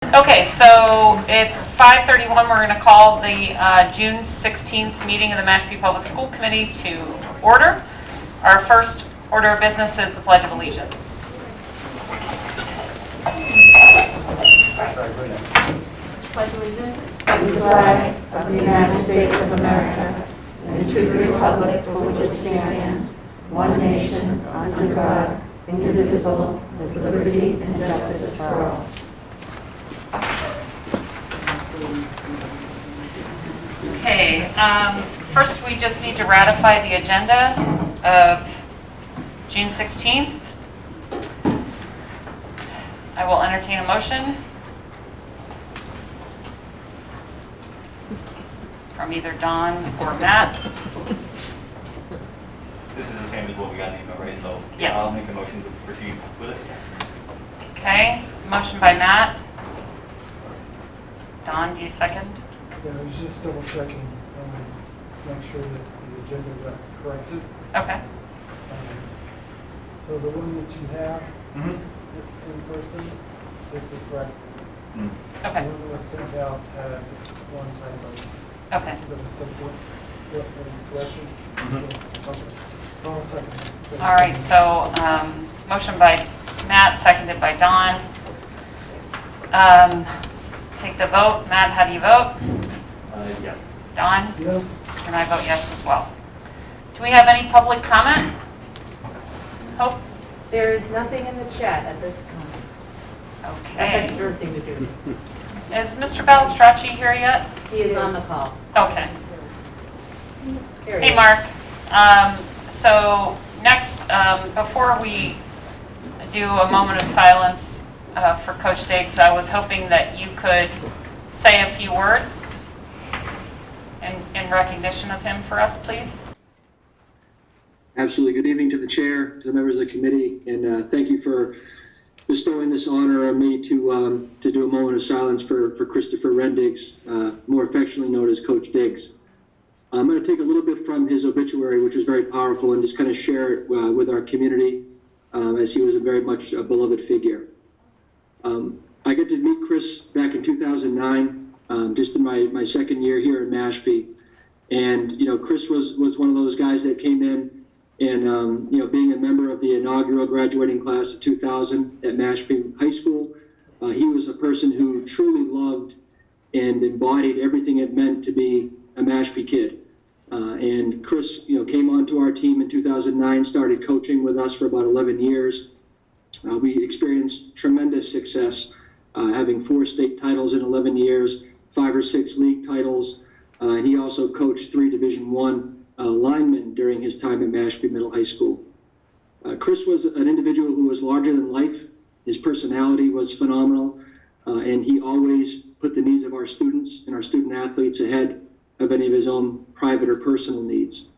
Okay, so it's 5:31. We're going to call the June 16th meeting of the Mashpee Public School Committee to order. Our first order of business is the Pledge of Allegiance. Pledge allegiance to the flag of the United States of America and to the republic for which it stands, one nation, under God, indivisible, with liberty and justice for all. Okay, first we just need to ratify the agenda of June 16th. I will entertain a motion from either Don or Matt. This is the same as what we got in the email, right? So Yes. I'll make a motion to proceed with it. Okay, motion by Matt. Don, do you second? Yeah, I was just double checking to make sure that the agenda got corrected. Okay. So the one that you have Mm-hmm. in person, this is correct. Okay. The one that was sent out had one typo Okay. that was sent to correction. Okay. So I'll second. All right, so motion by Matt, seconded by Don. Let's take the vote. Matt, how do you vote? Yes. Don? Yes. And I vote yes as well. Do we have any public comment? Hope? There is nothing in the chat at this time. Okay. That's your thing to do. Is Mr. Balistracci here yet? He is on the call. Okay. Here he Hey, is. Mark. So next, before we do a moment of silence for Coach Diggs, I was hoping that you could say a few words in recognition of him for us, please. Absolutely. Good evening to the chair, to the members of the committee, and thank you for bestowing this honor on me to do a moment of silence for Christopher Rendiggs, more affectionately known as Coach Diggs. I'm going to take a little bit from his obituary, which was very powerful, and just kind of share it with our community, as he was a very much a beloved figure. I got to meet Chris back in 2009, just in my second year here in Mashpee. And, you know, Chris was one of those guys that came in and, you know, being a member of the inaugural graduating class of 2000 at Mashpee High School, he was a person who truly loved and embodied everything it meant to be a Mashpee kid. And Chris, you know, came onto our team in 2009, started coaching with us for about 11 years. We experienced tremendous success, having 4 state titles in 11 years, 5 or 6 league titles. And he also coached 3 Division I linemen during his time at Mashpee Middle High School. Chris was an individual who was larger than life. His personality was phenomenal, and he always put the needs of our students and our student athletes ahead of any of his own private or personal needs.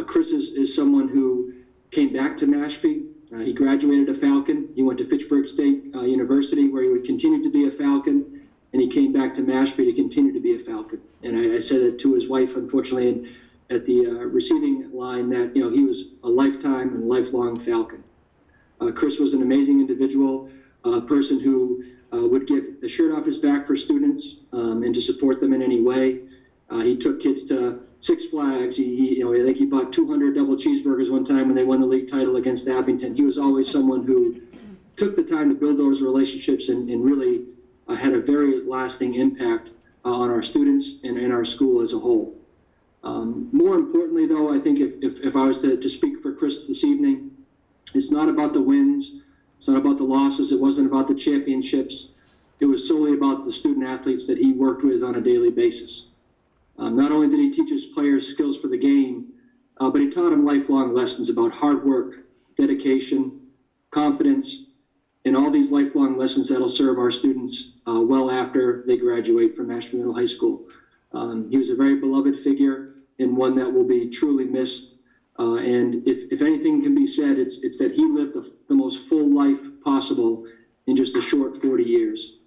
Chris is someone who came back to Mashpee. He graduated a Falcon. He went to Fitchburg State University, where he would continue to be a Falcon, and he came back to Mashpee to continue to be a Falcon. And I said it to his wife, unfortunately, at the receiving line, that, you know, he was a lifetime and lifelong Falcon. Chris was an amazing individual, a person who would give the shirt off his back for students and to support them in any way. He took kids to Six Flags. You know, I think he bought 200 double cheeseburgers one time when they won the league title against Abington. He was always someone who took the time to build those relationships and really had a very lasting impact on our students and our school as a whole. More importantly, though, I think if I was to speak for Chris this evening, it's not about the wins, it's not about the losses, it wasn't about the championships. It was solely about the student athletes that he worked with on a daily basis. Not only did he teach his players skills for the game, but he taught them lifelong lessons about hard work, dedication, confidence, and all these lifelong lessons that'll serve our students well after they graduate from Mashpee Middle High School. He was a very beloved figure and one that will be truly missed. And if anything can be said, it's that he lived the most full life possible in just a short 40 years.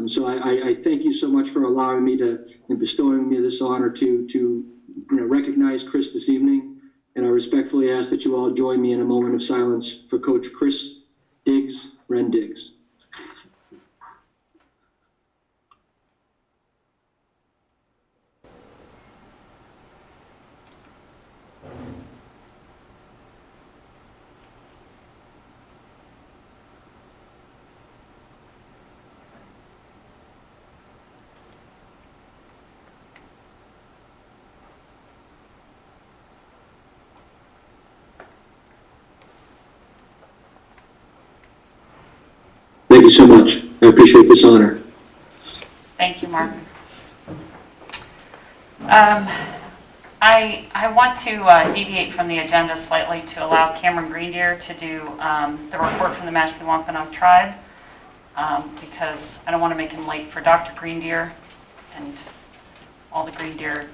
So I thank you so much for allowing me and bestowing me this honor to recognize Chris this evening. And I respectfully ask that you all join me in a moment of silence for Coach Chris Diggs Rendiggs. you so much. I appreciate this honor. Thank you, Mark. I want to deviate from the agenda slightly to allow Cameron Greendeer to do the report from the Mashpee Wampanoag Tribe, because I don't want to make him late for Dr. Greendeer and all the Greendeer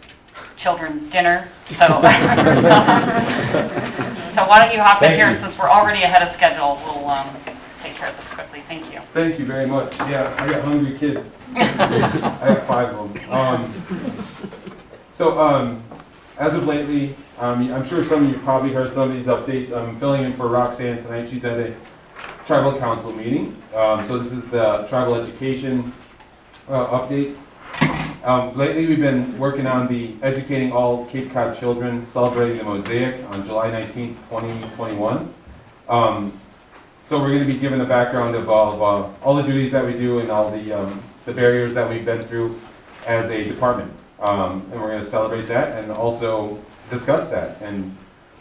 children dinner. So, so why don't you hop in here, since we're already ahead of schedule. We'll take care of this quickly. Thank you. Thank you very much. Yeah, I got hungry kids. I have 5 of them. As of lately, I'm sure some of you probably heard some of these updates. I'm filling in for Roxanne tonight. She's at a tribal council meeting. So this is the tribal education updates. Lately, we've been working on the Educating All Cape Cod Children Celebrating the Mosaic on July 19th, 2021. So we're going to be given a background of all the duties that we do and all the barriers that we've been through as a department. And we're going to celebrate that and also discuss that and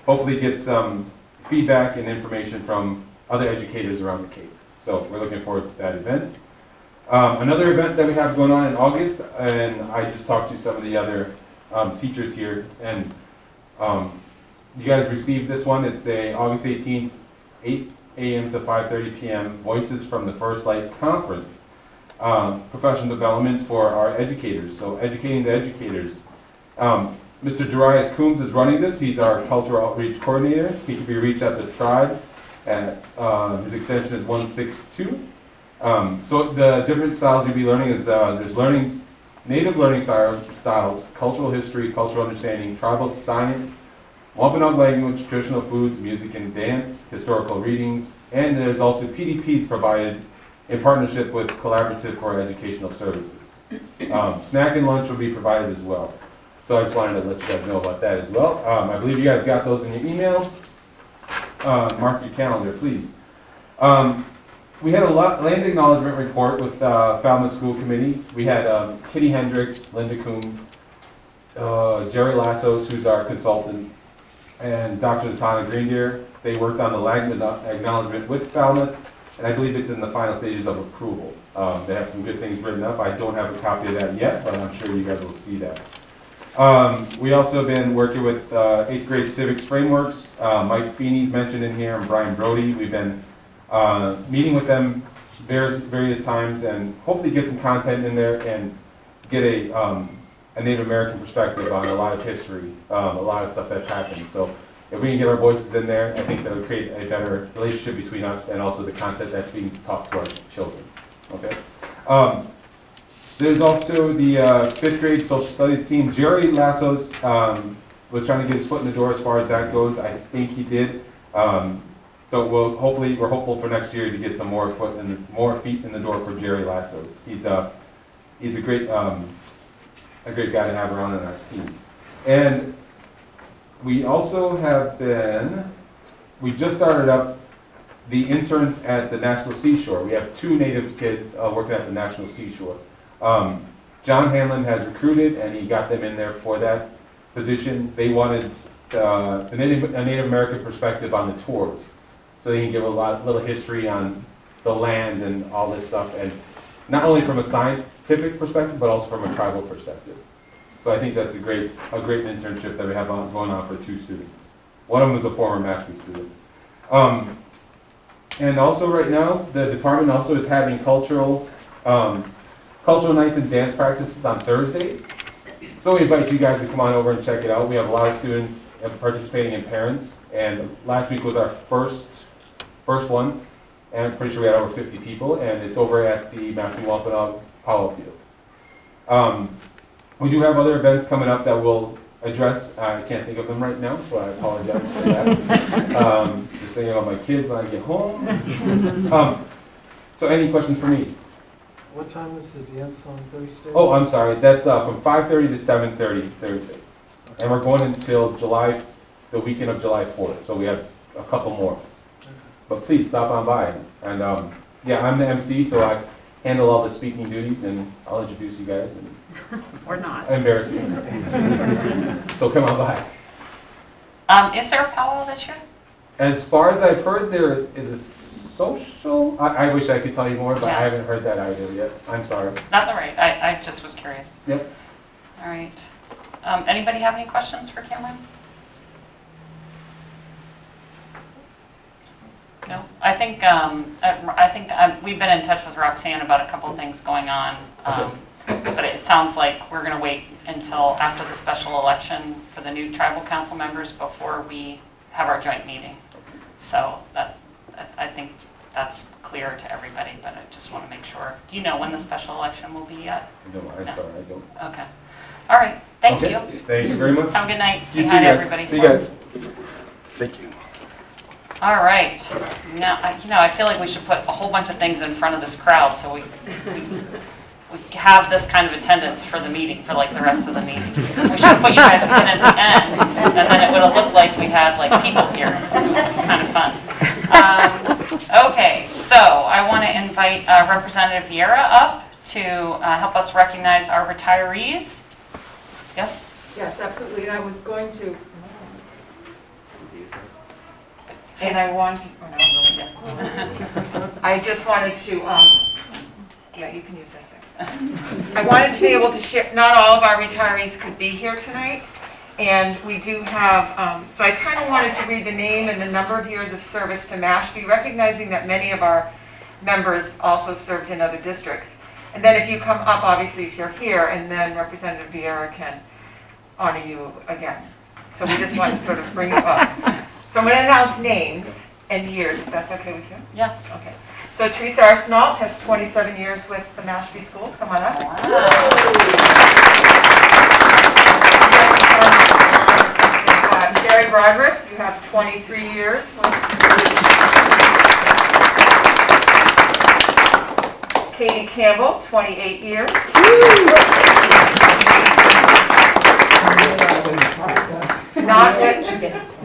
hopefully get some feedback and information from other educators around the Cape. So we're looking forward to that event. Another event that we have going on in August, and I just talked to some of the other teachers here, and you guys received this one. It's a August 18th, 8 a.m. to 5:30 p.m. Voices from the First Light Conference. Professional development for our educators, so educating the educators. Mr. Darius Coombs is running this. He's our cultural outreach coordinator. He can be reached at the tribe at, his extension is 162. So the different styles you'll be learning is, there's native learning styles, cultural history, cultural understanding, tribal science, Wampanoag language, traditional foods, music and dance, historical readings, and there's also PDPs provided in partnership with Collaborative for Educational Services. Snack and lunch will be provided as well. So I just wanted to let you guys know about that as well. I believe you guys got those in your email. Mark your calendar, please. We had a land acknowledgement report with Falmouth School Committee. We had Kitty Hendricks, Linda Coombs, Jerry Lassos, who's our consultant, and Dr. Natana Greendeer. They worked on the land acknowledgement with Falmouth, and I believe it's in the final stages of approval. They have some good things written up. I don't have a copy of that yet, but I'm sure you guys will see that. We also been working with 8th grade civics frameworks. Mike Feeney's mentioned in here, and Brian Brody. We've been meeting with them various times and hopefully get some content in there and get a Native American perspective on a lot of history, a lot of stuff that's happened. So if we can get our voices in there, I think that would create a better relationship between us and also the content that's being taught to our children. Okay. There's also the 5th grade social studies team. Jerry Lassos was trying to get his foot in the door as far as that goes. I think he did. So we're hopeful for next year to get some more feet in the door for Jerry Lassos. He's a great guy to have around on our team. And we also we just started up the interns at the National Seashore. We have 2 Native kids working at the National Seashore. John Hanlon has recruited, and he got them in there for that position. They wanted a Native American perspective on the tours, so they can give a little history on the land and all this stuff, and not only from a scientific perspective, but also from a tribal perspective. So I think that's a great internship that we have going on for 2 students. One of them is a former Mashpee student. And also right now, the department also is having cultural nights and dance practices on Thursdays. So we invite you guys to come on over and check it out. We have a lot of students participating and parents. And last week was our first one. And I'm pretty sure we had over 50 people. And it's over at the Mashpee Wampanoag Powell Field. We do have other events coming up that we'll address. I can't think of them right now, so I apologize for that. Just thinking about my kids when I get home. So any questions for me? What time is the dance on Thursday? Oh, I'm sorry. That's from 5:30 to 7:30 Thursday. And we're going until the weekend of July 4th. So we have a couple more. But please stop on by. And yeah, I'm the MC, so I handle all the speaking duties, and I'll introduce you guys. Or not. Embarrass you. So come on by. Is there a powwow this year? As far as I've heard, there is a special? I wish I could tell you more, but Yeah. I haven't heard that either yet. I'm sorry. That's all right. I just was curious. Yep. All right. Anybody have any questions for Cameron? No? I think we've been in touch with Roxanne about a couple of things going on. But it sounds like we're going to wait until after the special election for the new tribal council members before we have our joint meeting. So I think that's clear to everybody, but I just want to make sure. Do you know when the special election will be yet? No, I'm sorry, I don't. Okay. All right. Thank Okay. you. Thank you very much. Have a good night. Say You hi too, to guys. everybody. See you for guys. us. Thank you. All right. Now, I feel like we should put a whole bunch of things in front of this crowd so we have this kind of attendance for the meeting, for like the rest of the meeting. We should put you guys in at the end, and then it would have looked like we had like people here. It's kind of fun. Okay, so I want to invite Representative Vieira up to help us recognize our retirees. Yes? Yes, absolutely, and I was going to, And I want to, oh, no, I just wanted to, yeah, you can use this there. I wanted to be able to share, not all of our retirees could be here tonight, and we do have, so I kind of wanted to read the name and the number of years of service to Mashpee, recognizing that many of our members also served in other districts. And then if you come up, obviously, if you're here, and then Representative Vieira can honor you again. So we just want to sort of bring you up. So I'm going to announce names and years, if that's okay with you. Yeah. Okay. So Teresa Arsenault has 27 years with the Mashpee Schools. Come on up. Sherry Broderick, you have 23 years with Katie Campbell, 28 years.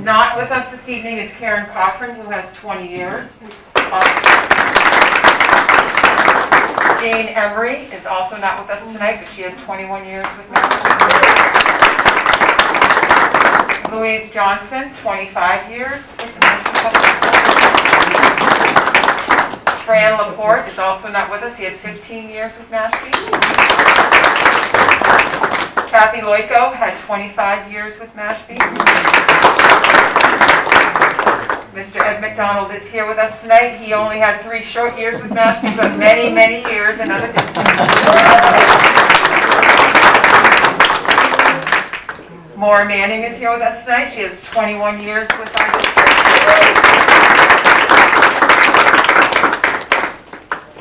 Not with us this evening is Karen Cochran, who has 20 years. Jane Emery is also not with us tonight, but she had 21 years with Mashpee. Louise Johnson, 25 years with the Mashpee Public Schools. Fran Laporte is also not with us. He had 15 years with Mashpee. Kathy Loiko had 25 years with Mashpee. Mr. Ed McDonald is here with us tonight. He only had 3 short years with Mashpee, but many, many years in other districts. Maura Manning is here with us tonight. She has 21 years with our district.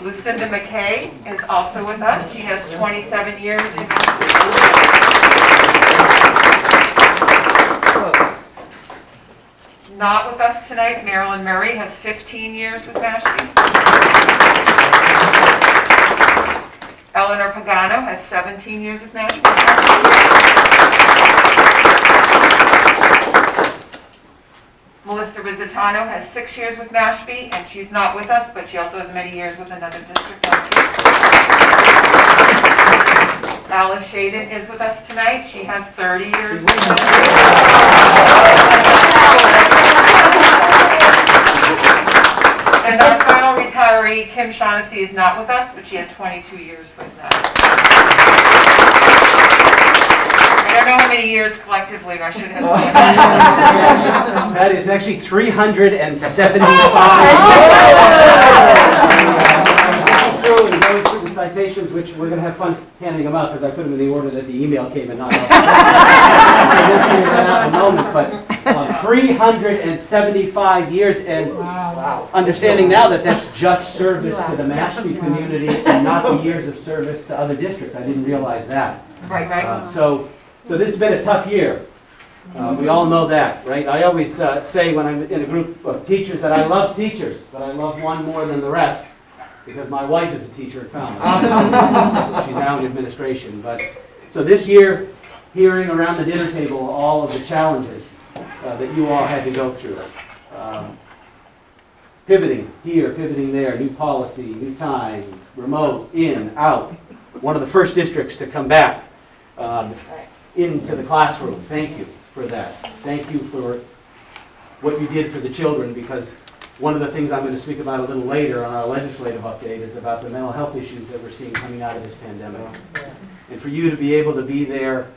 Lucinda McKay is also with us. She has 27 years in Not with us tonight, Marilyn Murray has 15 years with Mashpee. Eleanor Pagano has 17 years with Mashpee. Melissa Rizzitano has 6 years with Mashpee, and she's not with us, but she also has many years with another district. Alice Shaden is with us tonight. She has 30 years with And our final retiree, Kim Shaughnessy, is not with us, but she had 22 years with us. I don't know how many years collectively, but I should have said that. That is actually 375. Going through the citations, which we're going to have fun handing them out because I put them in the order that the email came in. Not we'll figure that out in a moment, but 375 years, and understanding now that that's just service to the Mashpee community and not the years of service to other districts. I didn't realize that. Right. So this has been a tough year. We all know that, right? I always say when I'm in a group of teachers that I love teachers, but I love one more than the rest because my wife is a teacher at Falmouth. She's now in administration. But so this year, hearing around the dinner table all of the challenges that you all had to go through. Pivoting here, pivoting there, new policy, new time, remote, in, out. One of the first districts to come back into the classroom. Thank you for that. Thank you for what you did for the children, because One of the things I'm going to speak about a little later on our legislative update is about the mental health issues that we're seeing coming out of this pandemic. And for you to be able to be there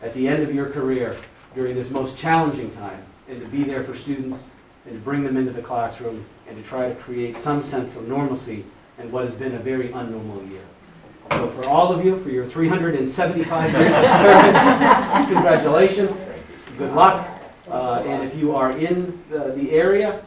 at the end of your career during this most challenging time, and to be there for students, and to bring them into the classroom, and to try to create some sense of normalcy in what has been a very unnormal year. So for all of you, for your 375 years of service, congratulations, good luck. And if you are in the area,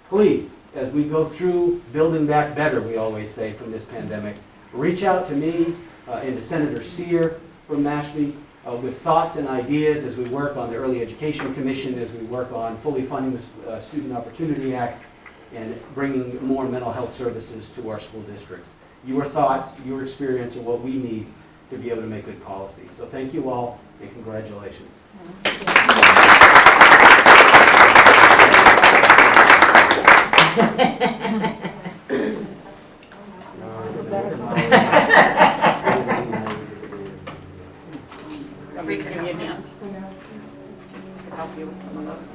please, as we go through building back better, we always say, from this pandemic, reach out to me and to Senator Sear from Mashpee with thoughts and ideas as we work on the Early Education Commission, as we work on fully funding the Student Opportunity Act, and bringing more mental health services to our school districts. Your thoughts, your experience are what we need to be able to make good policy. So thank you all, and congratulations. We can give you hands. I can help you with some of those.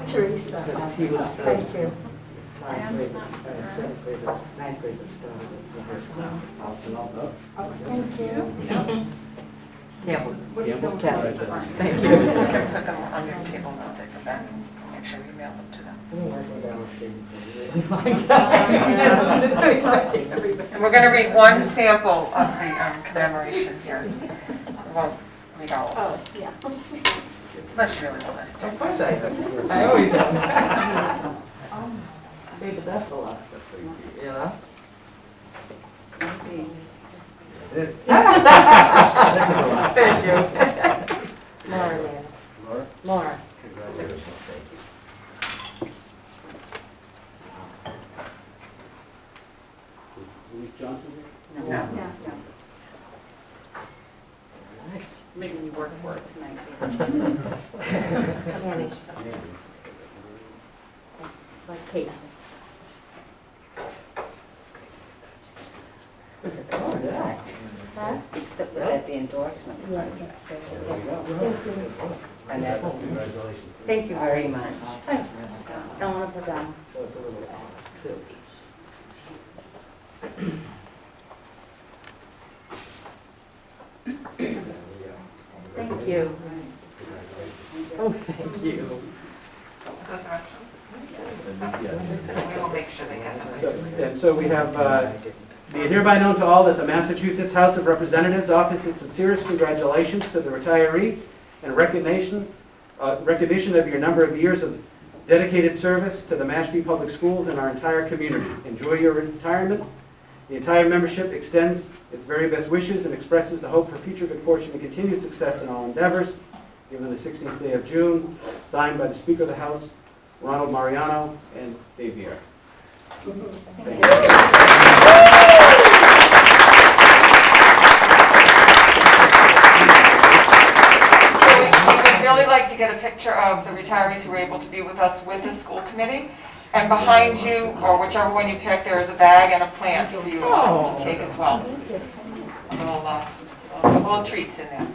Teresa, thank you. Thank you. Thank you. You can put them on your table now, take them back. Make sure you mail them to them. And we're going to read one sample of the commemoration here. We won't read all of it. Oh, yeah. Unless you really want us to. Of course I do. I always have. Maybe that's the last of you know? Thank you. Laura, Lynn. Laura. Congratulations. Is Louise Johnson here? No. Yeah. Maybe you work for it tonight. Manage. Like Kate. All right. Huh? Except that the endorsement. Yeah. And that, Congratulations. thank you very much. Eleanor Pagano. Thank you. Oh, thank you. We will make sure they get them. And so we have, be it hereby known to all that the Massachusetts House of Representatives offers its sincerest congratulations to the retiree and recognition of your number of years of dedicated service to the Mashpee Public Schools and our entire community. Enjoy your retirement. The entire membership extends its very best wishes and expresses the hope for future good fortune and continued success in all endeavors. Given the 16th day of June, signed by the Speaker of the House, Ronald Mariano, and Dave Vieira. Thank We'd really like to get a picture of the retirees who were able to be with us with the school committee. And behind you, or whichever one you pick, there is a bag and a plant for you to take as well. Little treats in there.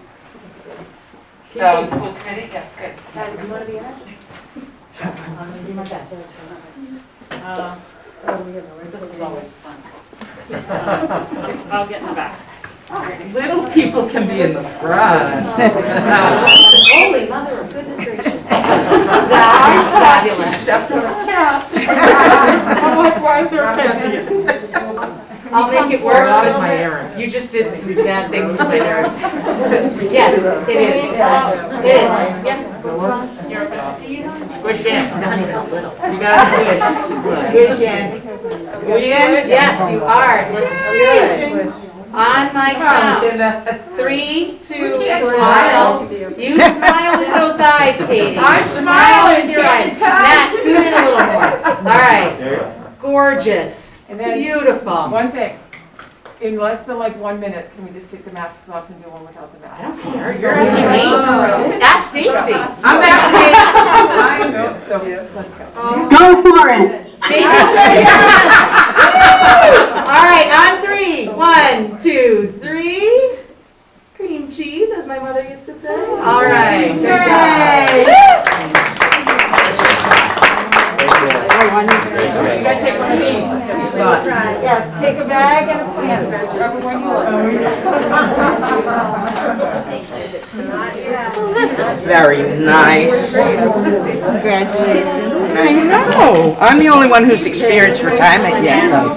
So, school committee, yes, good. You want to be in it? I'm going to do my best. This is always fun. I'll get in the back. Little people can be in the front. Holy mother of goodness gracious. That's fabulous. Stepped on a cat. How much wiser can you? I'll make it work. That was my errand. You just did some bad things to my nerves. Yes, it is. It is. Yeah. Do you know? Push in. You gotta squish. Push in. Push in? Yes, you are. It looks good. On my count. 3, 2, smile. You smile with those eyes, Katie. I'm Smile smiling, with your eyes. can't tell. Matt, scoot in a little more. All right. Gorgeous. And then- Beautiful. One thing, in less than like 1 minute, can we just take the masks off and do one without the mask? I don't care. You're asking me. Ask Stacy. I'm asking. Go for it. Stacy said yes. All right, on three. 1, 2, 3. Cream cheese, as my mother used to say. All right. Yay. You gotta take one of these. Yes, take a bag and a plant, whichever one you want. Very nice. Congratulations. I know. I'm the only one who's experienced retirement yet, though.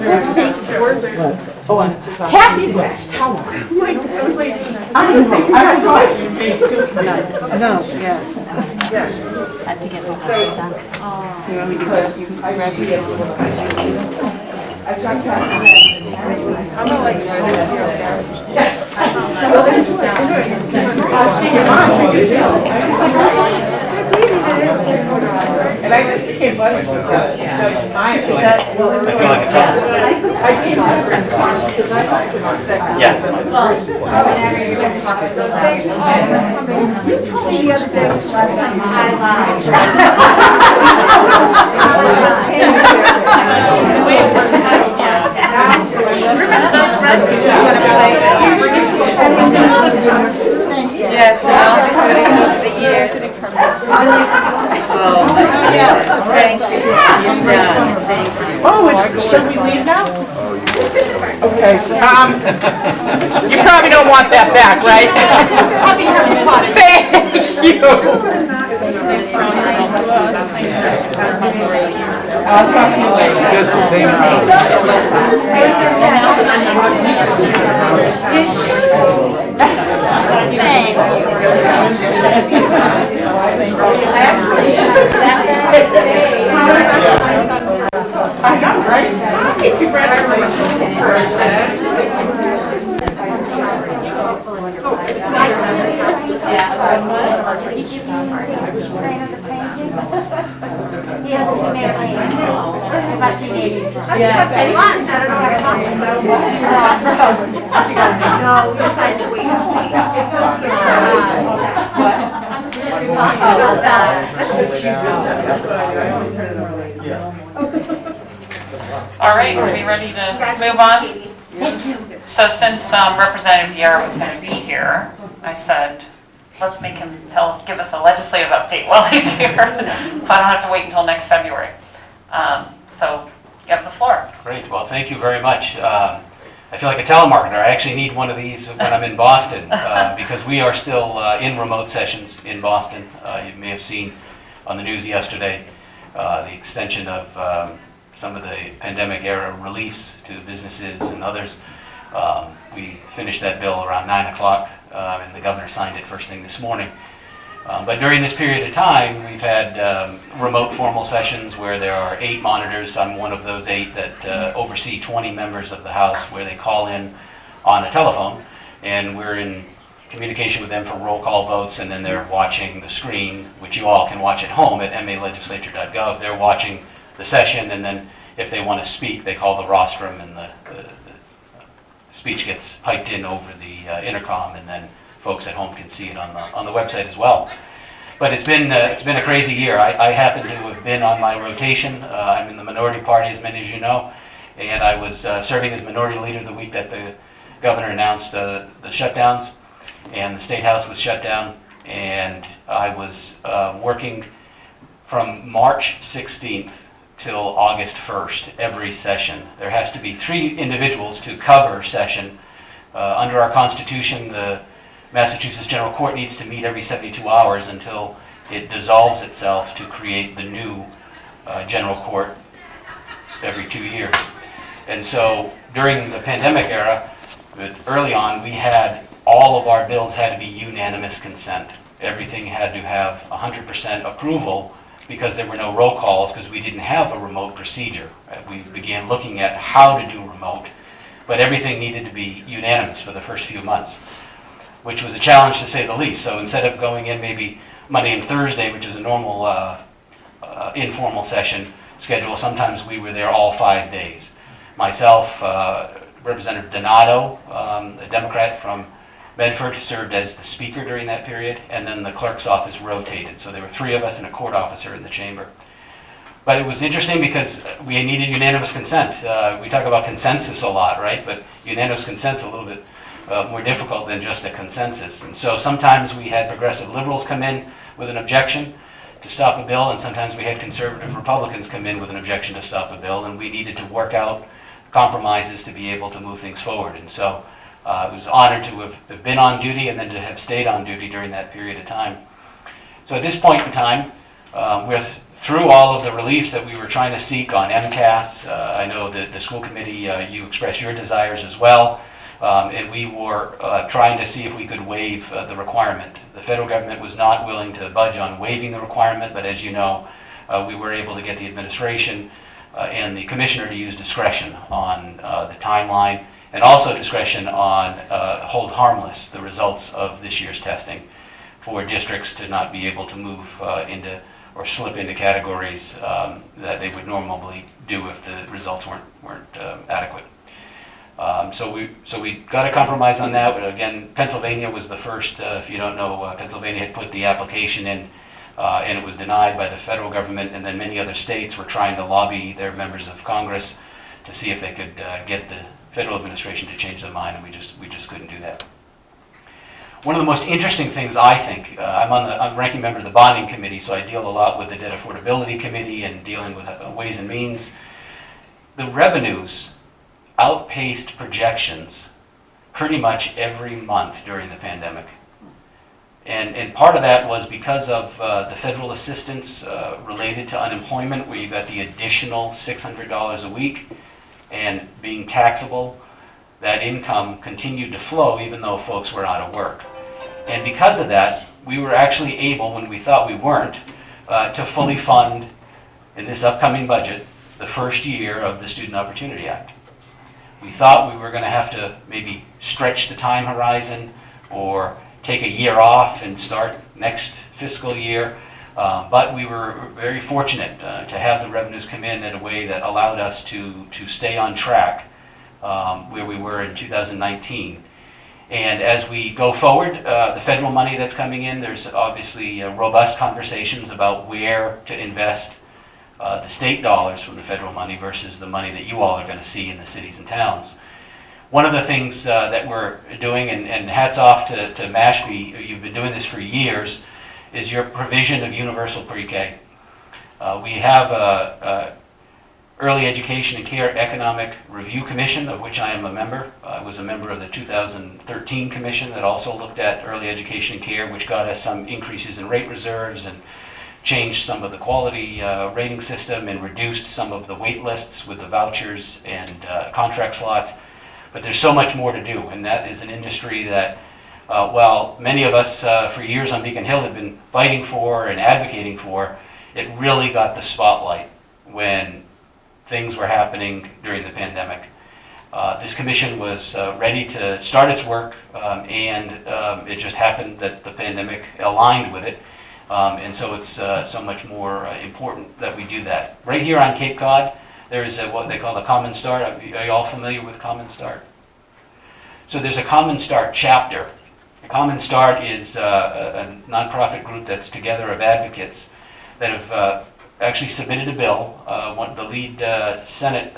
Kathy West, how are you? No, yeah. Have to get my son. You want me to grab you? Grab you? I'm gonna let you know this. And I just became buddies with Maya. Is that? I feel like a child. I came out for instruction because I often said. Yeah. You told me the other day was the last time I Yes, and all the goodies over the years. Oh, yes, thank you. You're done. Thank you. Oh, should we leave now? Okay, you probably don't want that back, right? Thank you. I'll talk to you later. Just the same I know, right? All right, are we ready to move on? So since Representative Vieira was going to be here, I said, let's make him give us a legislative update while he's here, so I don't have to wait until next February. So you have the floor. Great. Well, thank you very much. I feel like a telemarketer. I actually need one of these when I'm in Boston because we are still in remote sessions in Boston. You may have seen on the news yesterday the extension of some of the pandemic era reliefs to businesses and others. We finished that bill around 9 o'clock and the governor signed it first thing this morning. But during this period of time, we've had remote formal sessions where there are 8 monitors. I'm one of those 8 that oversee 20 members of the House where they call in on a telephone, and we're in communication with them for roll call votes, and then they're watching the screen, which you all can watch at home at malegislature.gov. They're watching the session, and then if they want to speak, they call the rostrum, and the speech gets piped in over the intercom, and then folks at home can see it on the website as well. But it's been a crazy year. I happen to have been on my rotation. I'm in the minority party, as many as you know, and I was serving as minority leader the week that the governor announced the shutdowns, and the State House was shut down, and I was working from March 16th till August 1st, every session. There has to be 3 individuals to cover session. Under our Constitution, the Massachusetts General Court needs to meet every 72 hours until it dissolves itself to create the new General Court every 2 years. And so during the pandemic era, early on, we had all of our bills had to be unanimous consent. Everything had to have 100% approval because there were no roll calls because we didn't have a remote procedure. We began looking at how to do remote, but everything needed to be unanimous for the first few months, which was a challenge to say the least. So instead of going in maybe Monday and Thursday, which is a normal informal session schedule, sometimes we were there all 5 days. Myself, Representative Donato, a Democrat from Bedford served as the speaker during that period, and then the clerk's office rotated. So there were 3 of us and a court officer in the chamber. But it was interesting because we needed unanimous consent. We talk about consensus a lot, right? But unanimous consent's a little bit more difficult than just a consensus. And so sometimes we had progressive liberals come in with an objection to stop a bill, and sometimes we had conservative Republicans come in with an objection to stop a bill, and we needed to work out compromises to be able to move things forward. And so I was honored to have been on duty and then to have stayed on duty during that period of time. So at this point in time, we're through all of the reliefs that we were trying to seek on MCAS. I know that the school committee, you expressed your desires as well, and we were trying to see if we could waive the requirement. The federal government was not willing to budge on waiving the requirement, but as you know, we were able to get the administration and the commissioner to use discretion on the timeline, and also discretion on hold harmless the results of this year's testing for districts to not be able to move into or slip into categories that they would normally do if the results weren't adequate. So we got a compromise on that. But again, Pennsylvania was the first. If you don't know, Pennsylvania had put the application in, and it was denied by the federal government. And then many other states were trying to lobby their members of Congress to see if they could get the federal administration to change their mind, and we just couldn't do that. One of the most interesting things, I think, I'm ranking member of the bonding committee, so I deal a lot with the debt affordability committee and dealing with ways and means. The revenues outpaced projections pretty much every month during the pandemic. And part of that was because of the federal assistance related to unemployment, where you got the additional $600 a week, and being taxable, that income continued to flow even though folks were out of work. And because of that, we were actually able, when we thought we weren't, to fully fund, in this upcoming budget, the first year of the Student Opportunity Act. We thought we were going to have to maybe stretch the time horizon or take a year off and start next fiscal year, but we were very fortunate to have the revenues come in a way that allowed us to stay on track where we were in 2019. And as we go forward, the federal money that's coming in, there's obviously robust conversations about where to invest the state dollars from the federal money versus the money that you all are going to see in the cities and towns. One of the things that we're doing, and hats off to Mashpee, you've been doing this for years, is your provision of universal pre-K. We have a Early Education and Care Economic Review Commission, of which I am a member. I was a member of the 2013 commission that also looked at early education and care, which got us some increases in rate reserves and changed some of the quality rating system and reduced some of the wait lists with the vouchers and contract slots. But there's so much more to do, and that is an industry that, while many of us for years on Beacon Hill have been fighting for and advocating for, it really got the spotlight when things were happening during the pandemic. This commission was ready to start its work, and it just happened that the pandemic aligned with it. And so it's so much more important that we do that. Right here on Cape Cod, there is what they call the Common Start. Are you all familiar with Common Start? So there's a Common Start chapter. The Common Start is a nonprofit group that's together of advocates that have actually submitted a bill. The lead Senate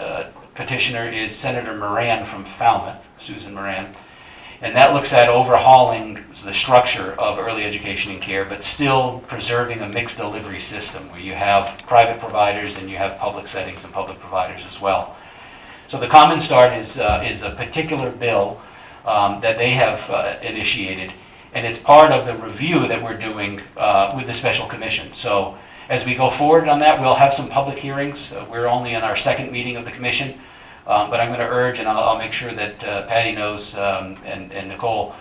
petitioner is Senator Moran from Falmouth, Susan Moran. And that looks at overhauling the structure of early education and care, but still preserving a mixed delivery system where you have private providers and you have public settings and public providers as well. So the Common Start is a particular bill that they have initiated, and it's part of the review that we're doing with the Special Commission. So as we go forward on that, we'll have some public hearings. We're only in our second meeting of the commission. But I'm going to urge, and I'll make sure that Patty knows and Nicole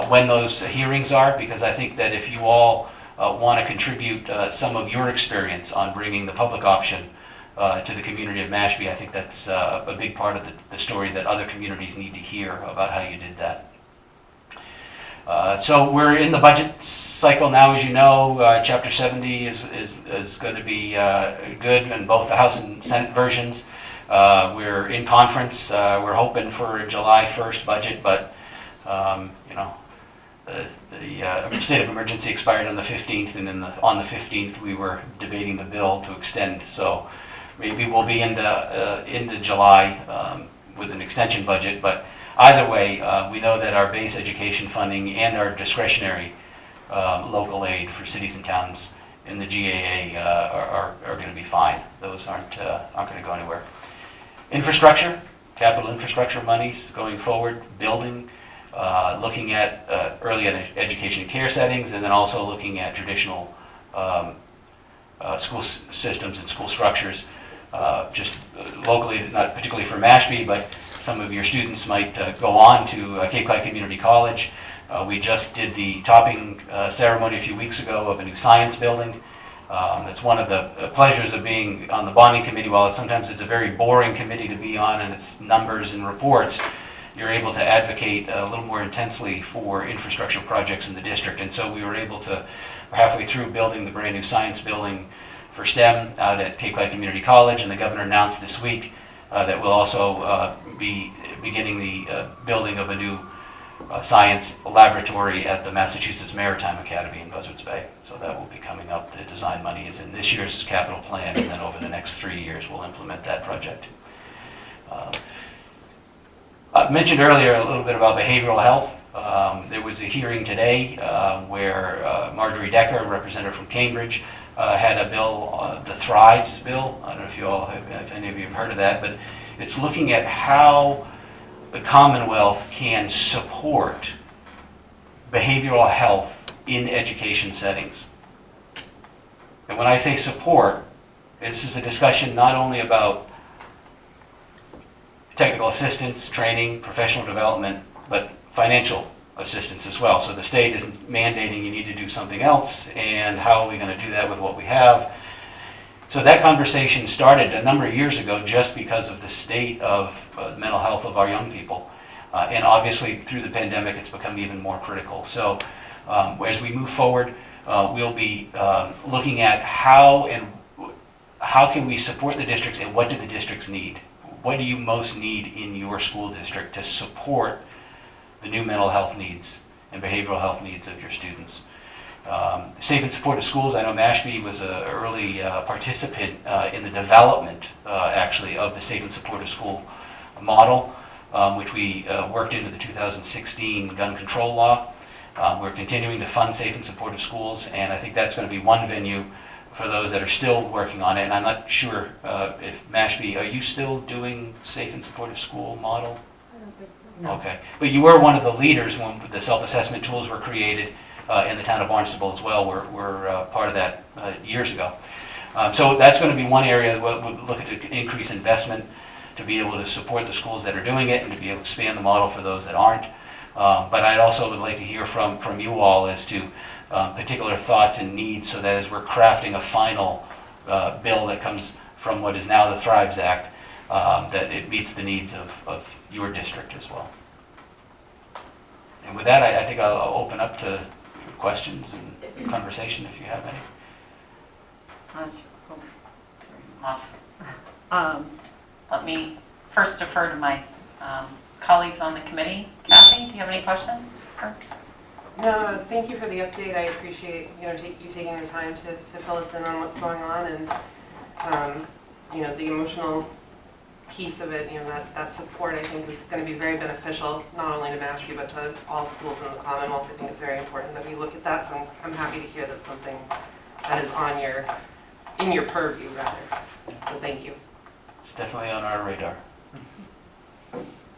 when those hearings are, because I think that if you all want to contribute some of your experience on bringing the public option to the community of Mashpee, I think that's a big part of the story that other communities need to hear about how you did that. So we're in the budget cycle now, as you know. Chapter 70 is going to be good in both the House and Senate versions. We're in conference. We're hoping for a July 1st budget, but the state of emergency expired on the 15th, and then on the 15th, we were debating the bill to extend. So maybe we'll be into July with an extension budget, but either way, we know that our base education funding and our discretionary local aid for cities and towns in the GAA are going to be fine. Those aren't going to go anywhere. Infrastructure, capital infrastructure monies going forward, building, looking at early education and care settings, and then also looking at traditional school systems and school structures, just locally, not particularly for Mashpee, but some of your students might go on to Cape Cod Community College. We just did the topping ceremony a few weeks ago of a new science building. It's one of the pleasures of being on the bonding committee. While sometimes it's a very boring committee to be on and it's numbers and reports, you're able to advocate a little more intensely for infrastructure projects in the district. And so we were able to, halfway through building the brand new science building for STEM out at Cape Cod Community College, and the governor announced this week that we'll also be beginning the building of a new science laboratory at the Massachusetts Maritime Academy in Buzzards Bay. So that will be coming up. The design money is in this year's capital plan, and then over the next 3 years we'll implement that project. I mentioned earlier a little bit about behavioral health. There was a hearing today where Marjorie Decker, a representative from Cambridge, had a bill, the Thrives bill. I don't know if you all if any of you have heard of that, but it's looking at how the Commonwealth can support behavioral health in education settings. And when I say support, this is a discussion not only about technical assistance, training, professional development, but financial assistance as well. So the state isn't mandating you need to do something else, and how are we going to do that with what we have? So that conversation started a number of years ago just because of the state of mental health of our young people. And obviously through the pandemic it's become even more critical. So as we move forward, we'll be looking at how can we support the districts, and what do the districts need? What do you most need in your school district to support the new mental health needs and behavioral health needs of your students? Safe and supportive schools. I know Mashpee was an early participant in the development, actually, of the safe and supportive school model, which we worked into the 2016 gun control law. We're continuing to fund safe and supportive schools, and I think that's going to be one venue for those that are still working on it. And I'm not sure if Mashpee, are you still doing safe and supportive school model? I don't think so. No. Okay, but you were one of the leaders when the self-assessment tools were created in the town of Barnstable as well. We're part of that years ago. So that's going to be one area we'll look at to increase investment to be able to support the schools that are doing it and to be able to expand the model for those that aren't. But I'd also would like to hear from you all as to particular thoughts and needs, so that as we're crafting a final bill that comes from what is now the Thrives Act, that it meets the needs of your district as well. And with that, I think I'll open up to questions and conversation if you have any. Let me first defer to my colleagues on the committee. Kathy, do you have any questions? No, thank you for the update. I appreciate you taking the time to fill us in on what's going on, and the emotional piece of it. That support I think is going to be very beneficial, not only to Mashpee but to all schools in the Commonwealth. I think it's very important that we look at that. So I'm happy to hear that's something that is in your purview rather. So thank you. It's definitely on our radar.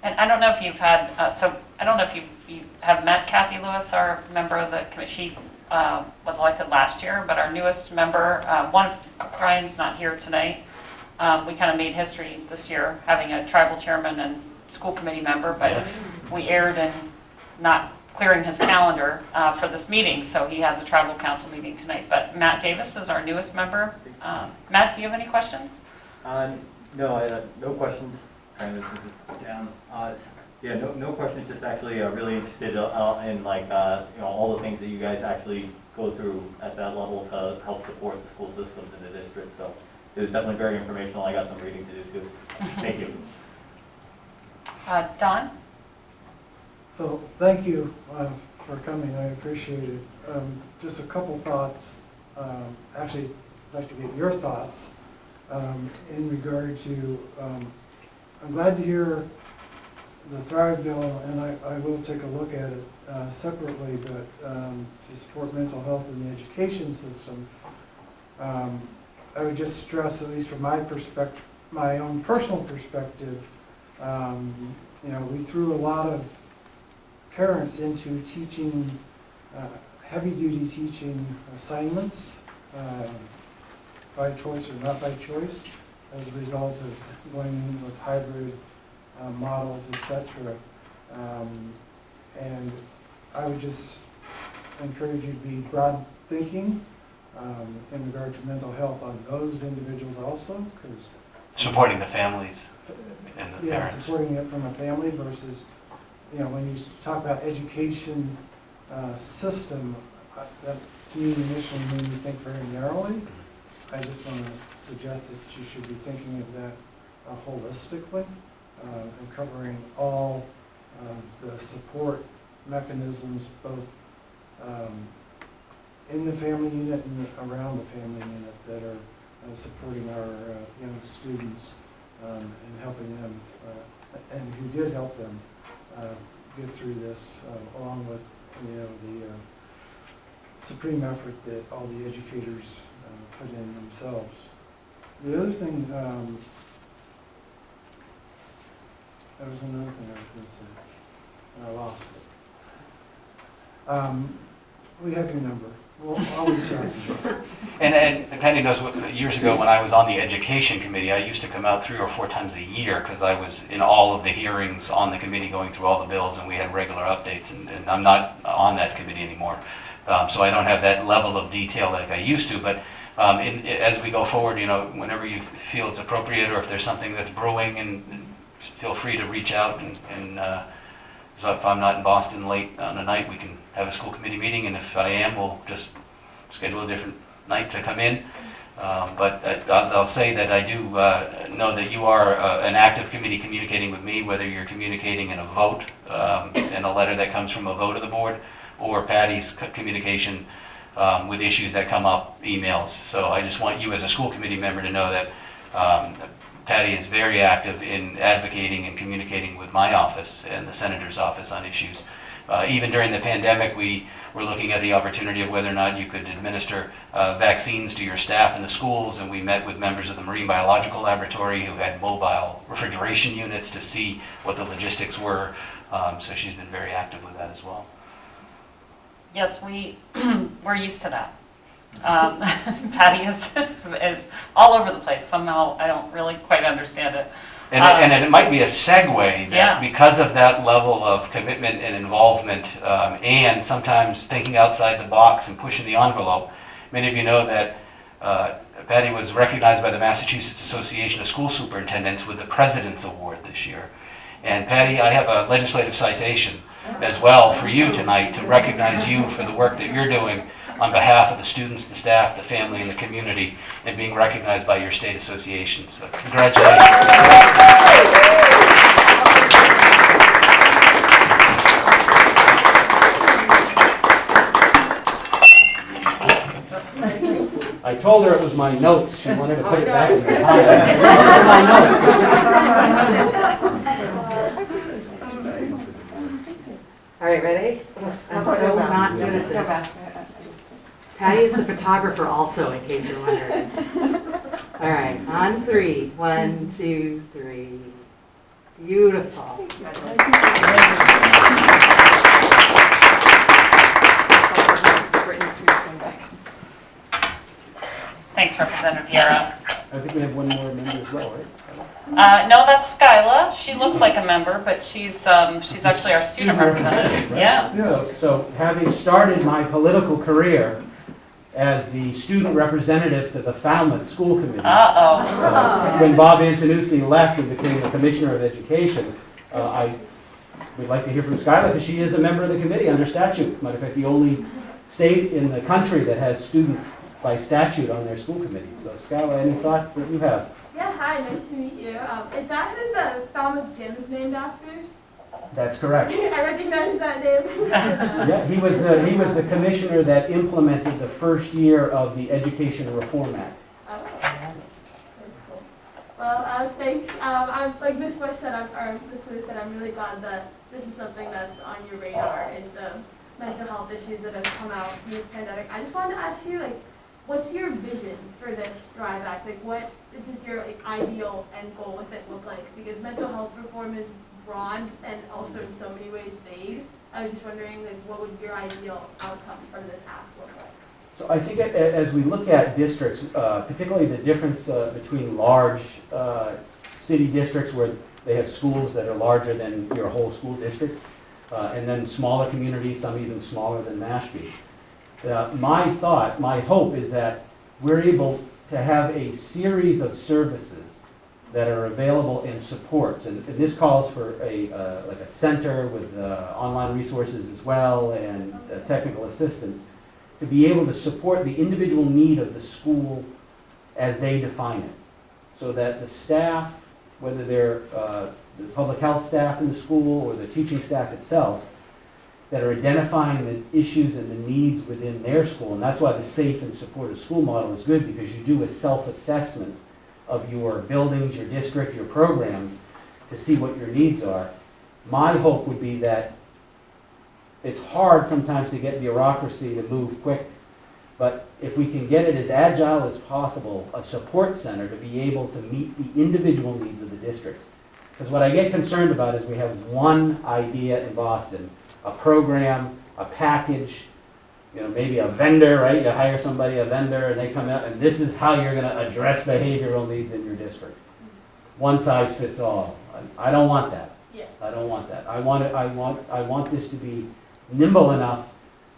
And I don't know if you've had, I don't know if you have met Kathy Lewis, our member of the committee. She was elected last year, but our newest member, Brian's not here tonight. We kind of made history this year, having a tribal chairman and school committee member, but we erred in not clearing his calendar for this meeting, so he has a tribal council meeting tonight. But Matt Davis is our newest member. Matt, do you have any questions? No, I have no questions. Trying to put it down. Yeah, no questions. Just actually really interested in all the things that you guys actually go through at that level to help support the school systems in the district. So it was definitely very informational. I got some reading to do too. Thank you. Don? So thank you for coming, I appreciate it. Just a couple thoughts. Actually, I'd like to get your thoughts in regard to, I'm glad to hear the Thrive Bill, and I will take a look at it separately, but to support mental health in the education system. I would just stress, at least from my perspective, my own personal perspective, you know, we threw a lot of parents into teaching, heavy-duty teaching assignments, by choice or not by choice, as a result of going in with hybrid models, etc. And I would just encourage you to be broad thinking in regard to mental health on those individuals also, because Supporting the families and the yeah, parents. supporting it from a family versus, you know, when you talk about education system, that to me initially made me think very narrowly. I just want to suggest that you should be thinking of that holistically and covering all of the support mechanisms, both in the family unit and around the family unit that are supporting our young students and helping them, and who did help them get through this, along with, you know, the supreme effort that all the educators put in themselves. The other thing, there was another thing I was going to say, and I lost it. We have your number. I'll reach out to you. And Patty knows, years ago when I was on the education committee, I used to come out 3 or 4 times a year because I was in all of the hearings on the committee going through all the bills, and we had regular updates, and I'm not on that committee anymore. So I don't have that level of detail like I used to, but as we go forward, you know, whenever you feel it's appropriate or if there's something that's brewing, and feel free to reach out, and so if I'm not in Boston late on a night, we can have a school committee meeting, and if I am, we'll just schedule a different night to come in. But I'll say that I do know that you are an active committee communicating with me, whether you're communicating in a vote, in a letter that comes from a vote of the board, or Patty's communication with issues that come up, emails. So I just want you as a school committee member to know that Patty is very active in advocating and communicating with my office and the senator's office on issues. Even during the pandemic, we were looking at the opportunity of whether or not you could administer vaccines to your staff in the schools, and we met with members of the Marine Biological Laboratory who had mobile refrigeration units to see what the logistics were. So she's been very active with that as well. Yes, we're used to that. Patty is all over the place. Somehow I don't really quite understand it. And it might be a segue that Yeah. because of that level of commitment and involvement, and sometimes thinking outside the box and pushing the envelope, many of you know that Patty was recognized by the Massachusetts Association of School Superintendents with the President's Award this year. And Patty, I have a legislative citation as well for you tonight to recognize you for the work that you're doing on behalf of the students, the staff, the family, and the community, and being recognized by your state association. So congratulations. I told her it was my notes. She wanted to put it back in the pocket. All right, ready? I'm so not good at this. Patty is the photographer also, in case you're wondering. All right, on 3. 1, 2, 3. Beautiful. Thanks, Representative Viera. I think we have one more member as well, right? No, that's Skyla. She looks like a member, but she's actually our student representative. Right? Yeah. So having started my political career as the student representative to the Falmouth School Committee, when Bob Antonucci left and became the Commissioner of Education, I would like to hear from Skyla, because she is a member of the committee under statute. Matter of fact, the only state in the country that has students by statute on their school committee. So Skyla, any thoughts that you have? Yeah, hi, nice to meet you. Is that who the Falmouth gym is named after? That's correct. I recognize that name. Yeah, he was the commissioner that implemented the first year of the Education Reform Act. Oh, very cool. Well, thanks. I'm like Ms. West said, or Ms. Lewis said, I'm really glad that this is something that's on your radar, is the mental health issues that have come out from this pandemic. I just wanted to ask you, like, what's your vision for this Thrive Act? Like, what does your ideal end goal with it look like? Because mental health reform is broad and also in so many ways vague. I was just wondering, like, what would your ideal outcome from this act look like? So I think as we look at districts, particularly the difference between large city districts where they have schools that are larger than your whole school district, and then smaller communities, some even smaller than Mashpee. My hope is that we're able to have a series of services that are available in supports, and this calls for like a center with online resources as well and technical assistance to be able to support the individual need of the school as they define it, so that the staff, whether they're the public health staff in the school or the teaching staff itself, that are identifying the issues and the needs within their school. And that's why the safe and supportive school model is good, because you do a self-assessment of your buildings, your district, your programs to see what your needs are. My hope would be that it's hard sometimes to get bureaucracy to move quick, but if we can get it as agile as possible, a support center to be able to meet the individual needs of the districts. Because what I get concerned about is we have one idea in Boston, a program, a package, maybe a vendor, right? You hire somebody, a vendor, and they come out, and this is how you're going to address behavioral needs in your district. One size fits all. I don't want that. Yeah. I don't want that. I want this to be nimble enough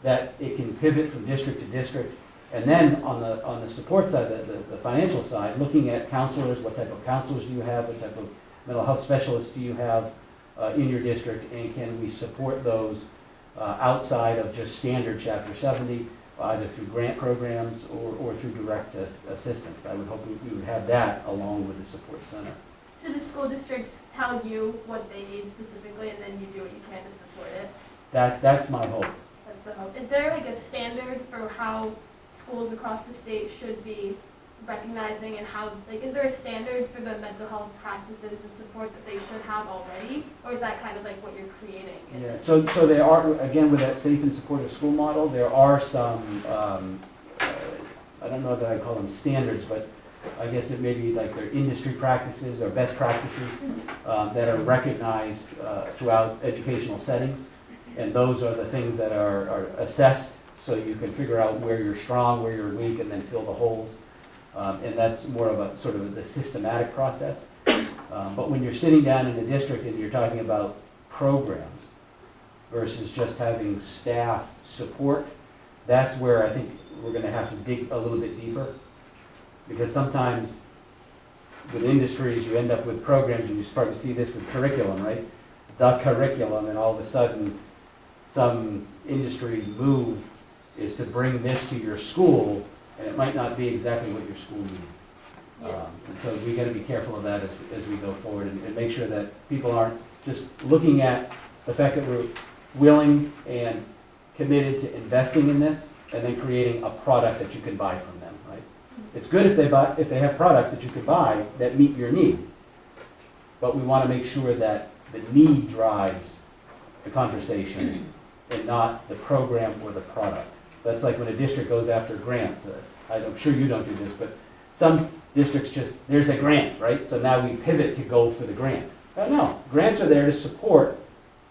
that it can pivot from district to district. And then on the support side, the financial side, looking at counselors, what type of counselors do you have, what type of mental health specialists do you have in your district, and can we support those outside of just standard Chapter 70, either through grant programs or through direct assistance. I would hope we would have that along with the support center. Do the school districts tell you what they need specifically, and then you do what you can to support it? That's my hope. That's the hope. Is there like a standard for how schools across the state should be recognizing, and how, like, is there a standard for the mental health practices and support that they should have already, or is that kind of like what you're creating? Yeah. So there are, again, with that safe and supportive school model, there are some I don't know that I call them standards, but I guess that maybe like their industry practices or best practices that are recognized throughout educational settings. And those are the things that are assessed, so you can figure out where you're strong, where you're weak, and then fill the holes. And that's more of a sort of the systematic process. But when you're sitting down in the district and you're talking about programs versus just having staff support, that's where I think we're going to have to dig a little bit deeper. Because sometimes with industries, you end up with programs, and you start to see this with curriculum, right? The curriculum, and all of a sudden, some industry move is to bring this to your school, and it might not be exactly what your school needs. And so we got to be careful of that as we go forward, and make sure that people aren't just looking at the fact that we're willing and committed to investing in this, and then creating a product that you can buy from them, right? It's good if they have products that you can buy that meet your need, but we want to make sure that the need drives the conversation and not the program or the product. That's like when a district goes after grants. I'm sure you don't do this, but some districts just, there's a grant, right? So now we pivot to go for the grant. No, grants are there to support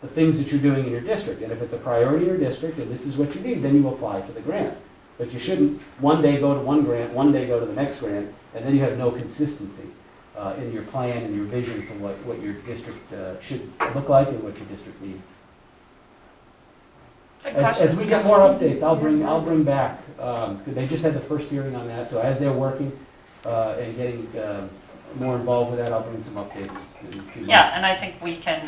the things that you're doing in your district. And if it's a priority in your district and this is what you need, then you apply for the grant. But you shouldn't one day go to one grant, one day go to the next grant, and then you have no consistency in your plan and your vision for what your district should look like and what your district needs. As we get more updates, I'll bring back. They just had the first hearing on that, so as they're working and getting more involved with that, I'll bring some updates in a few months. Yeah, and I think we can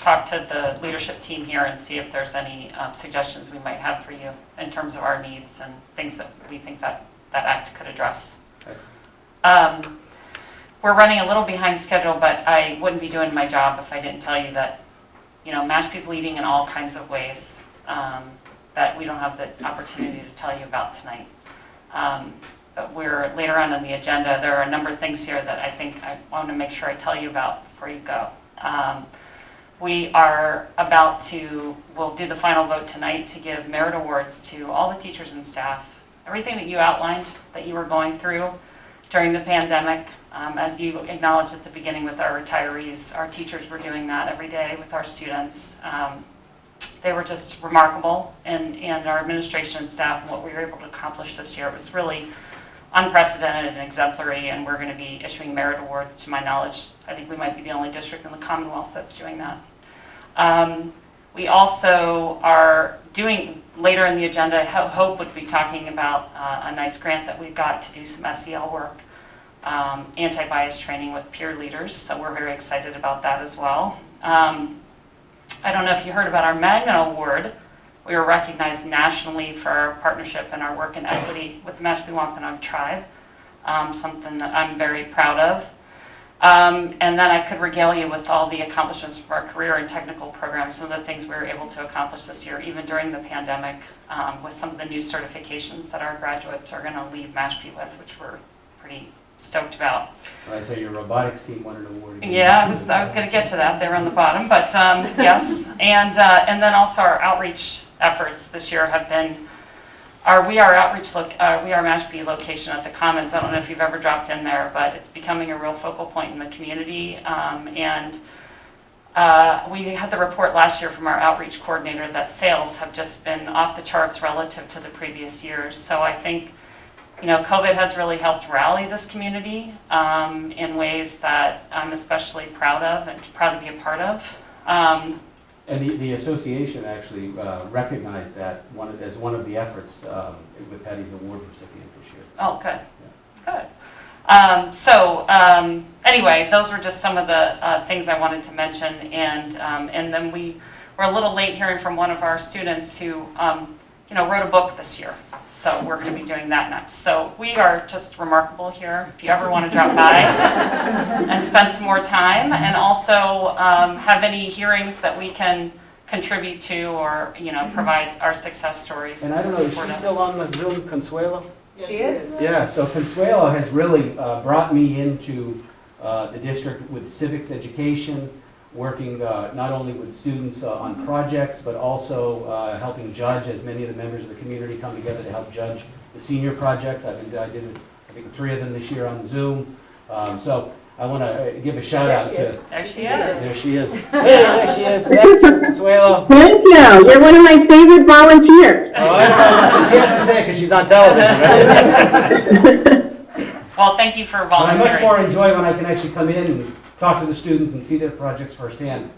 talk to the leadership team here and see if there's any suggestions we might have for you in terms of our needs and things that we think that act could address. We're running a little behind schedule, but I wouldn't be doing my job if I didn't tell you that Mashpee's leading in all kinds of ways that we don't have the opportunity to tell you about tonight. But we're later on in the agenda, there are a number of things here that I think I want to make sure I tell you about before you go. We are about to, we'll do the final vote tonight to give merit awards to all the teachers and staff. Everything that you outlined that you were going through during the pandemic, as you acknowledged at the beginning with our retirees, our teachers were doing that every day with our students. They were just remarkable, and our administration and staff and what we were able to accomplish this year was really unprecedented and exemplary, and we're going to be issuing merit awards. To my knowledge, I think we might be the only district in the Commonwealth that's doing that. We also are doing, later in the agenda, Hope would be talking about a nice grant that we've got to do some SEL work, anti-bias training with peer leaders, so we're very excited about that as well. I don't know if you heard about our Magna Award. We were recognized nationally for our partnership and our work in equity with the Mashpee Wampanoag tribe, something that I'm very proud of. And then I could regale you with all the accomplishments from our career and technical programs, some of the things we were able to accomplish this year, even during the pandemic, with some of the new certifications that our graduates are going to leave Mashpee with, which we're pretty stoked about. Right, so your robotics team won an award. Yeah, I was going to get to that. They were on the bottom, but yes. And then also our outreach efforts this year have been we are Mashpee location at the Commons. I don't know if you've ever dropped in there, but it's becoming a real focal point in the community. And we had the report last year from our outreach coordinator that sales have just been off the charts relative to the previous years. So I think, COVID has really helped rally this community in ways that I'm especially proud of and proud to be a part of. And the association actually recognized that as one of the efforts with Patty's award recipient this year. Oh, good. Yeah. Good. Anyway, those were just some of the things I wanted to mention. And then we were a little late hearing from one of our students who wrote a book this year. So we're going to be doing that next. So we are just remarkable here. If you ever want to drop by and spend some more time, and also have any hearings that we can contribute to, or provide our success stories. And I don't know, is she still on the Zoom, Consuelo? She is? Yeah, so Consuelo has really brought me into the district with civics education, working not only with students on projects, but also helping judge, as many of the members of the community come together to help judge the senior projects. I did, I think, 3 of them this year on Zoom. So I want to give a shout out to... There she is. There she is. Hey, there she is. Thank you, Consuelo. Thank you. You're one of my favorite volunteers. Oh, I don't know what she has to say because she's on television, right? Well, thank you for But I volunteering. much more enjoy when I can actually come in and talk to the students and see their projects firsthand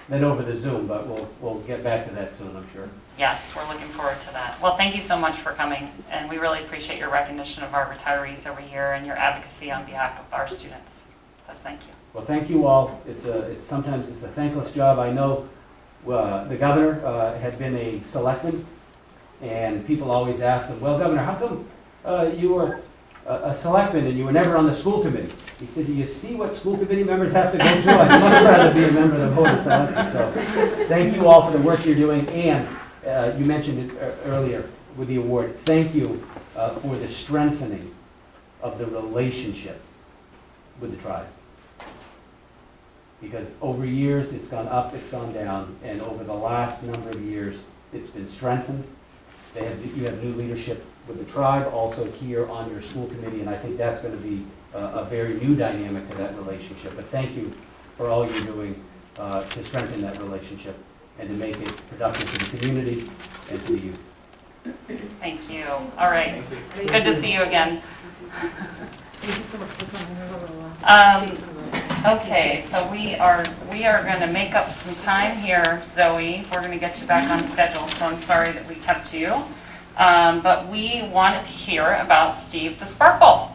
than over the Zoom, but we'll get back to that soon, I'm sure. Yes, we're looking forward to that. Well, thank you so much for coming, and we really appreciate your recognition of our retirees every year and your advocacy on behalf of our students. So thank you. Well, thank you all. Sometimes it's a thankless job. I know the governor had been a selectman, and people always ask him, well, Governor, how come you were a selectman and you were never on the school committee? He said, do you see what school committee members have to go through? I'd much rather be a member of the Board of Selectmen. So thank you all for the work you're doing, and you mentioned it earlier with the award. Thank you for the strengthening of the relationship with the tribe. Because over years, it's gone up, it's gone down, and over the last number of years, it's been strengthened. You have new leadership with the tribe, also here on your school committee, and I think that's going to be a very new dynamic to that relationship. But thank you for all you're doing to strengthen that relationship and to make it productive to the community and to the youth. Thank you. All right. Good to see you again. Okay, so we are going to make up some time here, Zoe. We're going to get you back on schedule, so I'm sorry that we kept you. But we wanted to hear about Steve the Sparkle.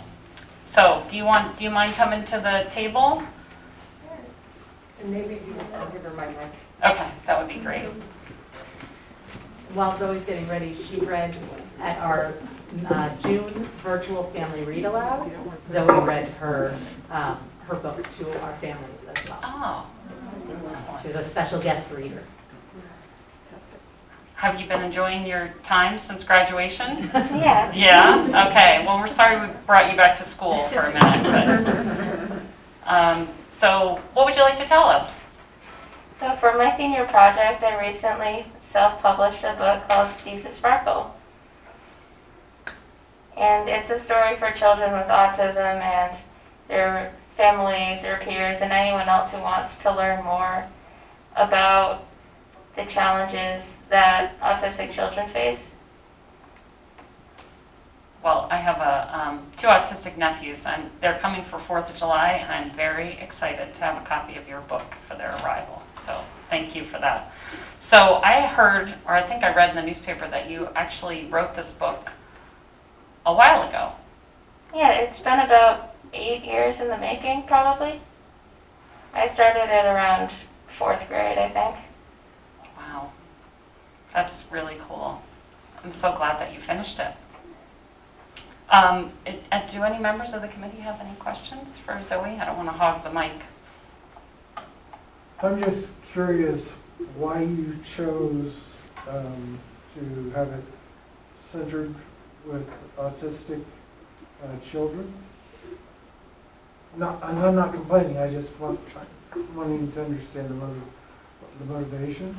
So, do you mind coming to the table? And maybe you can give her my mic. Okay, that would be great. While Zoe's getting ready, she read at our June virtual family read aloud. Zoe read her book to our families as well. Oh, She was a special guest reader. Have you been enjoying your time since graduation? Yeah. Yeah? Okay. Well, we're sorry we brought you back to school for a minute. But, so what would you like to tell us? So for my senior project, I recently self-published a book called Steve the Sparkle. And it's a story for children with autism and their families, their peers, and anyone else who wants to learn more about the challenges that autistic children face. Well, I have two autistic nephews, and they're coming for 4th of July, and I'm very excited to have a copy of your book for their arrival. So thank you for that. So I heard, or I think I read in the newspaper, that you actually wrote this book a while ago. Yeah, it's been about 8 years in the making, probably. I started it around 4th grade, I think. Wow, that's really cool. I'm so glad that you finished it. Do any members of the committee have any questions for Zoe? I don't want to hog the mic. I'm just curious why you chose to have it centered with autistic children. And I'm not complaining, I just wanting to understand the motivation.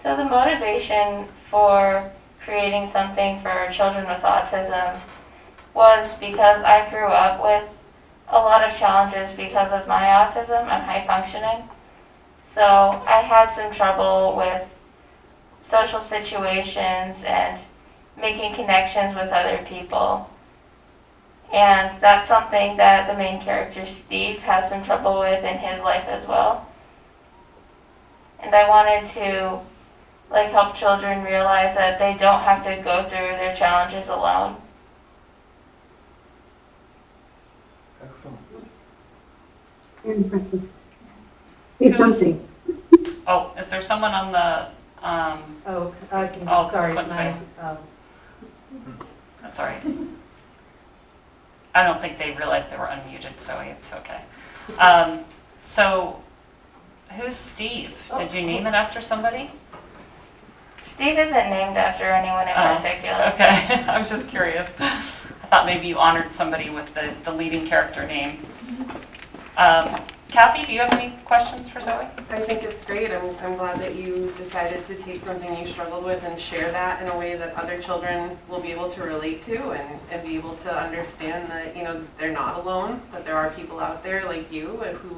So the motivation for creating something for children with autism was because I grew up with a lot of challenges because of my autism. I'm high functioning. So I had some trouble with social situations and making connections with other people. And that's something that the main character, Steve, has some trouble with in his life as well. And I wanted to help children realize that they don't have to go through their challenges alone. Excellent. Oh, is there someone on the, Sorry, Quinn's my, that's all right. I don't think they realized they were unmuted, so it's okay. So who's Steve? Did you name it after somebody? Steve isn't named after anyone in particular. Okay, I'm just curious. I thought maybe you honored somebody with the leading character name. Kathy, do you have any questions for Zoe? I think it's great. I'm glad that you decided to take something you struggled with and share that in a way that other children will be able to relate to and be able to understand that, they're not alone, but there are people out there like you and who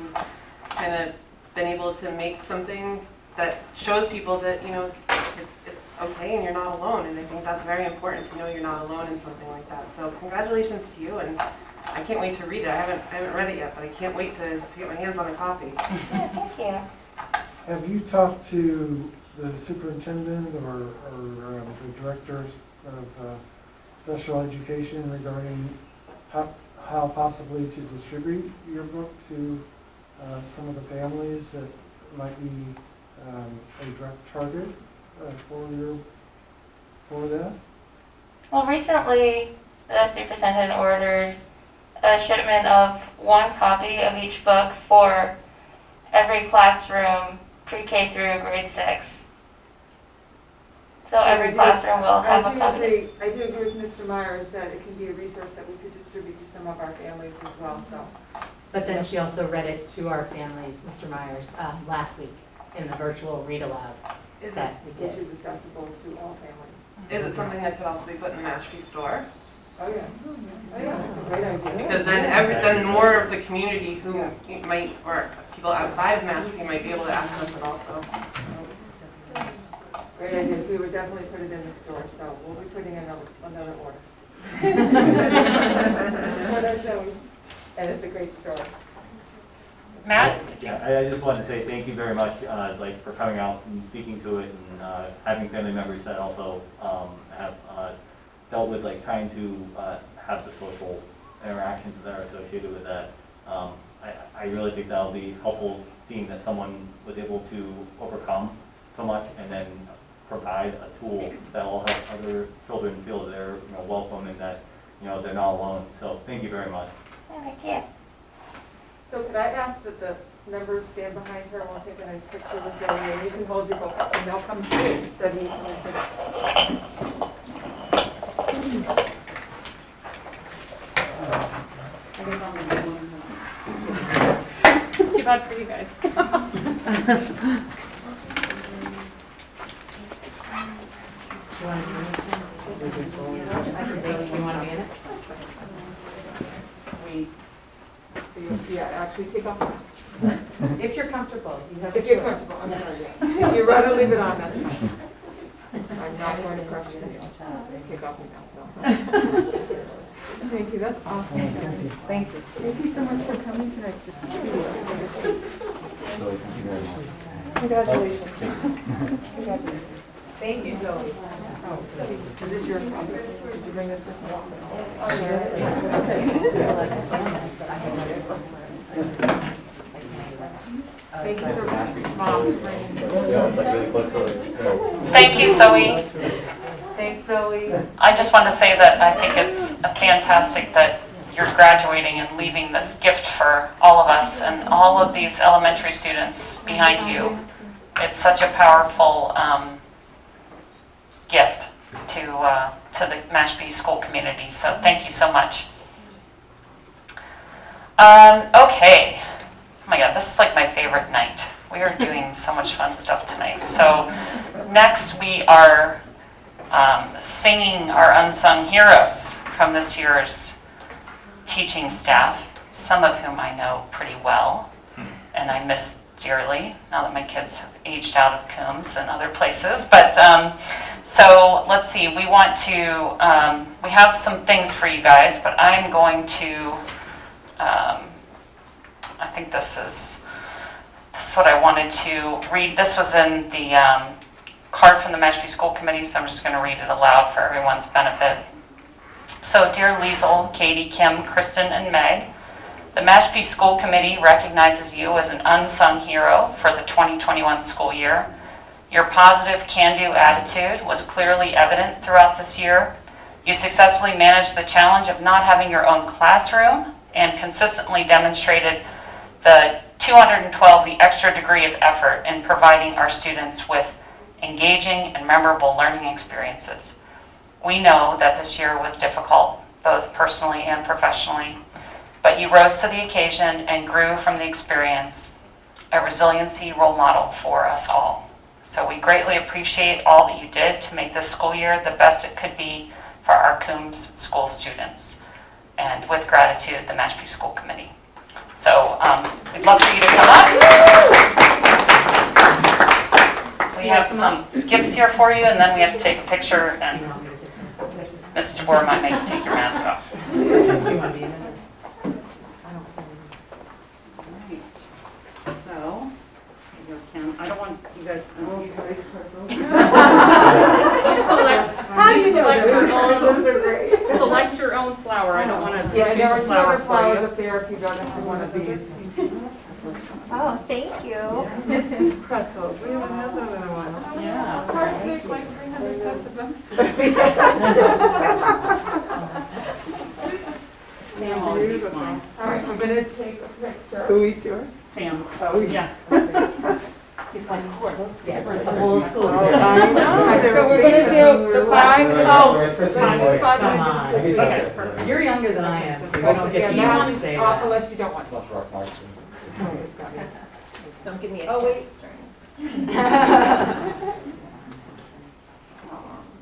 kind of been able to make something that shows people that, it's okay and you're not alone. And I think that's very important to know you're not alone in something like that. So congratulations to you, and I can't wait to read it. I haven't read it yet, but I can't wait to get my hands on a copy. Yeah, thank you. Have you talked to the superintendent or the directors of special education regarding how possibly to distribute your book to some of the families that might be a direct target for that? Well, recently the superintendent ordered a shipment of 1 copy of each book for every classroom pre-K through grade 6. So every classroom will have a copy. I do agree with Mr. Myers that it can be a resource that we could distribute to some of our families as well. So, but then she also read it to our families, Mr. Myers, last week in the virtual read aloud. which is accessible to all families. Is it something that could also be put in the Mashpee store? Oh, yeah. Oh, yeah, that's a great idea. Because then more of the community who might, or people outside of Mashpee might be able to access it also. Great ideas. We would definitely put it in the store, so we'll be putting another order. And it's a great story. Matt? I just wanted to say thank you very much, for coming out and speaking to it and having family members that also have dealt with trying to have the social interactions that are associated with that. I really think that'll be helpful, seeing that someone was able to overcome so much and then provide a tool that will help other children feel they're welcome and that they're not alone. So thank you very much. Yeah, thank you. So could I ask that the members stand behind her, and we'll take a nice picture with Zoe, and you can hold your book up, and they'll come to you instead of you coming to them. I guess I'm the one. Too bad for you guys. Do you want to be in this one? I can take, do you want to be in it? Yeah, actually take off. If you're comfortable, you have. If you're comfortable, I'm sorry. If you'd rather leave it on, that's fine. I'm not going to question you. Just take off your mask. Thank you, that's awesome. Thank you. Thank you so much for coming tonight. This is really Congratulations. Congratulations. Thank you, Zoe. Oh, is this your copy? Did you bring this with you? Oh, yeah. Okay. Thank you for Mom. Thank you, Zoe. Thanks, Zoe. I just want to say that I think it's fantastic that you're graduating and leaving this gift for all of us and all of these elementary students behind you. It's such a powerful gift to the Mashpee school community. So thank you so much. Okay. Oh my God, this is like my favorite night. We are doing so much fun stuff tonight. So next we are singing our unsung heroes from this year's teaching staff, some of whom I know pretty well, and I miss dearly now that my kids have aged out of Coombs and other places. But so let's see, we want to, we have some things for you guys, but I'm going to, I think this is what I wanted to read. This was in the card from the Mashpee School Committee, so I'm just going to read it aloud for everyone's benefit. So, dear Liesel, Katie, Kim, Kristen, and Meg, the Mashpee School Committee recognizes you as an unsung hero for the 2021 school year. Your positive can-do attitude was clearly evident throughout this year. You successfully managed the challenge of not having your own classroom and consistently demonstrated the 212 the extra degree of effort in providing our students with engaging and memorable learning experiences. We know that this year was difficult, both personally and professionally, but you rose to the occasion and grew from the experience, a resiliency role model for us all. So we greatly appreciate all that you did to make this school year the best it could be for our Coombs school students. And with gratitude, the Mashpee School Committee. So we'd love for you to come up. We have some gifts here for you, and then we have to take a picture, and Mrs. DeBoer might make you take your mask off. So, I don't want you guys. Select your own flower. I don't want to. Yeah, there are two other flowers up there if you don't have one of these. Oh, thank you. These pretzels, we haven't had them in a while. Yeah. Perfect, like 300 cents of them. Sam always eats mine. All right, I'm gonna take a picture. Who eats yours? Sam. Oh, yeah. It's like course. Yes, the whole school. I know. So we're gonna do the 5. Oh, Come on. Okay, perfect. You're younger than I am, so we don't get to Yeah, even say off that. unless you don't want to. Don't give me a Oh, wait.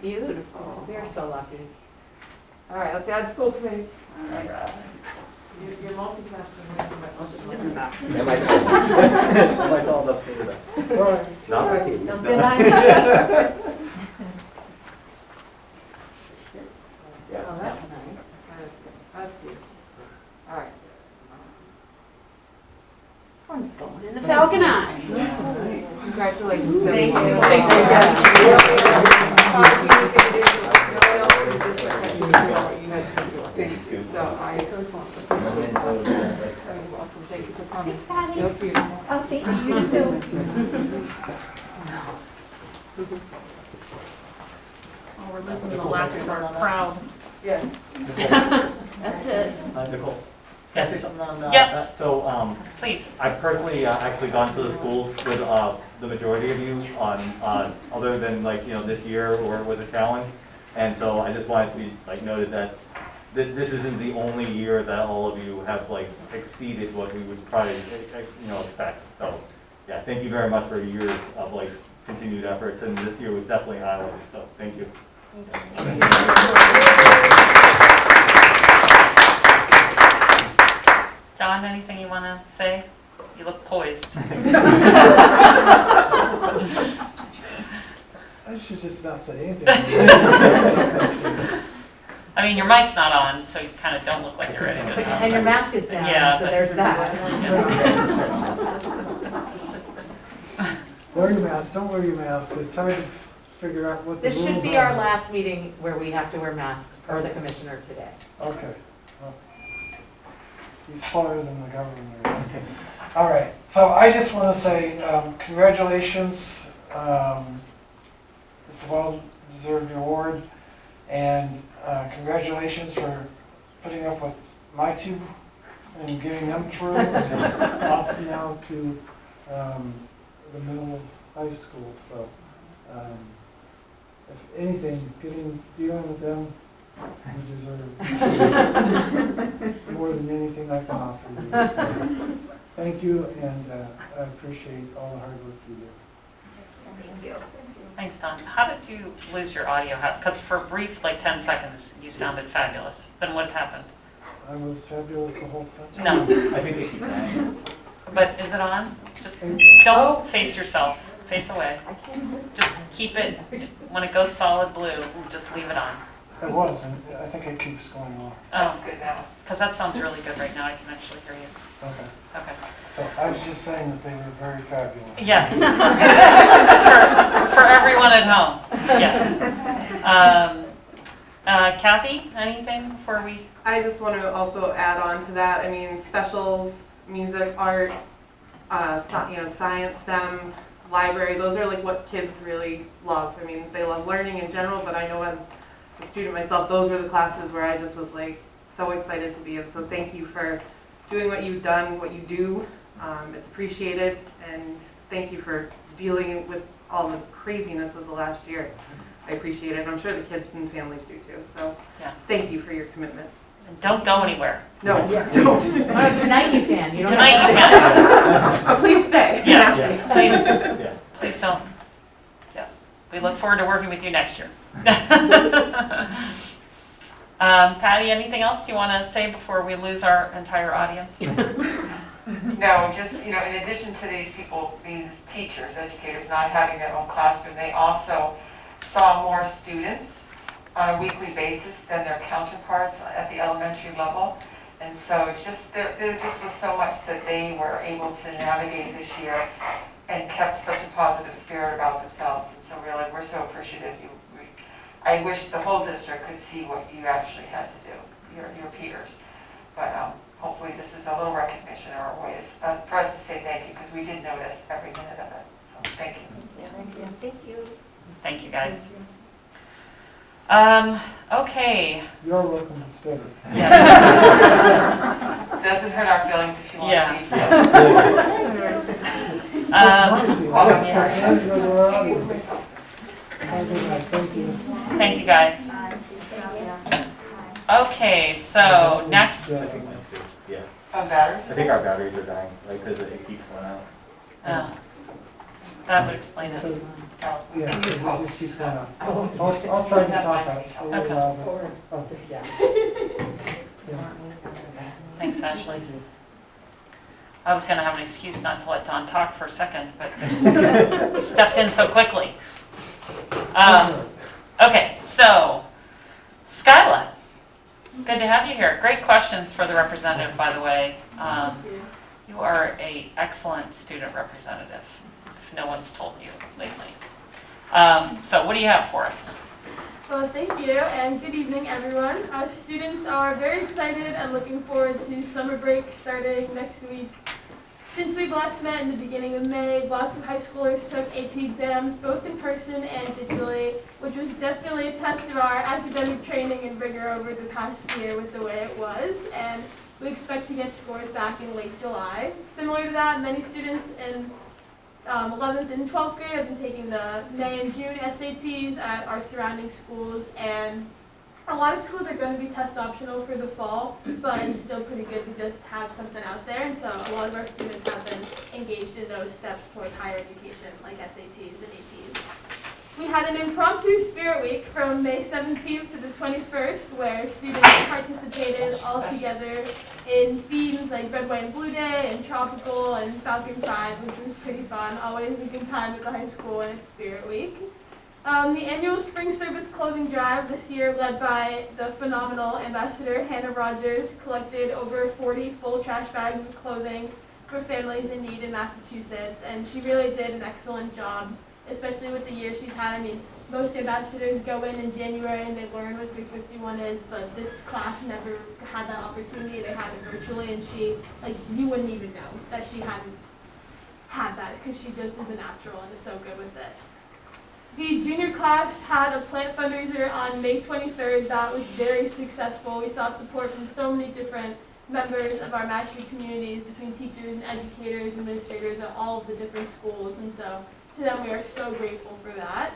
Beautiful. We are so lucky. All right, let's add school committee. You're multitasking. I'll just sit in the back. I might all the Sorry. Not my team. Don't say mine. Oh, that's nice. That's good. All right. Wonderful. And the Falcon Eye. Congratulations. Thank you. Thank you. So I. Welcome. Thank you for coming. Thanks, Patty. No fear. Oh, thank you too. Oh, we're listening to the last of our crowd. Yes. That's it. Nicole. Can I Yes. say something on Yes. that? So, Please. I've personally actually gone to the schools with the majority of you on other than like, this year or with a challenge. And so I just wanted to be like noted that this isn't the only year that all of you have like exceeded what we would probably, expect. So, yeah, thank you very much for years of like continued efforts, and this year was definitely highlighted, so thank you. John, anything you want to say? You look poised. I should just not say anything. I mean, your mic's not on, so you kind of don't look like you're ready to. And your mask is down, Yeah, so but- there's that. Wear your mask, don't wear your mask. It's hard to figure out what the This rules are. should be our last meeting where we have to wear masks per the commissioner today. Okay. Well, he's slower than the government. All right, so I just want to say congratulations. It's a well-deserved award, and congratulations for putting up with my two and getting them through, and off now to the middle of high school. So, if anything, dealing with them, you deserve more than anything I can offer you. So, thank you, and I appreciate all the hard work you do. Thanks, Don. How did you lose your audio? Because for a brief, like 10 seconds, you sounded fabulous. Then what happened? I was fabulous the whole time. No. I think they keep that. But is it on? Just don't face yourself. Face away. Just keep it, when it goes solid blue, just leave it on. It was, and I think it keeps going on. Oh, good now. Because that sounds really good right now. I can actually hear you. Okay. Okay. So I was just saying that they were very fabulous. Yes. for everyone at home. Yeah. Kathy, anything before we? I just want to also add on to that. I mean, specials, music, art, science, STEM, library, those are like what kids really love. I mean, they love learning in general, but I know as a student myself, those were the classes where I just was like so excited to be in. So thank you for doing what you've done, what you do. It's appreciated, and thank you for dealing with all the craziness of the last year. I appreciate it, and I'm sure the kids and families do too. So Yeah. thank you for your commitment. And don't go anywhere. No, don't. Tonight you can. You don't Tonight have you to can. Oh, please stay. Yeah. Yeah. Please don't. Yes. We look forward to working with you next year. Patty, anything else you want to say before we lose our entire audience? No, just, in addition to these people, these teachers, educators not having their own classroom, they also saw more students on a weekly basis than their counterparts at the elementary level. And so there just was so much that they were able to navigate this year and kept such a positive spirit about themselves. And so really, we're so appreciative. I wish the whole district could see what you actually had to do, your peers. But hopefully this is a little recognition or a way for us to say thank you, because we did notice every minute of it. So thank you. Thank you, guys. Okay. You're welcome to stay. Yeah. Doesn't hurt our feelings if you want Yeah. to leave. Thank you. Thank you, guys. Okay, so next. I think mine too. Yeah. Batteries? I think our batteries are dying, like, because it keeps going out. Oh, that would explain it. Yeah, it just keeps going on. I'll try to talk out a little louder. Oh, yeah. Thanks, Ashley. I was going to have an excuse not to let Don talk for a second, but he stepped in so quickly. Okay, so Skyla, good to have you here. Great questions for the representative, by the way. You are an excellent student representative, if no one's told you lately. So what do you have for us? Well, thank you, and good evening, everyone. Our students are very excited and looking forward to summer break starting next week. Since we last met in the beginning of May, lots of high schoolers took AP exams, both in person and digitally, which was definitely a test of our academic training and rigor over the past year with the way it was. And We expect to get scores back in late July. Similar to that, many students in 11th and 12th grade have been taking the May and June SATs at our surrounding schools, and a lot of schools are going to be test optional for the fall, but it's still pretty good to just have something out there, and so a lot of our students have been engaged in those steps towards higher education, like SATs and APs. We had an impromptu Spirit Week from May 17th to the 21st, where students participated all together in themes like Red, White, and Blue Day, and Tropical, and Falcon Pride, which was pretty fun. Always a good time at the high school when it's Spirit Week. The annual Spring Service Clothing Drive this year, led by the phenomenal Ambassador Hannah Rogers, collected over 40 full trash bags of clothing for families in need in Massachusetts, and she really did an excellent job, especially with the year she's had. I mean, most ambassadors go in January and they learn what 351 is, but this class never had that opportunity. They had it virtually, and she, like, you wouldn't even know that she hadn't had that, because she just is a natural and is so good with it. The junior class had a plant fundraiser on May 23rd that was very successful. We saw support from so many different members of our Mashpee communities, between teachers and educators, administrators at all of the different schools, and so to them we are so grateful for that.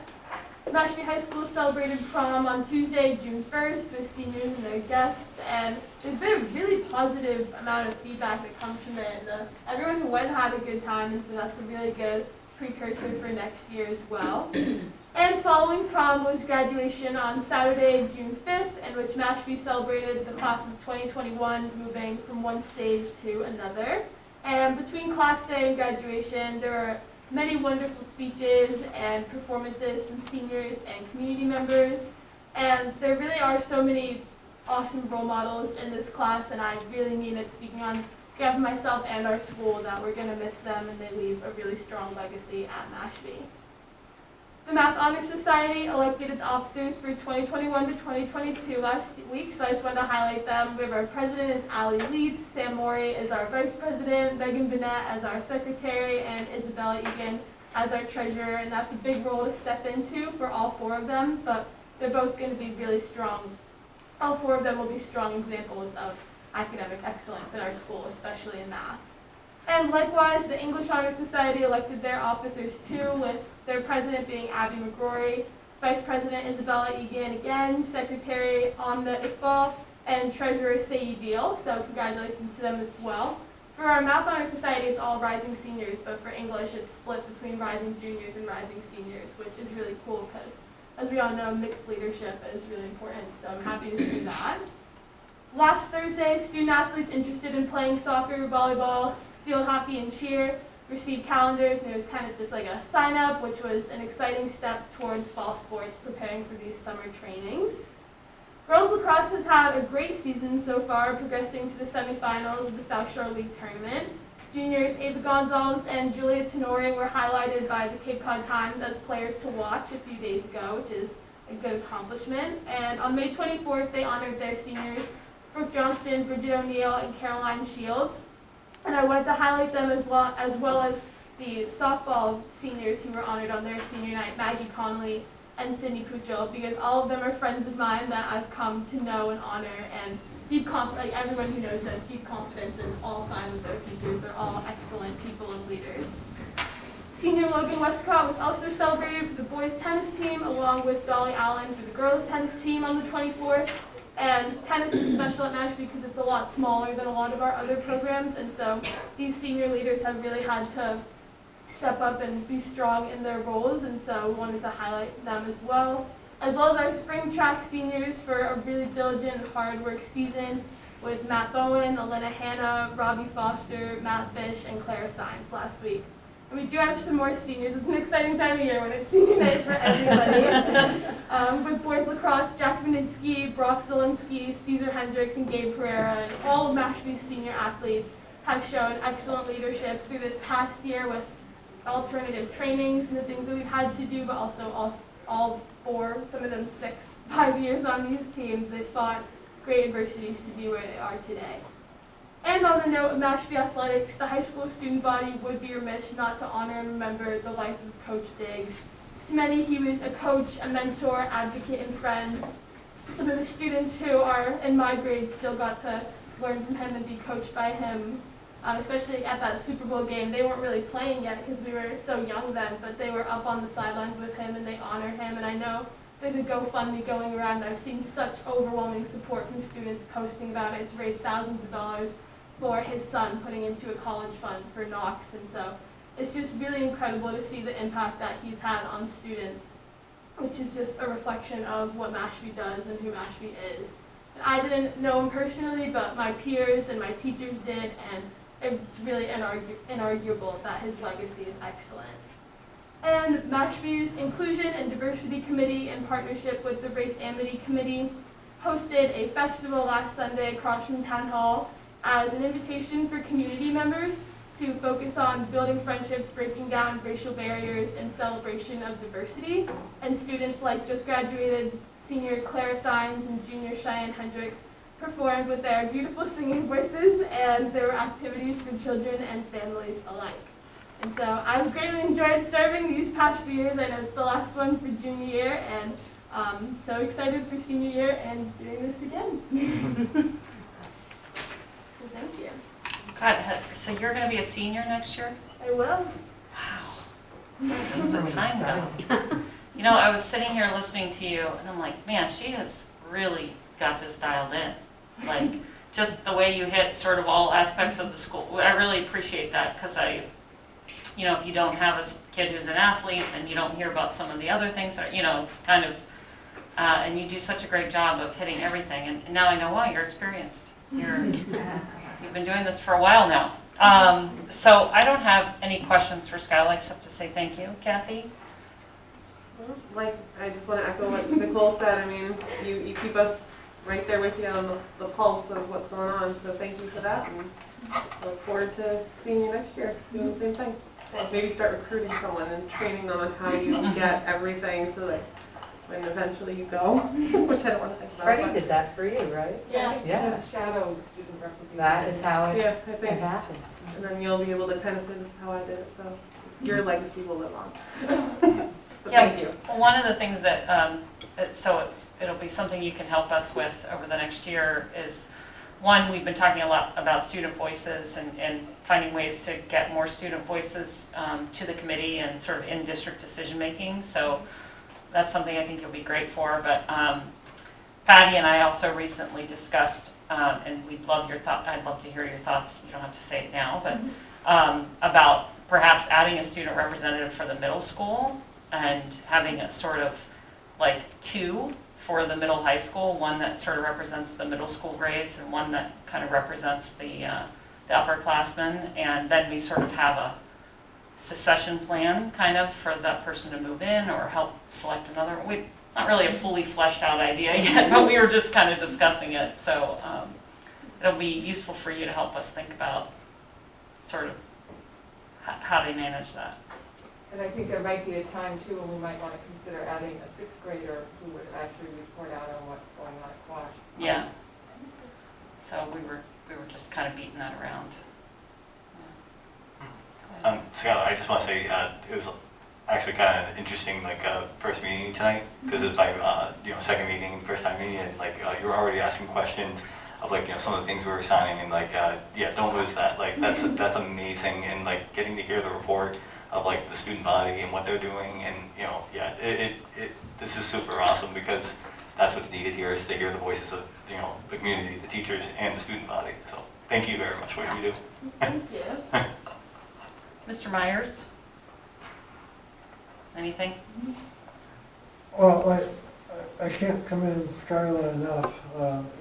Mashpee High School celebrated prom on Tuesday, June 1st, with seniors and their guests, and there's been a really positive amount of feedback that comes from it. Everyone who went had a good time, and so that's a really good precursor for next year as well. And following prom was graduation on Saturday, June 5th, in which Mashpee celebrated the class of 2021, moving from one stage to another. And between class day and graduation, there were many wonderful speeches and performances from seniors and community members. And there really are so many awesome role models in this class, and I really mean it, speaking on behalf of myself and our school, that we're going to miss them, and they leave a really strong legacy at Mashpee. The Math Honor Society elected its officers for 2021 to 2022 last week, so I just wanted to highlight them. We have our president is Allie Leeds, Sam Morey is our vice president, Megan Burnett as our secretary, and Isabella Egan as our treasurer, and that's a big role to step into for all four of them, but they're both going to be really strong. All four of them will be strong examples of academic excellence in our school, especially in math. And likewise, the English Honor Society elected their officers too, with their president being Abby McGrory, vice president Isabella Egan again, secretary Amna Iqbal, and treasurer Sayi Deal, so congratulations to them as well. For our Math Honor Society, it's all rising seniors, but for English, it's split between rising juniors and rising seniors, which is really cool because, as we all know, mixed leadership is really important, so I'm happy to see that. Last Thursday, student athletes interested in playing soccer, volleyball, field hockey, and cheer received calendars, and it was kind of just like a sign up, which was an exciting step towards fall sports, preparing for these summer trainings. Girls lacrosse has had a great season so far, progressing to the semifinals of the South Shore League tournament. Juniors Ava Gonzalez and Julia Tenori were highlighted by the Cape Cod Times as players to watch a few days ago, which is a good accomplishment. And on May 24th, they honored their seniors, Brooke Johnston, Bridget O'Neill, and Caroline Shields. And I wanted to highlight them as well as the softball seniors who were honored on their senior night, Maggie Connolly and Cindy Puchel, because all of them are friends of mine that I've come to know and honor, and like everyone who knows them, deep confidence in all five of their teachers. They're all excellent people and leaders. Senior Logan Westcott was also celebrated for the boys tennis team, along with Dolly Allen for the girls tennis team on the 24th. And tennis is special at Mashpee because it's a lot smaller than a lot of our other programs, and so these senior leaders have really had to step up and be strong in their roles, and so we wanted to highlight them as well as our spring track seniors for a really diligent and hard work season with Matt Bowen, Elena Hanna, Robbie Foster, Matt Fish, and Clara Sines last week. And we do have some more seniors. It's an exciting time of year when it's senior night for everybody. With boys lacrosse, Jack Vaninsky, Brock Zielinski, Cesar Hendricks, and Gabe Pereira, and all of Mashpee's senior athletes have shown excellent leadership through this past year with alternative trainings and the things that we've had to do, but also all four, some of them 5 years on these teams. They fought great adversities to be where they are today. And on the note of Mashpee athletics, the high school student body would be remiss not to honor and remember the life of Coach Diggs. To many, he was a coach, a mentor, advocate, and friend. Some of the students who are in my grade still got to learn from him and be coached by him, especially at that Super Bowl game. They weren't really playing yet because we were so young then, but they were up on the sidelines with him and they honor him. And I know there's a GoFundMe going around. I've seen such overwhelming support from students posting about it. It's raised thousands of dollars for his son putting into a college fund for Knox. And so it's just really incredible to see the impact that he's had on students, which is just a reflection of what Mashpee does and who Mashpee is. And I didn't know him personally, but my peers and my teachers did, and it's really inarguable that his legacy is excellent. And Mashpee's Inclusion and Diversity Committee, in partnership with the Race Amity Committee, hosted a festival last Sunday across from Town Hall as an invitation for community members to focus on building friendships, breaking down racial barriers, and celebration of diversity. And students like just graduated senior Clara Sines and junior Cheyenne Hendricks performed with their beautiful singing voices, and there were activities for children and families alike. And so I've greatly enjoyed serving these past 2 years. I know it's the last one for junior year, and so excited for senior year and doing this again. So thank you. God, so you're going to be a senior next year? I will. Wow. Where does the time go? You know, I was sitting here listening to you, and I'm like, man, she has really got this dialed in. Like, just the way you hit sort of all aspects of the school. I really appreciate that, because you know, if you don't have a kid who's an athlete, and you don't hear about some of the other things that, you know, it's kind of, and you do such a great job of hitting everything. And now I know why. You're experienced. You've been doing this for a while now. So I don't have any questions for Skylar except to say thank you. Kathy? Like, I just want to echo what Nicole said. I mean, you keep us right there with you on the pulse of what's going on, so thank you for that, and look forward to seeing you next year doing the same thing. Maybe start recruiting someone and training them on how you get everything so that when eventually you go, which I don't want to think about. Freddie did that for you, right? Yeah. Yeah. Shadow student representation. That is how it, Yeah, I it think. happens. And then you'll be able to kind of say this is how I did it, so your legacy will live on. But Yeah, thank you. well, one of the things that, it'll be something you can help us with over the next year is, one, we've been talking a lot about student voices and finding ways to get more student voices to the committee and sort of in-district decision-making. So that's something I think you'll be great for. But Patty and I also recently discussed, and I'd love to hear your thoughts, you don't have to say it now, but about perhaps adding a student representative for the middle school and having a sort of like 2 for the middle high school, one that sort of represents the middle school grades and one that kind of represents the upperclassmen, and then we sort of have a succession plan kind of for that person to move in or help select another. Not really a fully fleshed out idea yet, but we were just kind of discussing it. So it'll be useful for you to help us think about sort of how they manage that. And I think there might be a time too when we might want to consider adding a 6th grader who would actually report out on what's going on at Quash. Yeah. So we were just kind of beating that around. Yeah. Skylar, I just want to say it was actually kind of interesting, like first meeting tonight, because it's my second meeting, first time meeting, and like you were already asking questions of like some of the things we were signing, and like don't lose that. Like that's amazing, and like getting to hear the report of like the student body and what they're doing, and this is super awesome, because that's what's needed here, is to hear the voices of the community, the teachers, and the student body. So thank you very much for what you do. Thank you. Mr. Myers? Anything? Well, I can't commend Skylar enough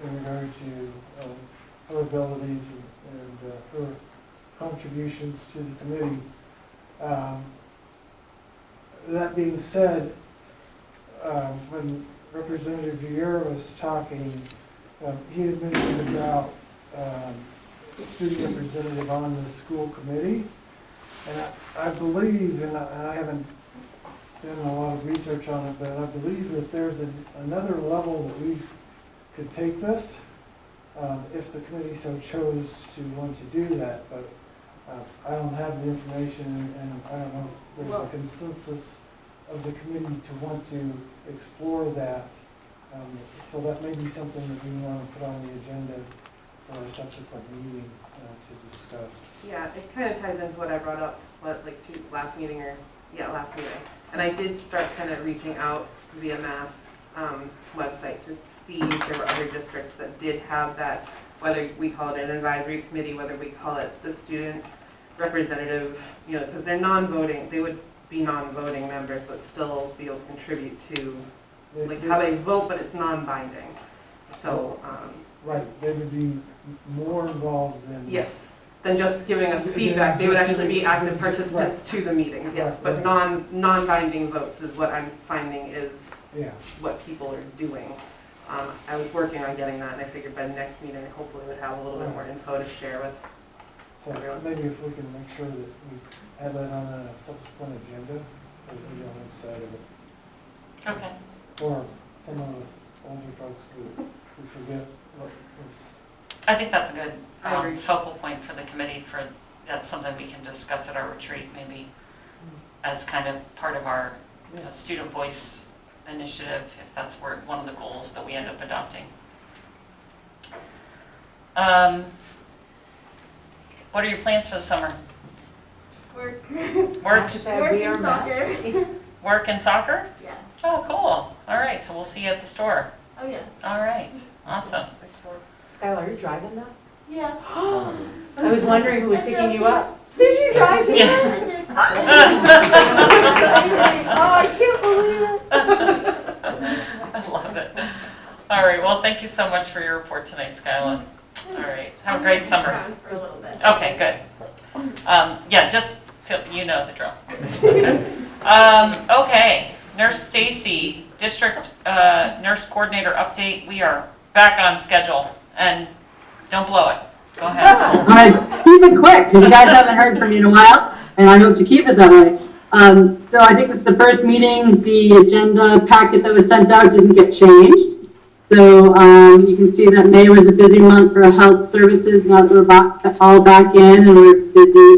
in regard to her abilities and her contributions to the committee. That being said, when Representative Vieira was talking, he had mentioned about student representative on the school committee, and I believe, and I haven't done a lot of research on it, but I believe that there's another level that we could take this if the committee so chose to want to do that. But I don't have the information, and I don't know if there's a consensus of the committee to want to explore that. So that may be something that we want to put on the agenda for a subsequent meeting to discuss. Yeah, it kind of ties into what I brought up, last meeting. And I did start kind of reaching out via Mass website to see if there were other districts that did have that, whether we call it an advisory committee, whether we call it the student representative, because they're non-voting, they would be non-voting members, but still be able to contribute to how they vote, but it's non-binding. So, right, they would be more involved than. Yes, than just giving us feedback. They would actually be active participants to the meetings, yes. But non-binding votes is what I'm finding is what people are doing. I was working on getting that, and I figured by the next meeting, hopefully would have a little bit more info to share with everyone. Maybe if we can make sure that we add that on a subsequent agenda, or maybe on this side of it. Okay. Or some of us older folks who forget what was. I think that's a good focal point for the committee. That's something we can discuss at our retreat, maybe as kind of part of our student voice initiative, if that's one of the goals that we end up adopting. What are your plans for the summer? Work. Work? Work and soccer. Work and soccer? Yeah. Oh, cool. All right, so we'll see you at the store. Oh, yeah. All right, awesome. Skylar, are you driving that? Yeah. I was wondering who was picking you up. Did you drive here? Yeah. I did. Oh, I can't believe it. I love it. All right, well, thank you so much for your report tonight, Skylar. All right, have a great summer. For a little bit. Okay, good. Just feel, you know the drill. Okay, Nurse Stacy, District Nurse Coordinator update. We are back on schedule, and don't blow it. Go ahead. All right, keep it quick, because you guys haven't heard from me in a while, and I hope to keep it that way. So I think this is the first meeting, the agenda packet that was sent out didn't get changed. So you can see that May was a busy month for health services. Now that we're all back in and we're busy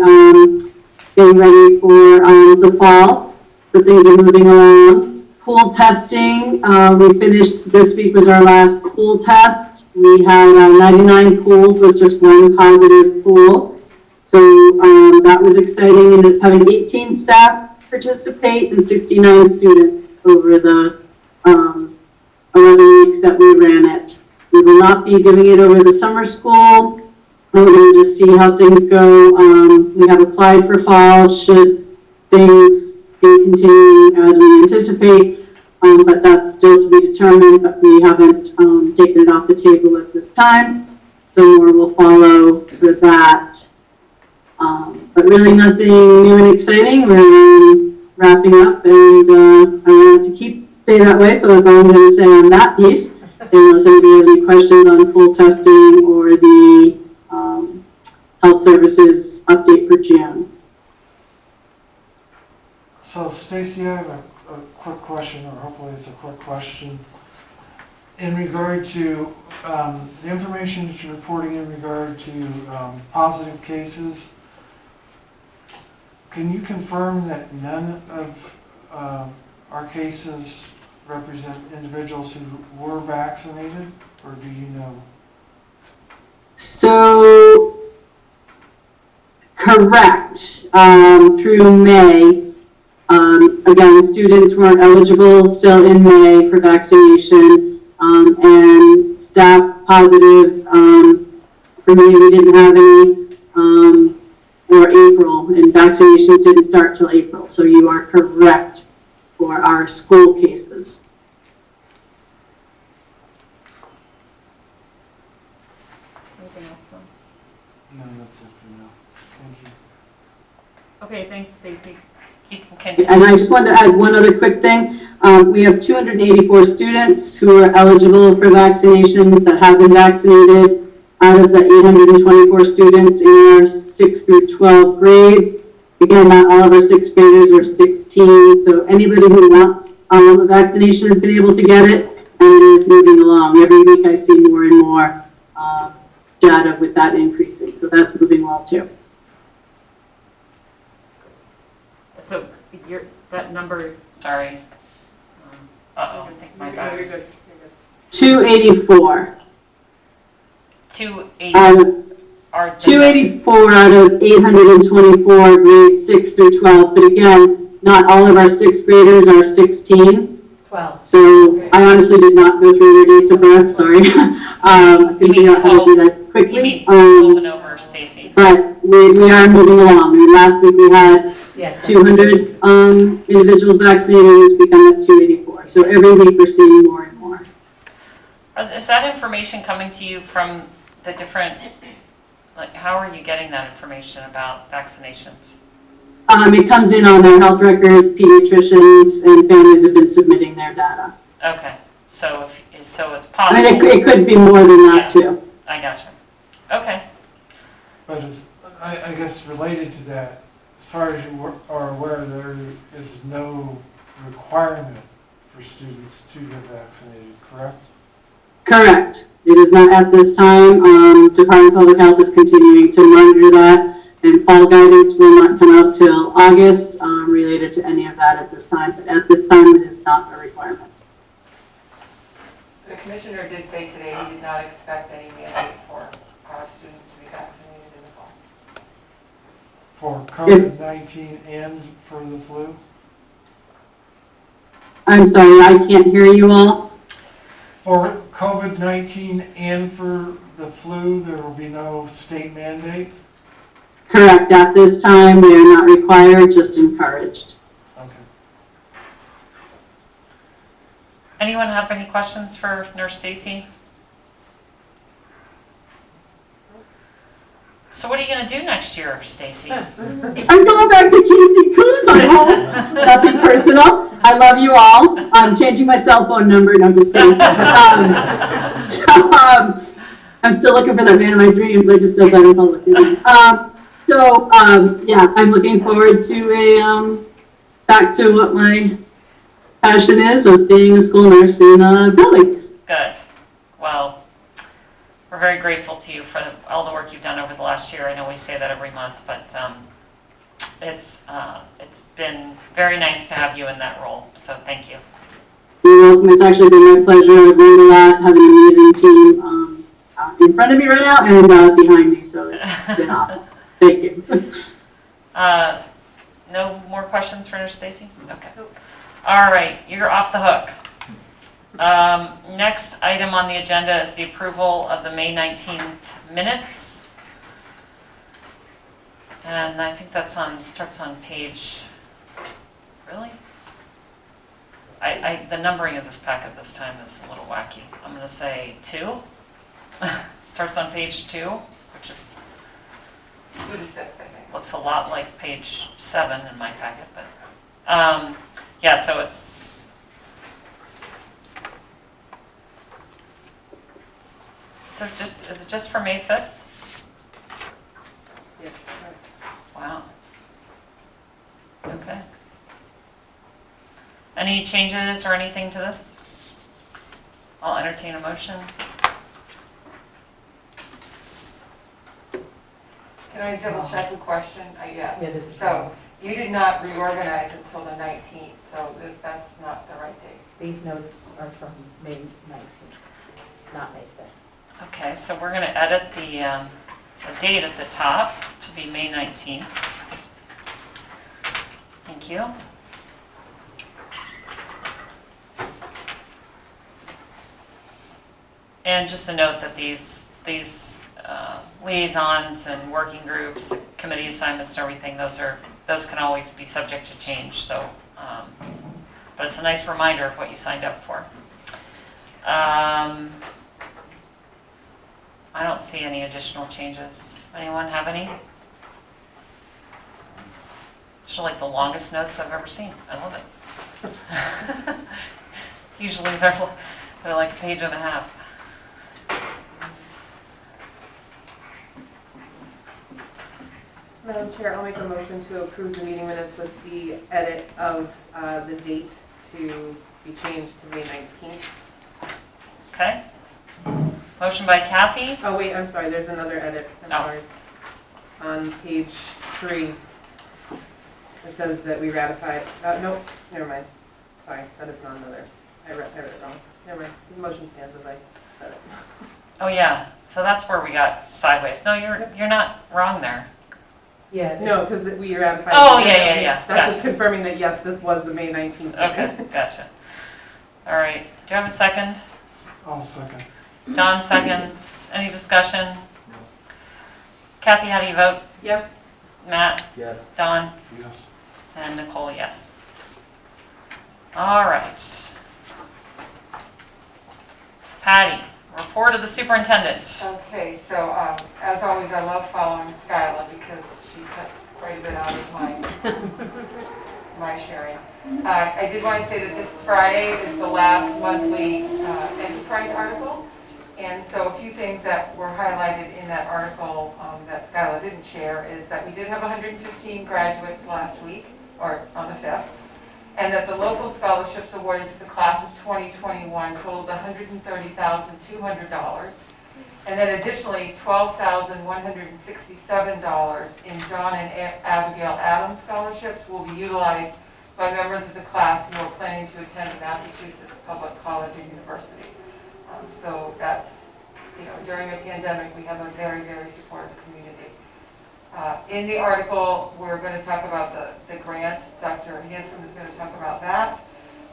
getting ready for the fall. So things are moving along. Pool testing, we finished, this week was our last pool test. We had 99 pools with just one positive pool. So that was exciting, and having 18 staff participate and 69 students over the 11 weeks that we ran it. We will not be giving it over the summer school. We're going to just see how things go. We have applied for fall should things be continuing as we anticipate. But that's still to be determined, but we haven't taken it off the table at this time. So more will follow for that. But really nothing new and exciting. We're wrapping up, and I wanted to stay that way, so that's all I'm going to say on that piece. Unless anybody has any questions on full testing or the health services update for June. So Stacy, I have a quick question, or hopefully it's a quick question, in regard to the information that you're reporting in regard to positive cases. Can you confirm that none of our cases represent individuals who were vaccinated, or do you know? So, correct. Through May, again, students weren't eligible still in May for vaccination, and staff positives, for May we didn't have any, or April, and vaccinations didn't start till April. So you are correct for our school cases. Anything else, Phil? No, that's it for now. Thank you. Okay, thanks, Stacy. And I just wanted to add one other quick thing. We have 284 students who are eligible for vaccinations that have been vaccinated out of the 824 students in our 6th through 12 grades. Again, not all of our 6th graders are 16, so anybody who wants a vaccination has been able to get it, and it is moving along. Every week I see more and more data with that increasing, so that's moving well too. So that number, sorry. I think my battery's 284. 280 are. 284 out of 824 grades 6 through 12, but again, not all of our sixth graders are 16. 12. So I honestly did not go through your dates of birth, sorry. I couldn't figure out how to do that You quickly. mean 12 and over, Stacy. But we are moving along. Last week we had Yes. 200 individuals vaccinated, this week I'm at 284. So every week we're seeing more and more. Is that information coming to you from the different, like, how are you getting that information about vaccinations? It comes in on our health records, pediatricians, and families have been submitting their data. Okay, so it's I possible. mean, it could be more than that too. I gotcha. Okay. But I guess related to that, as far as you are aware, there is no requirement for students to get vaccinated, correct? Correct. It is not at this time. Department of Public Health is continuing to monitor that, and fall guidance will not come out till August related to any of that at this time. But at this time, it is not a requirement. The commissioner did say today he did not expect any mandate for our students to be vaccinated in the fall. For COVID-19 and for the flu? I'm sorry, I can't hear you all. For COVID-19 and for the flu, there will be no state mandate? Correct. At this time, they are not required, just encouraged. Okay. Anyone have any questions for Nurse Stacy? So what are you going to do next year, Stacy? I'm going back to Casey Coons, I hope. Nothing personal. I love you all. I'm changing my cell phone number. No, I'm just kidding. I'm still looking for that man of my dreams. I just said that in public. Yeah, I'm looking forward to back to what my passion is of being a school nurse in a building. Good. Well, we're very grateful to you for all the work you've done over the last year. I know we say that every month, but it's been very nice to have you in that role. So thank you. You're welcome. It's actually been my pleasure. I've learned a lot, have an amazing team in front of me right now and behind me. So it's been awesome. Thank you. No more questions for Nurse Stacy? Okay. All right, you're off the hook. Next item on the agenda is the approval of the May 19th minutes. And I think that's starts on page, really? The numbering of this packet this time is a little wacky. I'm going to say 2. Starts on page 2, which is 2 to 6, I think. looks a lot like page 7 in my packet, but yeah, so it's is it just for May 5th? Yeah. Wow. Okay. Any changes or anything to this? I'll entertain a motion. Can I double check a question? Yeah. Yeah, this is So you did not reorganize until the 19th, so that's not the right date. These notes are from May 19th, not May 5th. Okay, so we're going to edit the date at the top to be May 19th. Thank you. And just a note that these liaisons and working groups, committee assignments and everything, those can always be subject to change. So, but it's a nice reminder of what you signed up for. I don't see any additional changes. Anyone have any? It's like the longest notes I've ever seen. I love it. Usually they're like a page and a half. Madam Chair, I'll make a motion to approve the meeting minutes with the edit of the date to be changed to May 19th. Okay. Motion by Kathy. Oh, wait, I'm sorry, there's another edit. I'm sorry. On page 3, it says that we ratified, nope, never mind. Sorry, that is not another. I read it wrong. Never mind. The motion stands as I said it. Oh, yeah. So that's where we got sideways. No, you're not wrong there. Yeah. No, because we ratified. Oh, yeah. That's just Gotcha. confirming that, yes, this was the May 19th. Okay, gotcha. All right, do you have a second? I'll second. John seconds. Any discussion? Kathy, how do you vote? Yes. Matt? Yes. Don? Yes. And Nicole, yes. All right. Patty, report of the superintendent. Okay, so as always, I love following Skyla because she cuts quite a bit out of my sharing. I did want to say that this Friday is the last monthly enterprise article. And so a few things that were highlighted in that article that Skyla didn't share is that we did have 115 graduates last week, or on the 5th, and that the local scholarships awarded to the class of 2021 totaled $130,200. And then additionally, $12,167 in John and Abigail Adams scholarships will be utilized by members of the class who are planning to attend a Massachusetts public college or university. So that's, during a pandemic, we have a very, very supportive community. In the article, we're going to talk about the grant. Dr. Hanson is going to talk about that.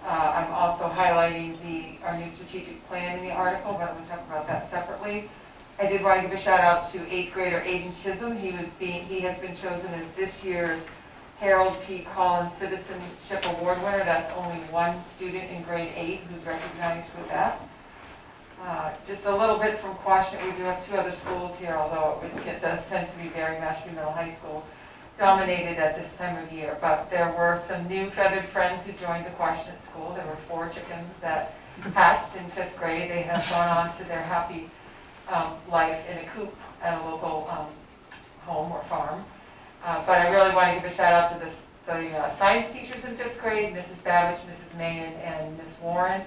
I'm also highlighting our new strategic plan in the article, but I'm going to talk about that separately. I did want to give a shout out to 8th grader Aiden Chisholm. He has been chosen as this year's Harold P. Collins Citizenship Award winner. That's only one student in grade 8 who's recognized with that. Just a little bit from Quashnet, we do have 2 other schools here, although it does tend to be very Mashpee Middle High School dominated at this time of year. But there were some new feathered friends who joined the Quashnet school. There were 4 chickens that hatched in 5th grade. They have gone on to their happy life in a coop at a local home or farm. But I really want to give a shout out to the science teachers in 5th grade, Mrs. Babbage, Mrs. Mayan, and Ms. Warren,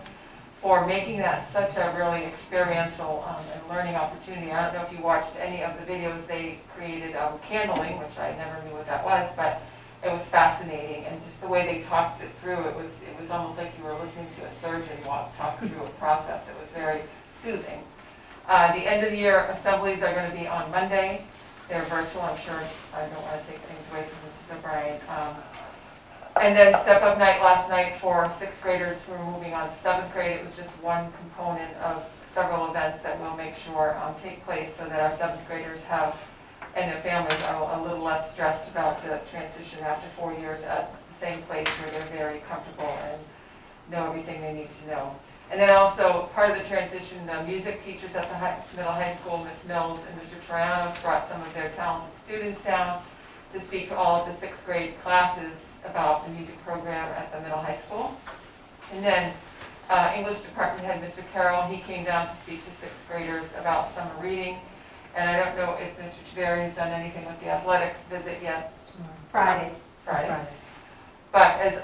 for making that such a really experiential and learning opportunity. I don't know if you watched any of the videos they created of candling, which I never knew what that was, but it was fascinating. And just the way they talked it through, it was almost like you were listening to a surgeon talk through a process. It was very soothing. The end of the year assemblies are going to be on Monday. They're virtual. I'm sure I don't want to take things away from Mrs. O'Brien. And then step-up night last night for 6th graders who are moving on to 7th grade. It was just one component of several events that we'll make sure take place so that our 7th graders have, and their families are a little less stressed about the transition after 4 years at the same place where they're very comfortable and know everything they need to know. And then also, part of the transition, the music teachers at the middle high school, Ms. Mills and Mr. Trianos, brought some of their talented students down to speak to all of the 6th grade classes about the music program at the middle high school. And then English department head, Mr. Carroll, he came down to speak to 6th graders about summer reading. And I don't know if Mr. Taveri has done anything with the athletics visit yet. Friday. But as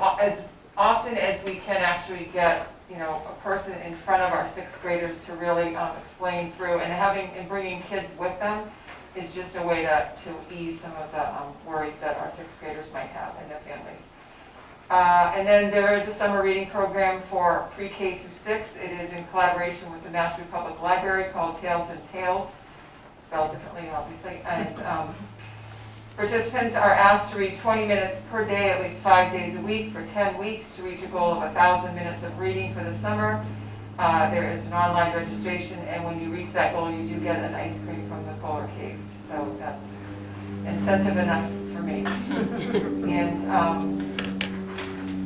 often as we can actually get, a person in front of our 6th graders to really explain through, and bringing kids with them is just a way to ease some of the worries that our 6th graders might have and their families. And then there is a summer reading program for pre-K through 6th. It is in collaboration with the Mashpee Public Library called Tales and Tales, spelled differently obviously. And participants are asked to read 20 minutes per day, at least 5 days a week for 10 weeks to reach a goal of 1,000 minutes of reading for the summer. There is an online registration, and when you reach that goal, you do get an ice cream from the Polar Cave. So that's incentive enough for me. And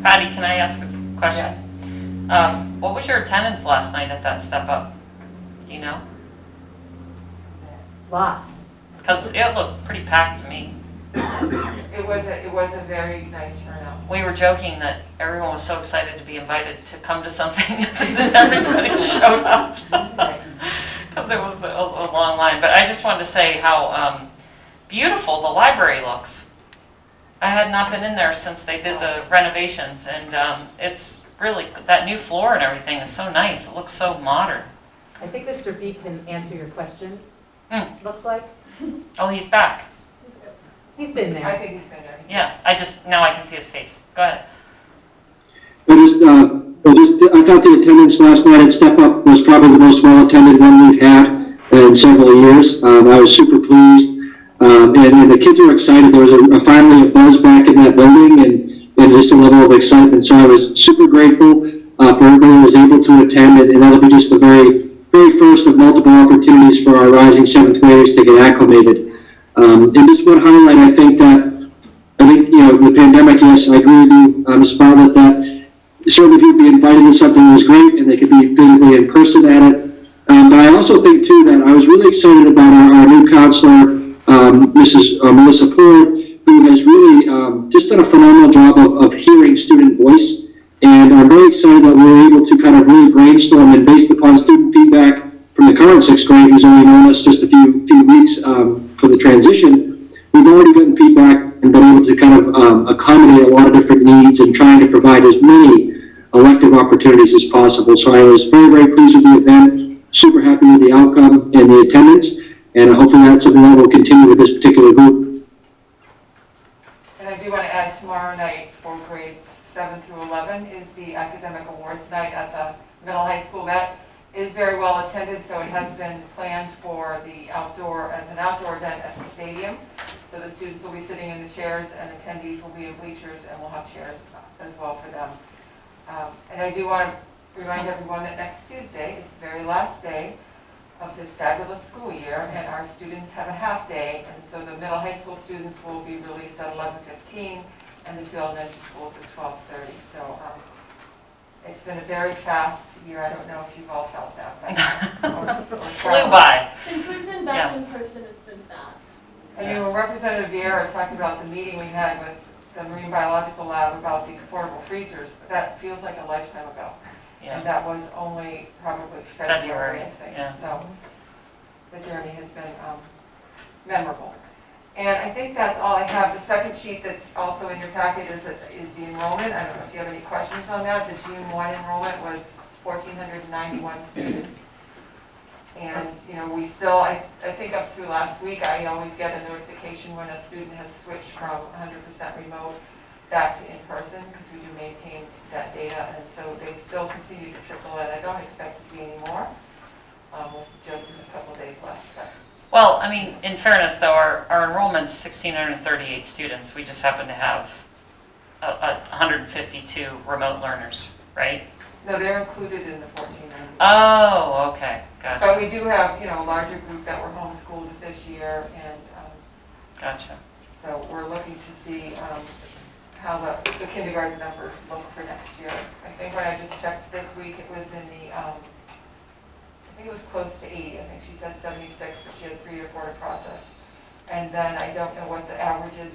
Patty, can I ask a question? Yes. What was your attendance last night at that step up? Do you know? Lots. Because it looked pretty packed to me. It was a very nice turnout. We were joking that everyone was so excited to be invited to come to something that everybody showed up. Because it was a long line. But I just wanted to say how beautiful the library looks. I had not been in there since they did the renovations, and it's really, that new floor and everything is so nice. It looks so modern. I think Mr. B can answer your question, looks like. Oh, he's back. He's been there. I think he's been there. Yeah, now I can see his face. Go ahead. I thought the attendance last night at Step Up was probably the most well-attended one we've had. in several years. I was super pleased, and the kids were excited. There was finally a buzz back in that building, and just a level of excitement. So I was super grateful for everybody who was able to attend, and that'll be just the very first of multiple opportunities for our rising seventh graders to get acclimated. And just one highlight, I think, the pandemic, yes, I agree with you, Ms. Bartlett, that certainly people be invited to something was great, and they could be physically in person at it. But I also think, too, that I was really excited about our new counselor, Mrs. Melissa Ford, who has really just done a phenomenal job of hearing student voice. And I'm very excited that we were able to kind of really brainstorm, and based upon student feedback from the current sixth grade, who's only known us just a few weeks for the transition, we've already gotten feedback and been able to kind of accommodate a lot of different needs and trying to provide as many elective opportunities as possible. So I was very, very pleased with the event, super happy with the outcome and the attendance, and hopefully that's something that will continue with this particular group. And I do want to add, tomorrow night for grades 7 through 11 is the academic awards night at the middle high school. That is very well attended, so it has been planned for as an outdoor event at the stadium. So the students will be sitting in the chairs, and attendees will be in bleachers, and we'll have chairs as well for them. And I do want to remind everyone that next Tuesday is the very last day of this fabulous school year, and our students have a half day, and so the middle high school students will be released at 11:15, and the two elementary schools at 12:30. So it's been a very fast year. I don't know if you've all felt that, but Flew by. Since we've been back in person, it's been fast. And Representative Vieira talked about the meeting we had with the Marine Biological Lab about these portable freezers. That feels like a lifetime ago. Yeah. And that was only probably February, I think. Yeah. So the journey has been memorable. And I think that's all I have. The second sheet that's also in your packet is the enrollment. I don't know if you have any questions on that. The June 1 enrollment was 1,491 students. And, we still, I think up through last week, I always get a notification when a student has switched from 100% remote back to in-person, because we do maintain that data. And so they still continue to trickle in. I don't expect to see any more, with just a couple of days left. But. Well, I mean, in fairness, though, our enrollment's 1,638 students. We just happen to have 152 remote learners, right? No, they're included in the 1,490. Oh, okay, gotcha. But we do have, a larger group that were homeschooled this year, and Gotcha. so we're looking to see how the kindergarten numbers look for next year. I think when I just checked this week, it was in the, I think it was close to 80. I think she said 76, but she had 3 or 4 to process. And then I don't know what the average is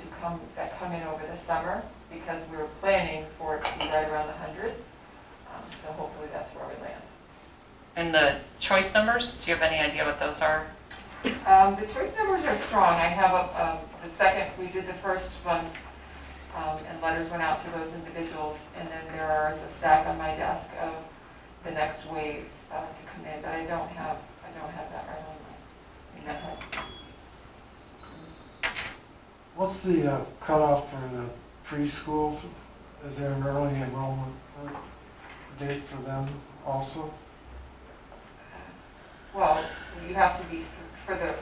that come in over the summer, because we're planning for it to be right around 100. So hopefully that's where we land. And the choice numbers, do you have any idea what those are? The choice numbers are strong. I have the second, we did the first one, and letters went out to those individuals, and then there is a stack on my desk of the next wave to come in, but I don't have that right on my head. What's the cutoff for the preschools? Is there an early enrollment date for them also? Well, you have to be, for the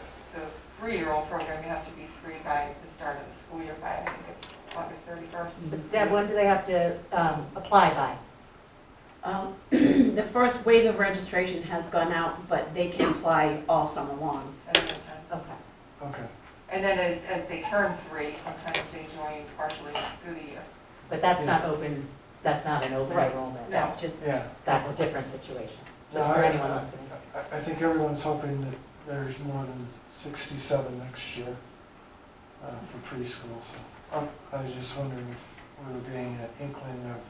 3-year-old program, you have to be free by the start of the school year by, I think it's August 31st. Deb, when do they have to apply by? The first wave of registration has gone out, but they can apply all summer long. Okay. Okay. And then as they turn 3, sometimes they join partially through the year. But that's not open, that's not an open Right. enrollment. No. That's just, Yeah. that's a different situation, just No, for I- anyone listening. I think everyone's hoping that there's more than 67 next year for preschool. So I was just wondering if we were getting an inkling of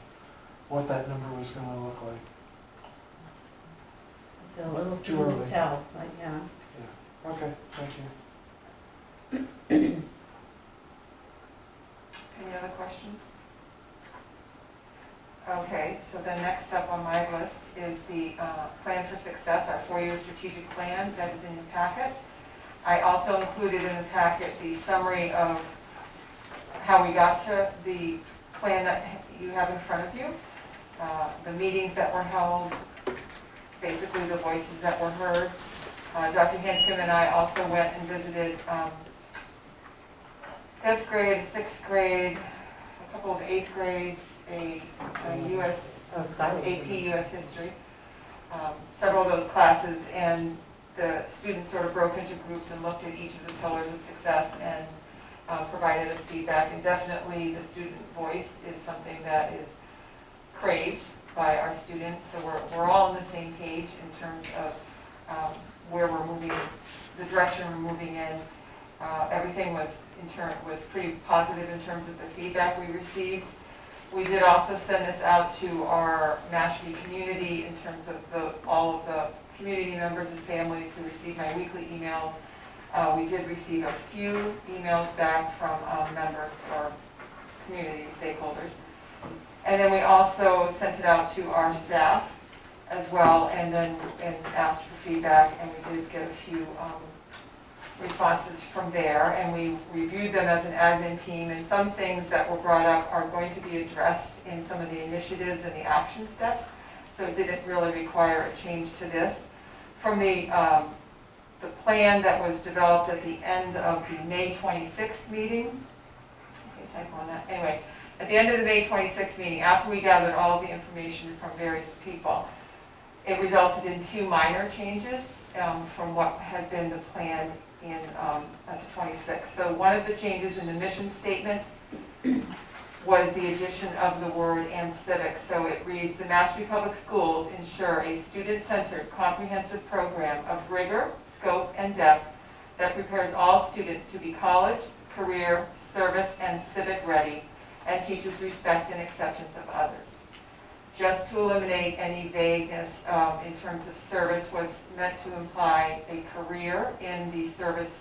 what that number was going to look like. It's a little Too soon to early. tell, but yeah. Yeah. Okay, thank you. Any other questions? Okay, so then next up on my list is the Plan for Success, our 4-year strategic plan that is in your packet. I also included in the packet the summary of how we got to the plan that you have in front of you, the meetings that were held, basically the voices that were heard, Dr. Hanscom and I also went and visited 5th grade, 6th grade, a couple of 8th grades, a U.S. AP U.S. history, several of those classes, and the students sort of broke into groups and looked at each of the pillars of success and provided us feedback. And definitely the student voice is something that is craved by our students. So we're all on the same page in terms of where we're moving, the direction we're moving in. Everything was pretty positive in terms of the feedback we received. We did also send this out to our Mashpee community in terms of all of the community members and families who received my weekly emails. We did receive a few emails back from members or community stakeholders. And then we also sent it out to our staff as well, and asked for feedback, and we did get a few responses from there, and we reviewed them as an admin team, and some things that were brought up are going to be addressed in some of the initiatives and the action steps, so it didn't really require a change to this. From the plan that was developed at the end of the May 26th meeting, anyway, at the end of the May 26th meeting, after we gathered all of the information from various people, it resulted in 2 minor changes from what had been the plan at the 26th. So one of the changes in the mission statement was the addition of the word "and civics." So it reads, "The Mashpee Public Schools ensure a student-centered, comprehensive program of rigor, scope, and depth that prepares all students to be college, career, service, and civic ready, and teaches respect and acceptance of others." Just to eliminate any vagueness in terms of service was meant to imply a career in the service,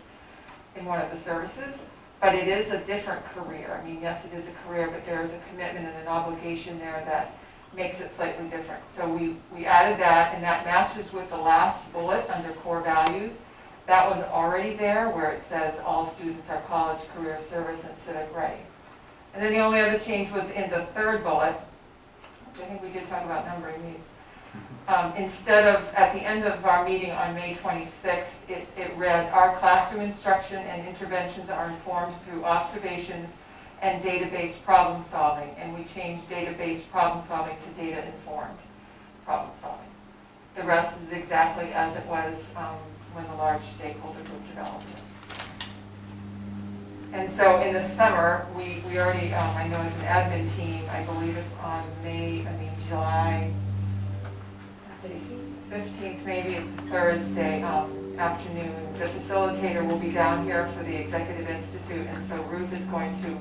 in one of the services, but it is a different career. I mean, yes, it is a career, but there is a commitment and an obligation there that makes it slightly different. So we added that, and that matches with the last bullet under core values. That was already there where it says all students are college, career, service, and civic ready. And then the only other change was in the 3rd bullet. I think we did talk about numbering these. Instead of, at the end of our meeting on May 26th, it read, "Our classroom instruction and interventions are informed through observations and data-based problem solving," and we changed data-based problem solving to data-informed problem solving. The rest is exactly as it was when the large stakeholder group developed it. And so in the summer, we already, I know as an admin team, I believe it's on July 15th, maybe it's Thursday afternoon. The facilitator will be down here for the Executive Institute, and so Ruth is going to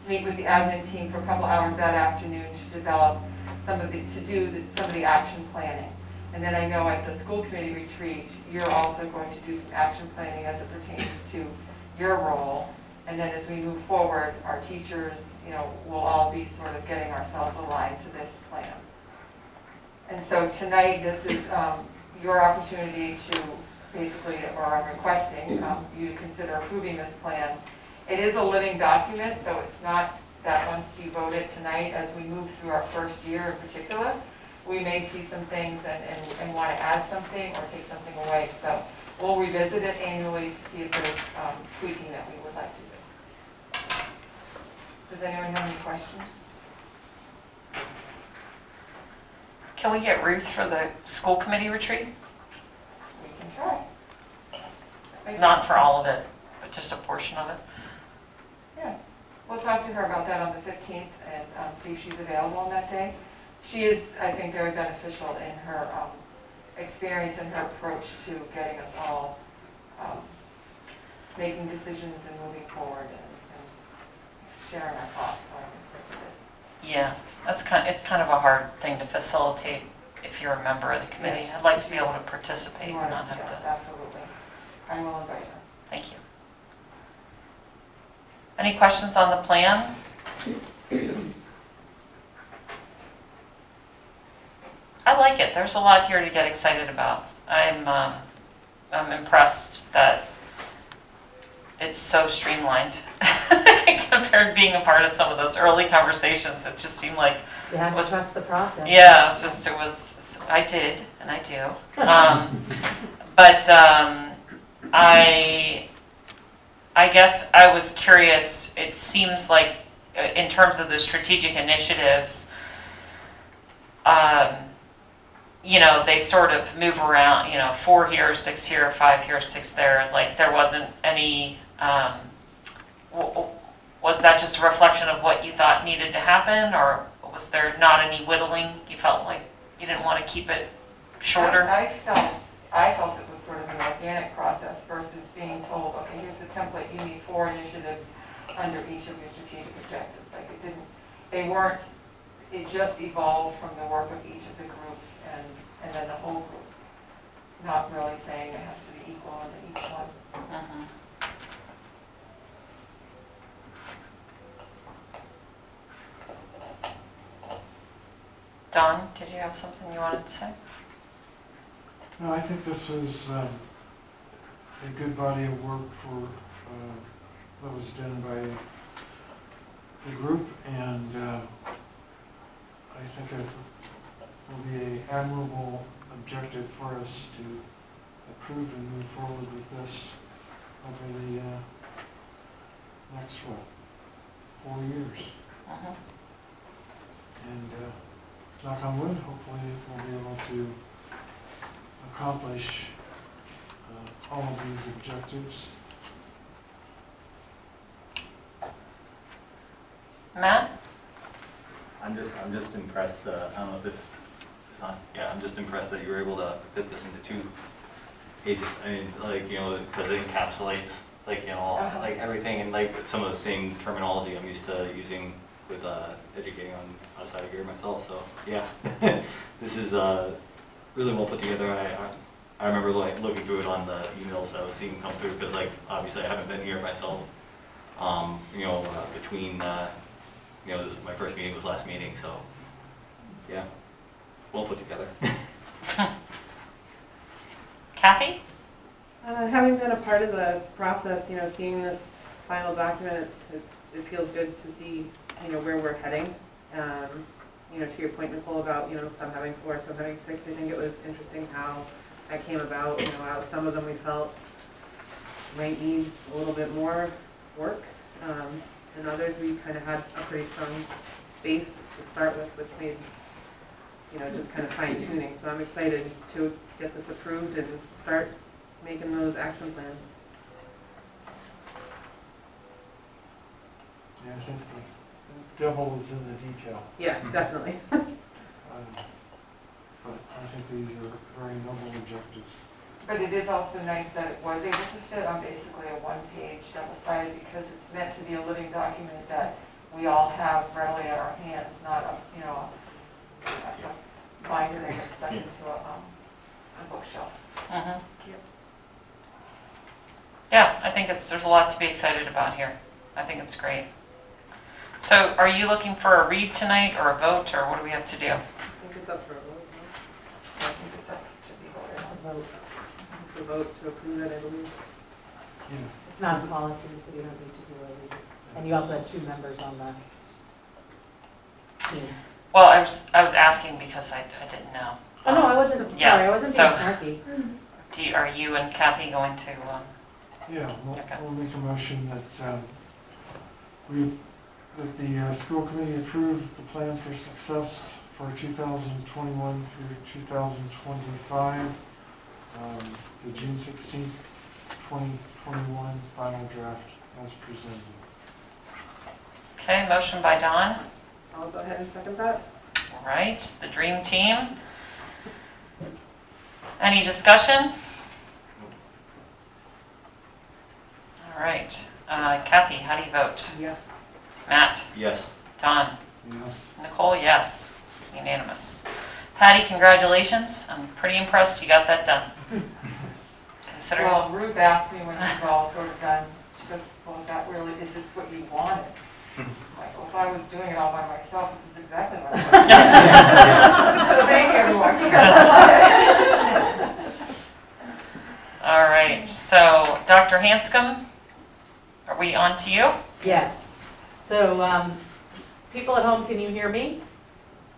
meet with the admin team for a couple hours that afternoon to develop some of the action planning. And then I know at the school committee retreat, you're also going to do some action planning as it pertains to your role. And then as we move forward, our teachers, will all be sort of getting ourselves aligned to this plan. And so tonight, this is your opportunity to basically, or I'm requesting you to consider approving this plan. It is a living document, so it's not that once you vote it tonight, as we move through our first year in particular, we may see some things and want to add something or take something away. So we'll revisit it annually to see if there's tweaking that we would like to do. Does anyone have any questions? Can we get Ruth for the school committee retreat? We can try. Not for all of it, but just a portion of it. Yeah, we'll talk to her about that on the 15th and see if she's available on that day. She is, I think, very beneficial in her experience and her approach to getting us all making decisions and moving forward and sharing our thoughts. So I think Yeah, it's kind of a hard thing to facilitate if you're a member of the committee. Yes. I'd like to be able to participate and Right, not have yes, to. absolutely. I will invite her. Thank you. Any questions on the plan? I like it. There's a lot here to get excited about. I'm impressed that it's so streamlined compared to being a part of some of those early conversations. It just seemed like You have to trust the process. yeah, I did, and I do. But I guess I was curious, it seems like in terms of the strategic initiatives, you know, they sort of move around, you know, 4 here, 6 here, 5 here, 6 there. Like there wasn't any, was that just a reflection of what you thought needed to happen, or was there not any whittling? You felt like you didn't want to keep it shorter? I felt it was sort of an organic process versus being told, okay, here's the template, you need 4 initiatives under each of your strategic objectives. Like it didn't, they weren't, it just evolved from the work of each of the groups and then the whole group. Not really saying it has to be equal under each one. Mm-hmm. Don, did you have something you wanted to say? No, I think this was a good body of work for that was done by the group, and I think it will be an admirable objective for us to approve and move forward with this over the next 4 years. Uh-huh. And knock on wood, hopefully we'll be able to accomplish all of these objectives. Matt? I'm just impressed, I don't know if this is on, yeah, I'm just impressed that you were able to fit this into 2 pages. I mean, like, you know, because it encapsulates, like, you know, like everything and like some of the same terminology I'm used to using with educating on outside of here myself. So yeah, this is really well put together. I remember like looking through it on the emails that I was seeing come through because like obviously I haven't been here myself. You know, between you know, my first meeting was last meeting, so yeah, well put together. Kathy? Having been a part of the process, you know, seeing this final document, it feels good to see, you know, where we're heading. You know, to your point, Nicole, about, you know, some having 4, some having 6, I think it was interesting how that came about. You know, some of them we felt might need a little bit more work, and others we kind of had a pretty strong base to start with, which made, you know, just kind of fine tuning. So I'm excited to get this approved and start making those action plans. Yeah, I think the devil is in the detail. Yeah, definitely. But I think these are very noble objectives. But it is also nice that it was able to fit on basically a 1-page double-sided because it's meant to be a living document that we all have readily at our hands, not a, you know, a binder that gets stuck into a bookshelf. Mm-hmm. Yeah, I think there's a lot to be excited about here. I think it's great. So are you looking for a read tonight or a vote, or what do we have to do? I think it's up for a vote. No? I think it's up to be voted. It's a vote. It's a vote to approve it, I believe. Yeah. It's not a policy, so you don't need to do a read. And you also had 2 members on the team. Well, I was asking because I didn't know. Oh, no, I wasn't, sorry, Yeah, I wasn't being so- snarky. Are you and Kathy going to, Yeah, Okay. we'll make a motion that that the school committee approve the plan for success for 2021 through 2025, the June 16th, 2021 final draft as presented. okay, motion by Dawn. I'll go ahead and second that. All right, the dream team. Any discussion? All right, Kathy, how do you vote? Yes. Matt? Yes. Don? Yes. Nicole, yes. It's unanimous. Patty, congratulations. I'm pretty impressed you got that done. Considering, Well, Ruth asked me when it was all sort of done, she goes, well, is that really, is this what you wanted? I'm like, well, if I was doing it all by myself, this is exactly what I wanted. So thank you, everyone. all right, so Dr. Hanscom, are we on to you? Yes. So, people at home, can you hear me?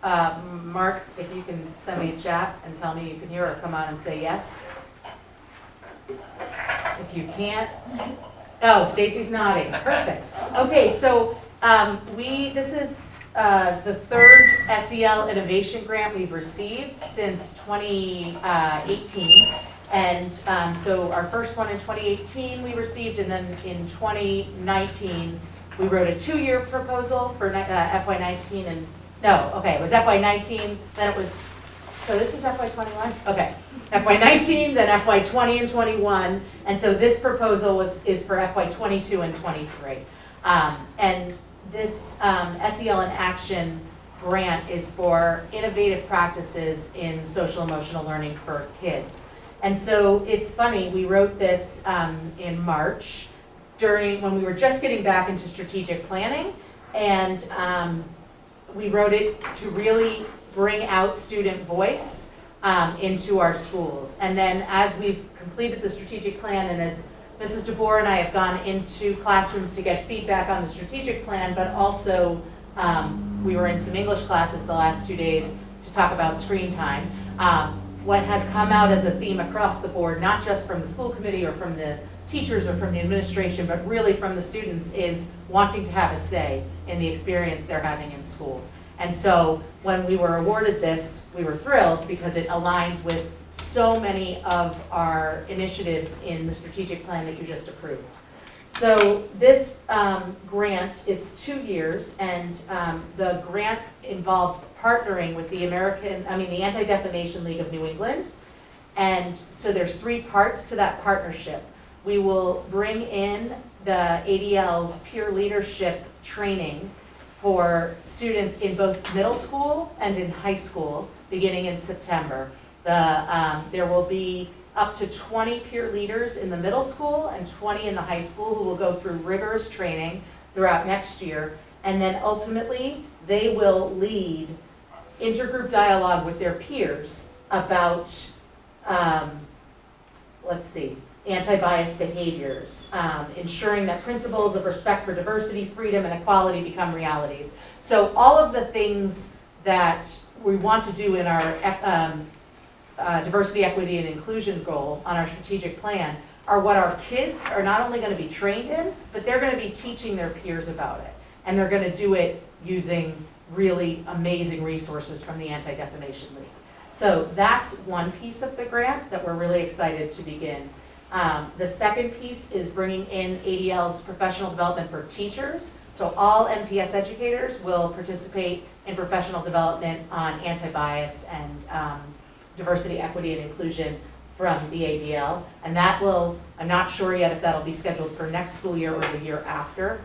Mark, if you can send me a chat and tell me you can hear or come on and say yes. you can't, oh, Stacy's nodding, perfect. Okay, so this is the third SEL Innovation Grant we've received since 2018. And so our first one in 2018 we received, and then in 2019 we wrote a 2-year proposal for FY19 and, no, okay, it was FY19, then it was, so this is FY21? Okay. FY19, then FY20 and 21, and so this proposal is for FY22 and 23. And this SEL in Action grant is for innovative practices in social emotional learning for kids. And so it's funny, we wrote this in March when we were just getting back into strategic planning, and we wrote it to really bring out student voice into our schools. And then as we've completed the strategic plan, and as Mrs. DeBoer and I have gone into classrooms to get feedback on the strategic plan, but also we were in some English classes the last 2 days to talk about screen time. What has come out as a theme across the board, not just from the school committee or from the teachers or from the administration, but really from the students, is wanting to have a say in the experience they're having in school. And so when we were awarded this, we were thrilled because it aligns with so many of our initiatives in the strategic plan that you just approved. So this grant, it's 2 years, and the grant involves partnering with the Anti-Defamation League of New England. And so there's 3 parts to that partnership. We will bring in the ADL's peer leadership training for students in both middle school and in high school beginning in September. There will be up to 20 peer leaders in the middle school and 20 in the high school who will go through rigorous training throughout next year. And then ultimately, they will lead intergroup dialogue with their peers about, anti-bias behaviors, ensuring that principles of respect for diversity, freedom, and equality become realities. So all of the things that we want to do in our diversity, equity, and inclusion goal on our strategic plan are what our kids are not only going to be trained in, but they're going to be teaching their peers about it. And they're going to do it using really amazing resources from the Anti-Defamation League. So that's one piece of the grant that we're really excited to begin. The second piece is bringing in ADL's professional development for teachers. So all MPS educators will participate in professional development on anti-bias and diversity, equity, and inclusion from the ADL. And that will, I'm not sure yet if that'll be scheduled for next school year or the year after.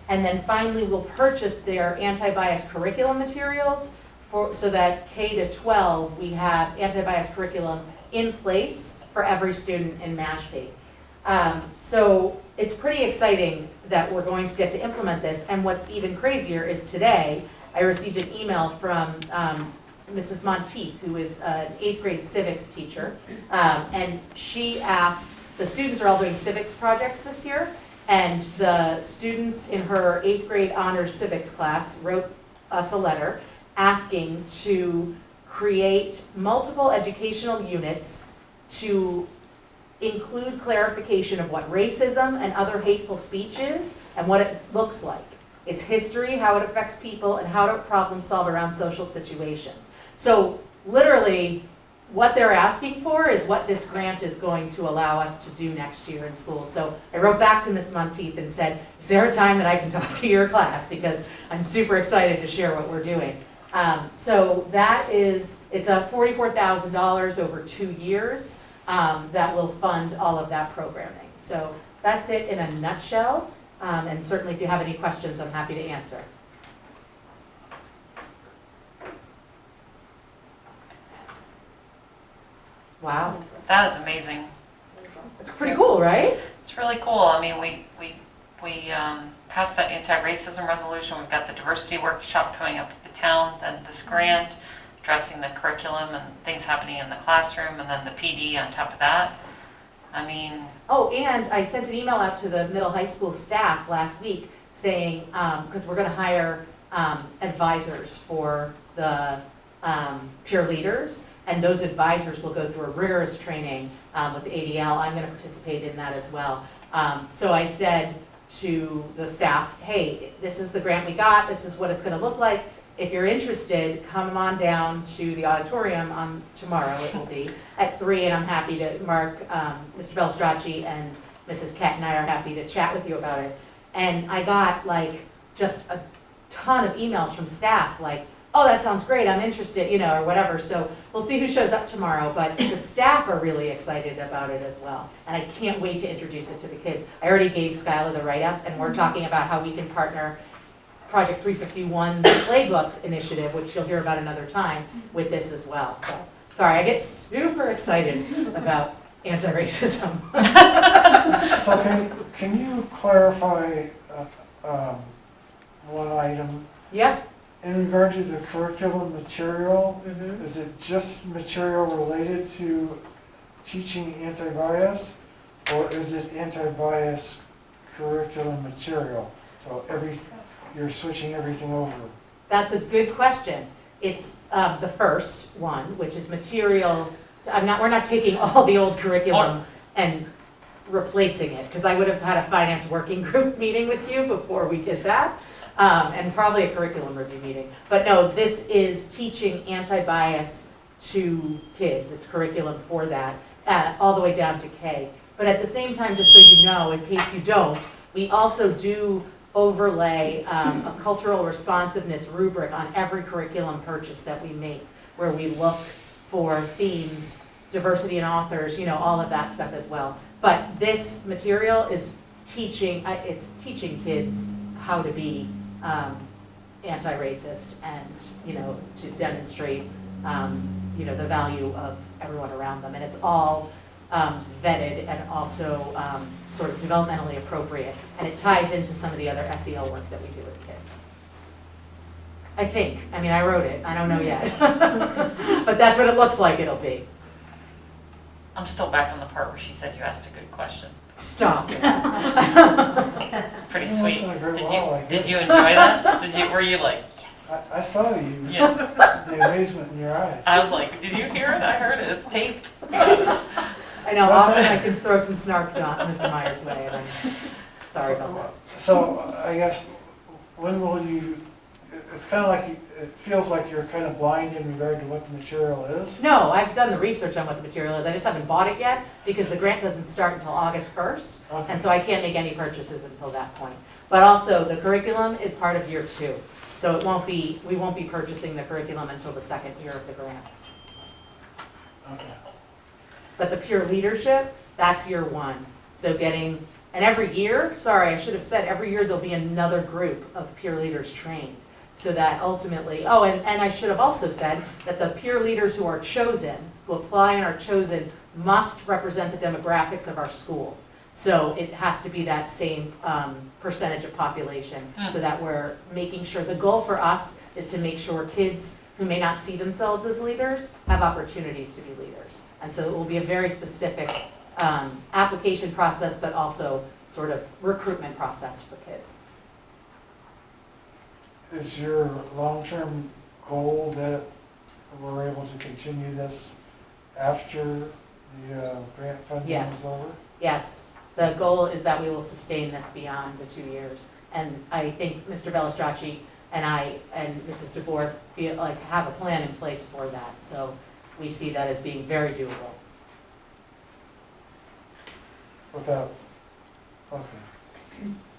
And then finally, we'll purchase their anti-bias curriculum materials so that K to 12, we have anti-bias curriculum in place for every student in Mashpee. So it's pretty exciting that we're going to get to implement this. And what's even crazier is today, I received an email from Mrs. Monteith, who is an 8th grade civics teacher. And she asked, the students are all doing civics projects this year, and the students in her 8th grade honors civics class wrote us a letter asking to create multiple educational units to include clarification of what racism and other hateful speech is and what it looks like. Its history, how it affects people, and how to problem solve around social situations. So literally, what they're asking for is what this grant is going to allow us to do next year in school. So I wrote back to Ms. Monteith and said, is there a time that I can talk to your class? Because I'm super excited to share what we're doing. So that is, it's a $44,000 over 2 years that will fund all of that programming. So that's it in a nutshell. And certainly if you have any questions, I'm happy to answer. Wow. That is amazing. It's pretty cool, right? It's really cool. I mean, we passed that anti-racism resolution. We've got the diversity workshop coming up at the town, then this grant addressing the curriculum and things happening in the classroom, and then the PD on top of that. I mean... Oh, and I sent an email out to the middle high school staff last week saying, because we're going to hire advisors for the peer leaders, And those advisors will go through a rigorous training with the ADL. I'm going to participate in that as well. So I said to the staff, hey, this is the grant we got. This is what it's going to look like. If you're interested, come on down to the auditorium on tomorrow. It will be at 3, and I'm happy to, Mark, Mr. Belstracci and Mrs. Kett and I are happy to chat with you about it. And I got like just a ton of emails from staff like, oh, that sounds great, I'm interested, or whatever. So we'll see who shows up tomorrow, but the staff are really excited about it as well. And I can't wait to introduce it to the kids. I already gave Skylar the write-up, and we're talking about how we can partner Project 351's Playbook initiative, which you'll hear about another time, with this as well. So, sorry, I get super excited about anti-racism. So can you clarify one item? Yeah. In regard to the curriculum material, Mm-hmm. is it just material related to teaching anti-bias, or is it anti-bias curriculum material? So you're switching everything over. That's a good question. It's the first one, which is material. We're not taking all the old curriculum and replacing it, because I would have had a finance working group meeting with you before we did that. And probably a curriculum review meeting. But no, this is teaching anti-bias to kids. It's curriculum for that, all the way down to K. But at the same time, just so you know, in case you don't, we also do overlay a cultural responsiveness rubric on every curriculum purchase that we make, where we look for themes, diversity in authors, all of that stuff as well. But this material is teaching kids how to be anti-racist and, to demonstrate, the value of everyone around them. And it's all vetted and also sort of developmentally appropriate. And it ties into some of the other SEL work that we do with kids. I think. I wrote it. I don't know yet. But that's what it looks like it'll be. I'm still back on the part where she said you asked a good question. Stop it. It's pretty Well, sweet. that's not very well, I Did guess. you enjoy that? Were you like, I saw you, yeah? the amazement in your eyes. I was like, did you hear it? I heard it. It's taped. I know, often I can throw some snark on Mr. Myers' way, and I'm sorry about that. So I guess, when will you, it's kind of like, it feels like you're kind of blind in regard to what the material is? No, I've done the research on what the material is. I just haven't bought it yet because the grant doesn't start until August 1st. Okay. And so I can't make any purchases until that point. But also, the curriculum is part of year 2. So we won't be purchasing the curriculum until the second year of the grant. Okay. But the peer leadership, that's year 1. So and every year, sorry, I should have said, every year there'll be another group of peer leaders trained. So that ultimately, and I should have also said that the peer leaders who are chosen, who apply and are chosen, must represent the demographics of our school. So it has to be that same percentage of population, so that we're making sure, the goal for us is to make sure kids who may not see themselves as leaders have opportunities to be leaders. And so it will be a very specific application process, but also sort of recruitment process for kids. Is your long-term goal that we're able to continue this after the grant funding Yes. is over? Yes, the goal is that we will sustain this beyond the 2 years. And I think Mr. Belstracci and I and Mrs. DeBoer feel like have a plan in place for that. So we see that as being very doable. Without, okay.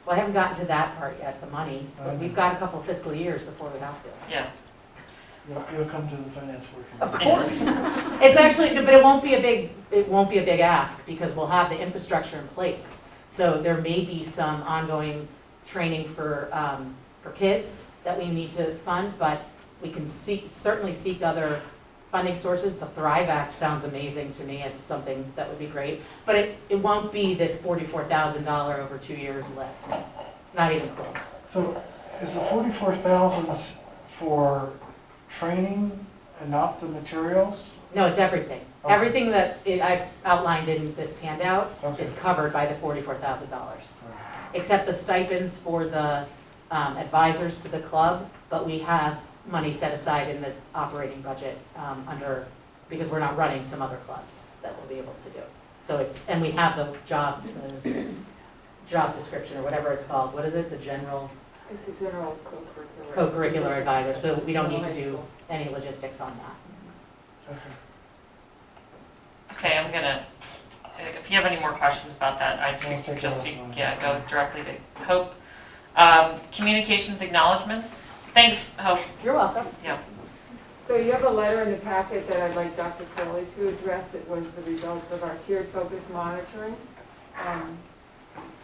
Well, I haven't gotten to that part yet, the money, but we've got a couple fiscal years before we have to. Yeah. You'll come to the finance working Of group. course. It's actually, but it won't be a big ask because we'll have the infrastructure in place. So there may be some ongoing training for kids that we need to fund, but we can certainly seek other funding sources. The Thrive Act sounds amazing to me as something that would be great, but it won't be this $44,000 over 2 years lift. Not even close. So is the 44,000 for training and not the materials? No, it's everything. Okay. Everything that I've outlined in this handout Okay. is covered by the $44,000, except the stipends for the advisors to the club, but we have money set aside in the operating budget under because we're not running some other clubs that we'll be able to do. So it's, and we have the job description or whatever it's called. What is it? The general? It's a general co-curricular. Co-curricular advisor, so we don't need to do any logistics on that. Okay, I'm gonna, if you have any more questions about that, I just go directly to Hope. Communications acknowledgements. Thanks, Hope. You're welcome. Yeah. So you have a letter in the packet that I'd like Dr. Crowley to address. It was the results of our tiered focus monitoring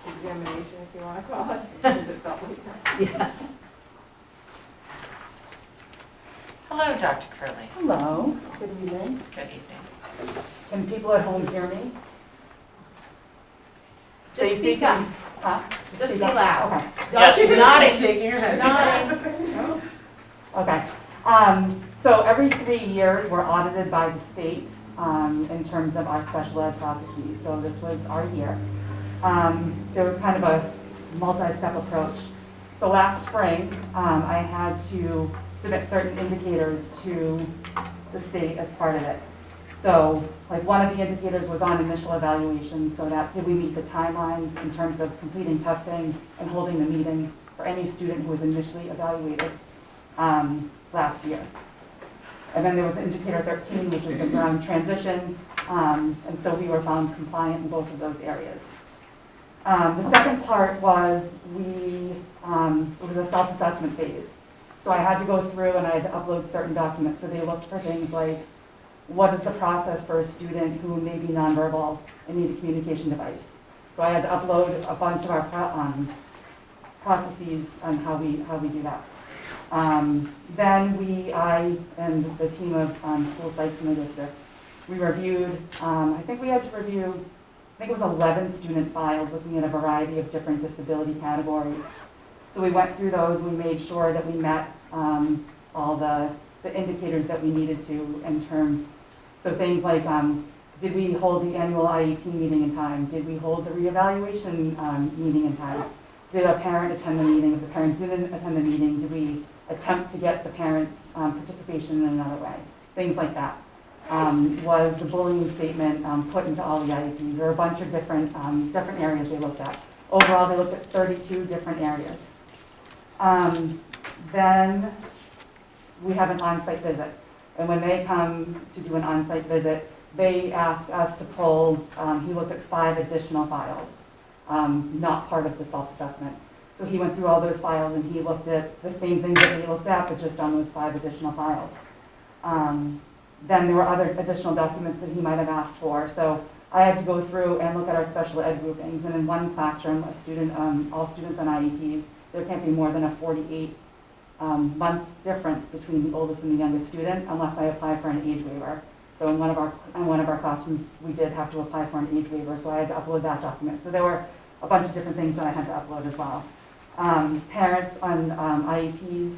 examination, if you want to call it. Because it felt like that. Yes. Hello, Dr. Curley. Hello, good evening. Good evening. Can people at home hear me? Just speak up. Huh? Just be Speak up? loud. Okay. Yes. She's nodding. Shaking her head. Nodding. Okay. So every 3 years, we're audited by the state in terms of our special ed processes. So this was our year. There was kind of a multi-step approach. So last spring, I had to submit certain indicators to the state as part of it. So like one of the indicators was on initial evaluation, so that did we meet the timelines in terms of completing testing and holding the meeting for any student who was initially evaluated last year. And then there was indicator 13, which is around transition, and so we were found compliant in both of those areas. The second part was it was a self-assessment phase. So I had to go through and I had to upload certain documents. So they looked for things like, what is the process for a student who may be nonverbal and need a communication device? So I had to upload a bunch of our processes on how we do that. Then I and the team of school sites in the district, we reviewed, I think it was 11 student files looking at a variety of different disability categories. So we went through those, we made sure that we met all the indicators that we needed to in terms, so things like, did we hold the annual IEP meeting in time? Did we hold the reevaluation meeting in time? Did a parent attend the meeting? If the parent didn't attend the meeting, did we attempt to get the parents' participation in another way? Things like that. Was the bullying statement put into all the IEPs? There are a bunch of different areas they looked at. Overall, they looked at 32 different areas. Then we have an on-site visit. And when they come to do an on-site visit, they asked us to pull, he looked at 5 additional files, not part of the self-assessment. So he went through all those files and he looked at the same things that we looked at, but just on those 5 additional files. Then there were other additional documents that he might have asked for. So I had to go through and look at our special ed groupings. And in one classroom, all students on IEPs, there can't be more than a 48-month difference between the oldest and the youngest student unless I apply for an age waiver. So in one of our classrooms, we did have to apply for an age waiver, so I had to upload that document. So there were a bunch of different things that I had to upload as well. Parents on IEPs,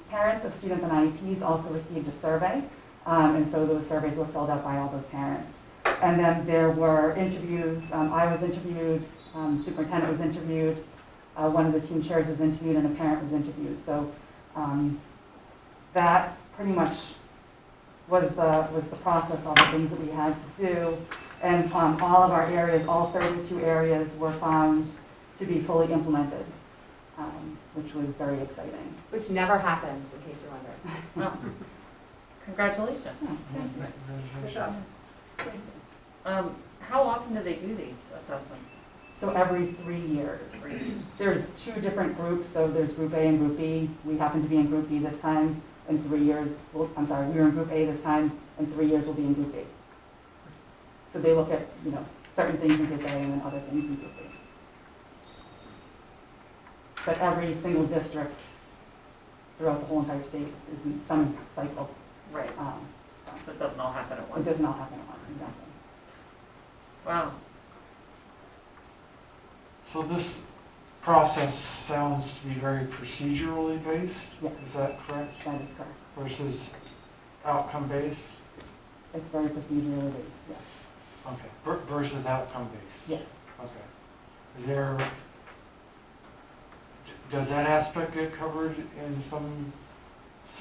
parents of students on IEPs also received a survey, and so those surveys were filled out by all those parents. And then there were interviews. I was interviewed, superintendent was interviewed, one of the team chairs was interviewed, and a parent was interviewed. So that pretty much was the process, all the things that we had to do. And all of our areas, all 32 areas were found to be fully implemented, which was very exciting. Which never happens, in case you're wondering. Well, congratulations. Congratulations. Good job. How often do they do these assessments? So every 3 years. There's 2 different groups, so there's Group A and Group B. We happen to be in Group B this time. In 3 years, we were in Group A this time. In 3 years, we'll be in Group B. So they look at, certain things in Group A and then other things in Group B. But every single district throughout the whole entire state is in some cycle. Right. So it doesn't all happen at once. It doesn't all happen at once, exactly. Wow. So this process sounds to be very procedurally based? Yes. Is that correct? That is correct. Versus outcome based? It's very procedurally based, yes. Okay. Versus outcome based? Yes. Okay. Does that aspect get covered in some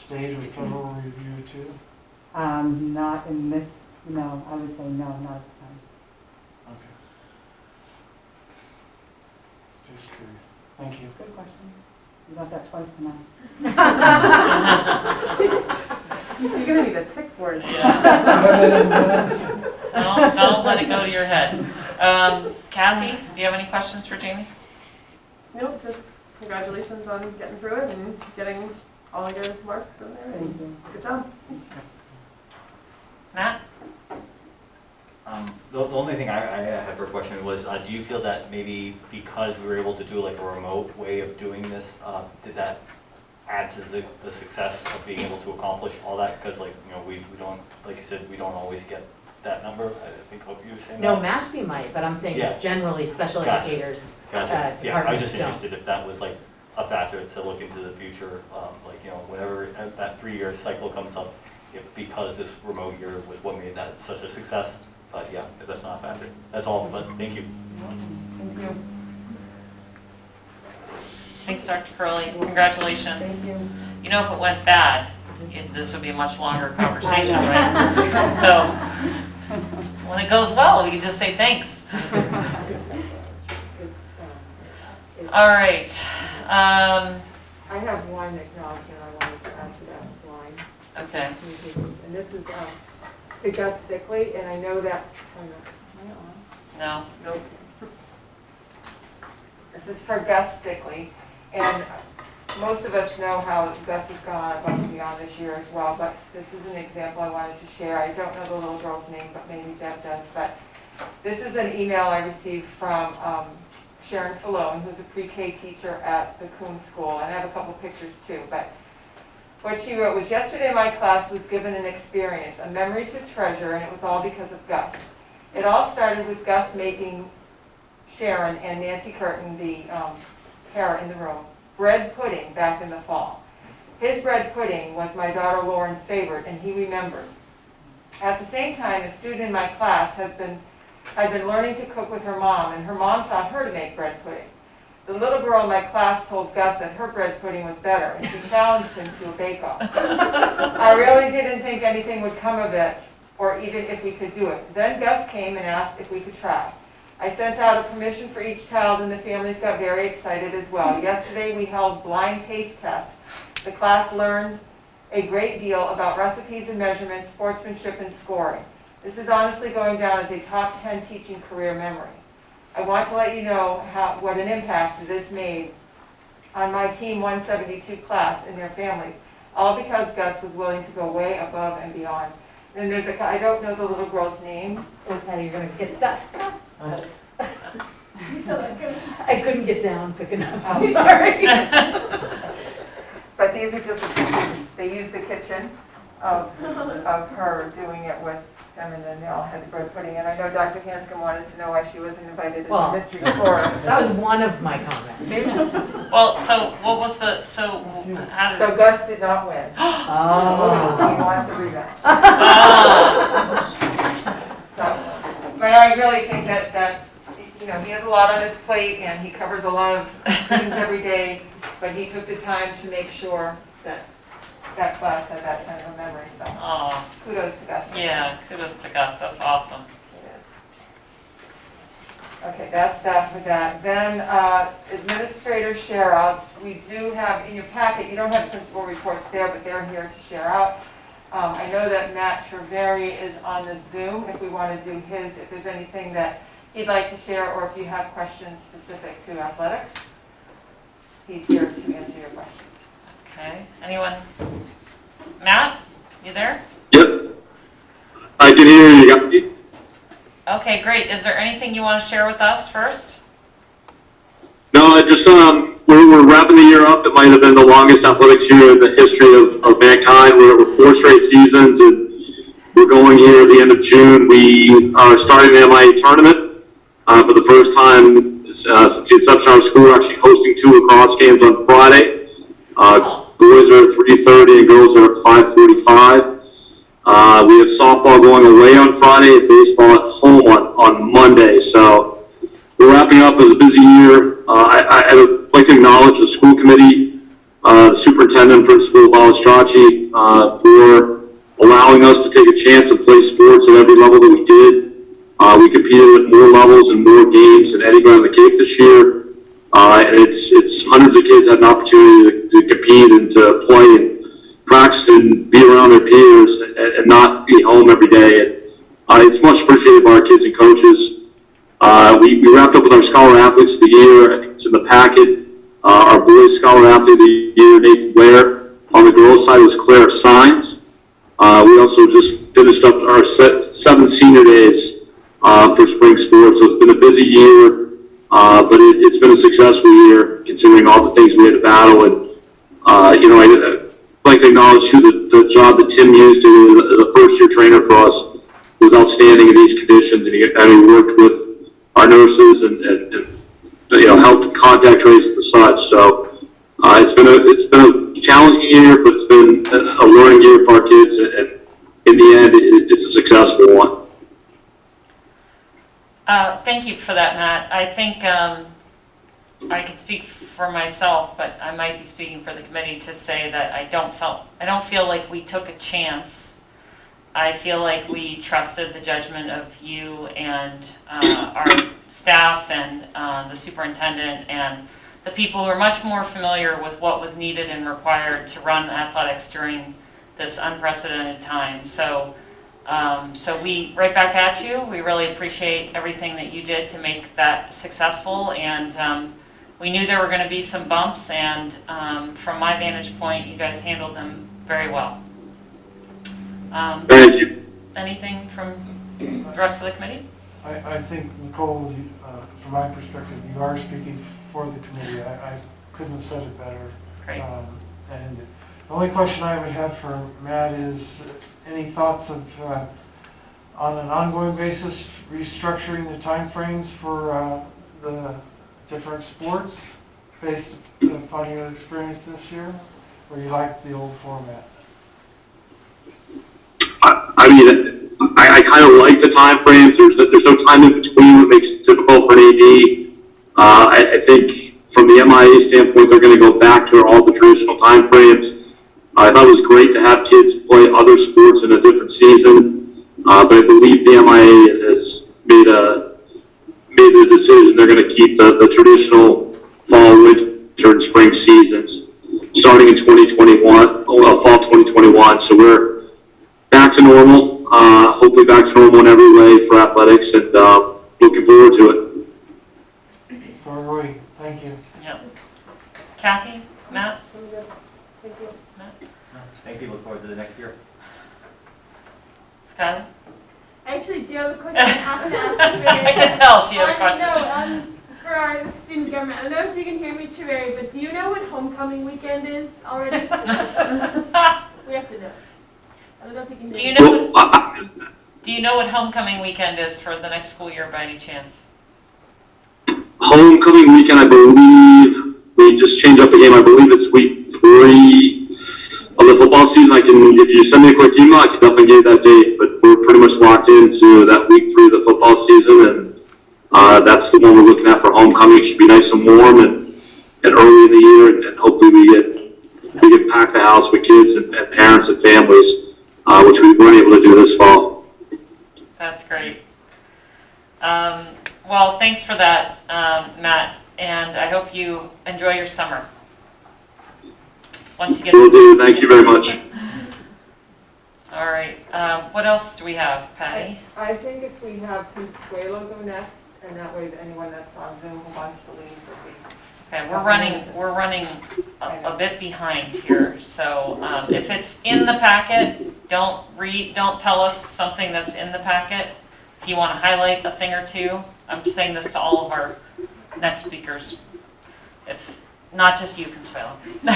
stage of federal review too? Not in this, no, I would say no, not at this time. Okay. Just curious. Thank you. Good question. You got that twice tonight. You're gonna need a tick board. Don't let it go to your head. Kathy, do you have any questions for Jamie? Nope, just congratulations on getting through it and getting all your marks in there. Thank you. Good job. Matt? The only thing I had for a question was, do you feel that maybe because we were able to do like a remote way of doing this, did that add to the success of being able to accomplish all that? Because we don't, like you said, we don't always get that number. I think hope you were saying No, that. Mashpee might, but I'm saying Yeah. generally special Gotcha. educators, Gotcha. Yeah, I was departments just don't. interested if that was like a factor to look into the future, whenever that 3-year cycle comes up, if because this remote year was what made that such a success. But yeah, if that's not a factor. That's all, but thank you. Thank you. Thanks, Dr. Curley. Congratulations. Thank you. If it went bad, this would be a much longer conversation, right? So, when it goes well, we can just say thanks. All right. I have one acknowledgement I wanted to add to that line. Okay. And this is to Gus Stickley, and I know that, am I on? No. Nope. This is for Gus Stickley, and most of us know how Gus has gone above and beyond this year as well, but this is an example I wanted to share. I don't know the little girl's name, but maybe Deb does, but this is an email I received from Sharon Falone, who's a pre-K teacher at the Coombe School, and I have a couple pictures too, but what she wrote was, yesterday my class was given an experience, a memory to treasure, and it was all because of Gus. It all started with Gus making Sharon and Nancy Curtin, the parent in the room, bread pudding back in the fall. His bread pudding was my daughter Lauren's favorite, and he remembered. At the same time, a student in my class had been learning to cook with her mom, and her mom taught her to make bread pudding. The little girl in my class told Gus that her bread pudding was better, and she challenged him to a bake-off. I really didn't think anything would come of it, or even if we could do it. Then Gus came and asked if we could try. I sent out a permission for each child, and the families got very excited as well. Yesterday we held blind taste tests. The class learned a great deal about recipes and measurements, sportsmanship, and scoring. This is honestly going down as a top 10 teaching career memory. I want to let you know what an impact this made on my Team 172 class and their families, all because Gus was willing to go way above and beyond. Then there's I don't know the little girl's name. Okay, you're gonna get stuck. You said that good. I couldn't get down quick enough, Oh. I'm sorry. But these are just the pictures. They used the kitchen of her doing it with them, and then they all had the bread pudding. And I know Dr. Hanscom wanted to know why she wasn't invited as Well, a mystery scorer. That was one of my comments. Well, so what was how did So Gus did not win. Oh. He wants a rematch. Oh. So, but I really think that he has a lot on his plate, and he covers a lot of things every day, but he took the time to make sure that that class had that kind of a memory, so Oh, kudos to Gus. yeah, kudos to Gus, that's awesome. It is. Okay, that's that for that. Then administrator share outs. We do have in your packet, you don't have principal reports there, but they're here to share out. I know that Matt Treveri is on the Zoom if we want to do his, if there's anything that he'd like to share, or if you have questions specific to athletics, he's here to answer your questions. Okay, anyone? Matt, you there? Yep. I can hear you guys. Okay, great. Is there anything you want to share with us first? No, I just, we're wrapping the year up. It might have been the longest athletics year in the history of mankind. We're 4 straight seasons, and we're going here at the end of June. We are starting the MIA tournament for the first time since the inception of our school. We're actually hosting 2 lacrosse games on Friday. Boys are at 3:30 and girls are at 5:45. We have softball going away on Friday and baseball at home on Monday. So we're wrapping up as a busy year. I would like to acknowledge the school committee, the superintendent, Principal Balistracci, for allowing us to take a chance and play sports at every level that we did. We competed at more levels and more games than anybody on the Cape this year. And it's hundreds of kids had an opportunity to compete and to play and practice and be around their peers and not be home every day. And it's much appreciated by our kids and coaches. We wrapped up with our Scholar Athletes of the Year. I think it's in the packet. Our boys Scholar Athlete of the Year, Nathan Blair. On the girls' side was Claire Sines. We also just finished up our 7 senior days for spring sports. So it's been a busy year, but it's been a successful year considering all the things we had to battle. And I'd like to acknowledge the job that Tim used as a first-year trainer for us was outstanding in these conditions, and he worked with our nurses and helped contact trace and such. So it's been a challenging year, but it's been a learning year for our kids, and in the end, it's a successful one. Thank you for that, Matt. I think I can speak for myself, but I might be speaking for the committee to say that I don't feel like we took a chance. I feel like we trusted the judgment of you and our staff and the superintendent and the people who are much more familiar with what was needed and required to run athletics during this unprecedented time. So we right back at you. We really appreciate everything that you did to make that successful, and we knew there were going to be some bumps, and from my vantage point, you guys handled them very well. Thank you. Anything from the rest of the committee? I think, Nicole, from my perspective, you are speaking for the committee. I couldn't have said it better. Great. And the only question I would have for Matt is any thoughts of, on an ongoing basis, restructuring the timeframes for the different sports based upon your experience this year, or you like the old format? I kind of like the time frames. There's no time in between, what makes it difficult for an AD. I think from the MIA standpoint, they're going to go back to all the traditional time frames. I thought it was great to have kids play other sports in a different season, but I believe the MIA has made the decision they're going to keep the traditional fall, winter, and spring seasons starting in 2021, fall 2021. So we're back to normal, hopefully back to normal in every way for athletics, and looking forward to it. So are we. Thank you. Yep. Kathy, Matt? Thank you. Matt? Thank you. Look forward to the next year. Skylar? I actually do have a question I have to ask Ray. I can tell she had a question. No, for our student government. I don't know if you can hear me, Ray, but do you know what homecoming weekend is already? We have to know. I don't know if you can hear me. Do you know what homecoming weekend is for the next school year by any chance? Homecoming weekend, I believe, we just changed up the game. I believe it's week 3 of the football season. If you send me a quick email, I can definitely give you that date, but we're pretty much locked into that week 3 of the football season, and that's the one we're looking at for homecoming. It should be nice and warm and early in the year, and hopefully we can pack the house with kids and parents and families, which we weren't able to do this fall. That's great. Well, thanks for that, Matt, and I hope you enjoy your summer. Once you get Will do. Thank you very much. All right. What else do we have, Patty? I think if we have Consuelo go next, and that way anyone that's on Zoom who wants to leave will be. Okay, we're running a bit behind here, so if it's in the packet, don't tell us something that's in the packet. If you want to highlight a thing or two, I'm saying this to all of our next speakers. If not just you, Consuelo. Okay.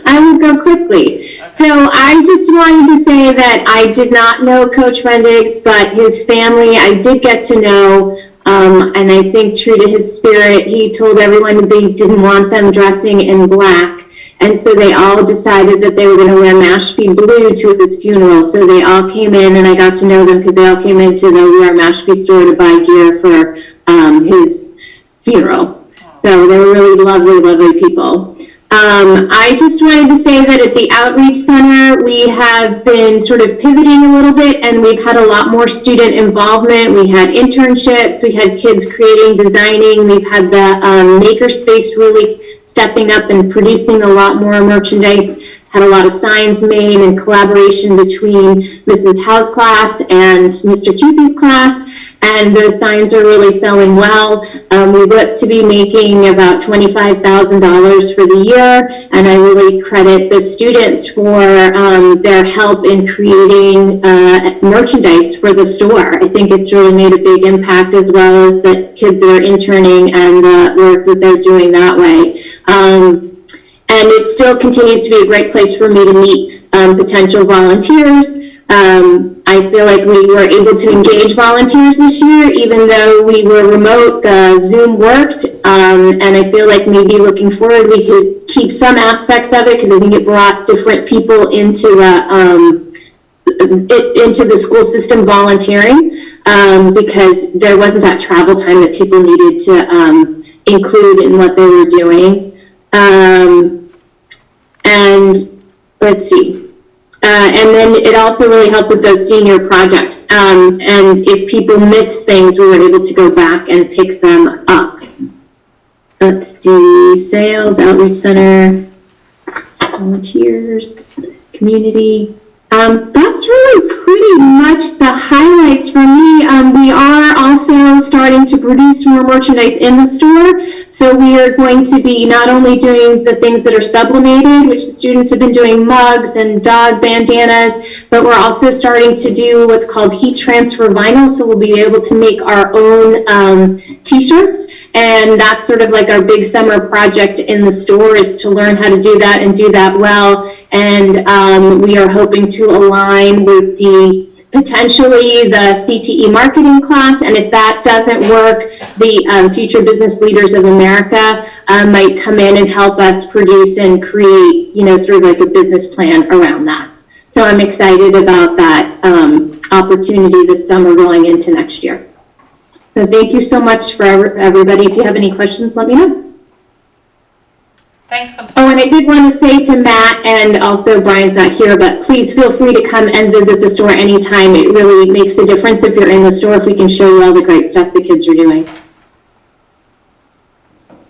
I will go quickly. Okay. So I just wanted to say that I did not know Coach Rendiggs, but his family I did get to know. And I think true to his spirit, he told everyone that they didn't want them dressing in black. And so they all decided that they were going to wear Mashpee blue to his funeral. So they all came in, and I got to know them because they all came into the We Are Mashpee store to buy gear for his funeral. So they were really lovely, lovely people. I just wanted to say that at the Outreach Center, we have been sort of pivoting a little bit, and we've had a lot more student involvement. We had internships, we had kids creating, designing, we've had the makerspace really stepping up and producing a lot more merchandise, had a lot of signs made in collaboration between Mrs. Howe's class and Mr. Cupie's class, and those signs are really selling well. We look to be making about $25,000 for the year, and I really credit the students for their help in creating merchandise for the store. I think it's really made a big impact, as well as the kids that are interning and the work that they're doing that way. And it still continues to be a great place for me to meet potential volunteers. I feel like we were able to engage volunteers this year, even though we were remote, Zoom worked, and I feel like maybe looking forward we could keep some aspects of it, because I think it brought different people into the school system volunteering, because there wasn't that travel time that people needed to include in what they were doing. And let's see. And then it also really helped with those senior projects. And if people miss things, we were able to go back and pick them up. Let's see, sales, outreach center, volunteers, community. That's really pretty much the highlights for me. We are also starting to produce more merchandise in the store. So we are going to be not only doing the things that are sublimated, which the students have been doing, mugs and dog bandanas, but we're also starting to do what's called heat transfer vinyl. So we'll be able to make our own t-shirts. And that's sort of like our big summer project in the store, is to learn how to do that and do that well. And we are hoping to align with potentially the CTE marketing class. And if that doesn't work, the Future Business Leaders of America might come in and help us produce and create, sort of like a business plan around that. So I'm excited about that opportunity this summer going into next year. So thank you so much for everybody. If you have any questions, let me know. Thanks, Oh, and I did want to say to Matt, and also Brian's not here, but please feel free to come and visit the store anytime. It really makes a difference if you're in the store, if we can show you all the great stuff the kids are doing.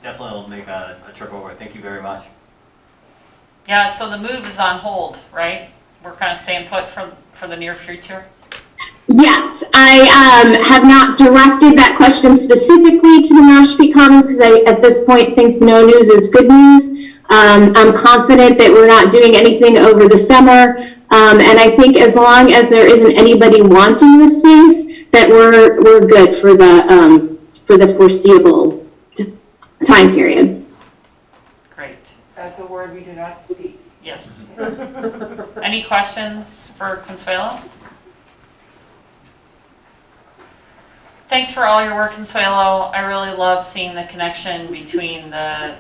Definitely will make a trip over. Thank you very much. Yeah, so the move is on hold, right? We're kind of staying put for the near future? Yes, I have not directed that question specifically to the Mashpee Commons, because I, at this point, think no news is good news. I'm confident that we're not doing anything over the summer, and I think as long as there isn't anybody wanting the space, that we're good for the foreseeable time period. Great. That's a word we do not speak. Yes. Any questions for Consuelo? Thanks for all your work, Consuelo. I really love seeing the connection between the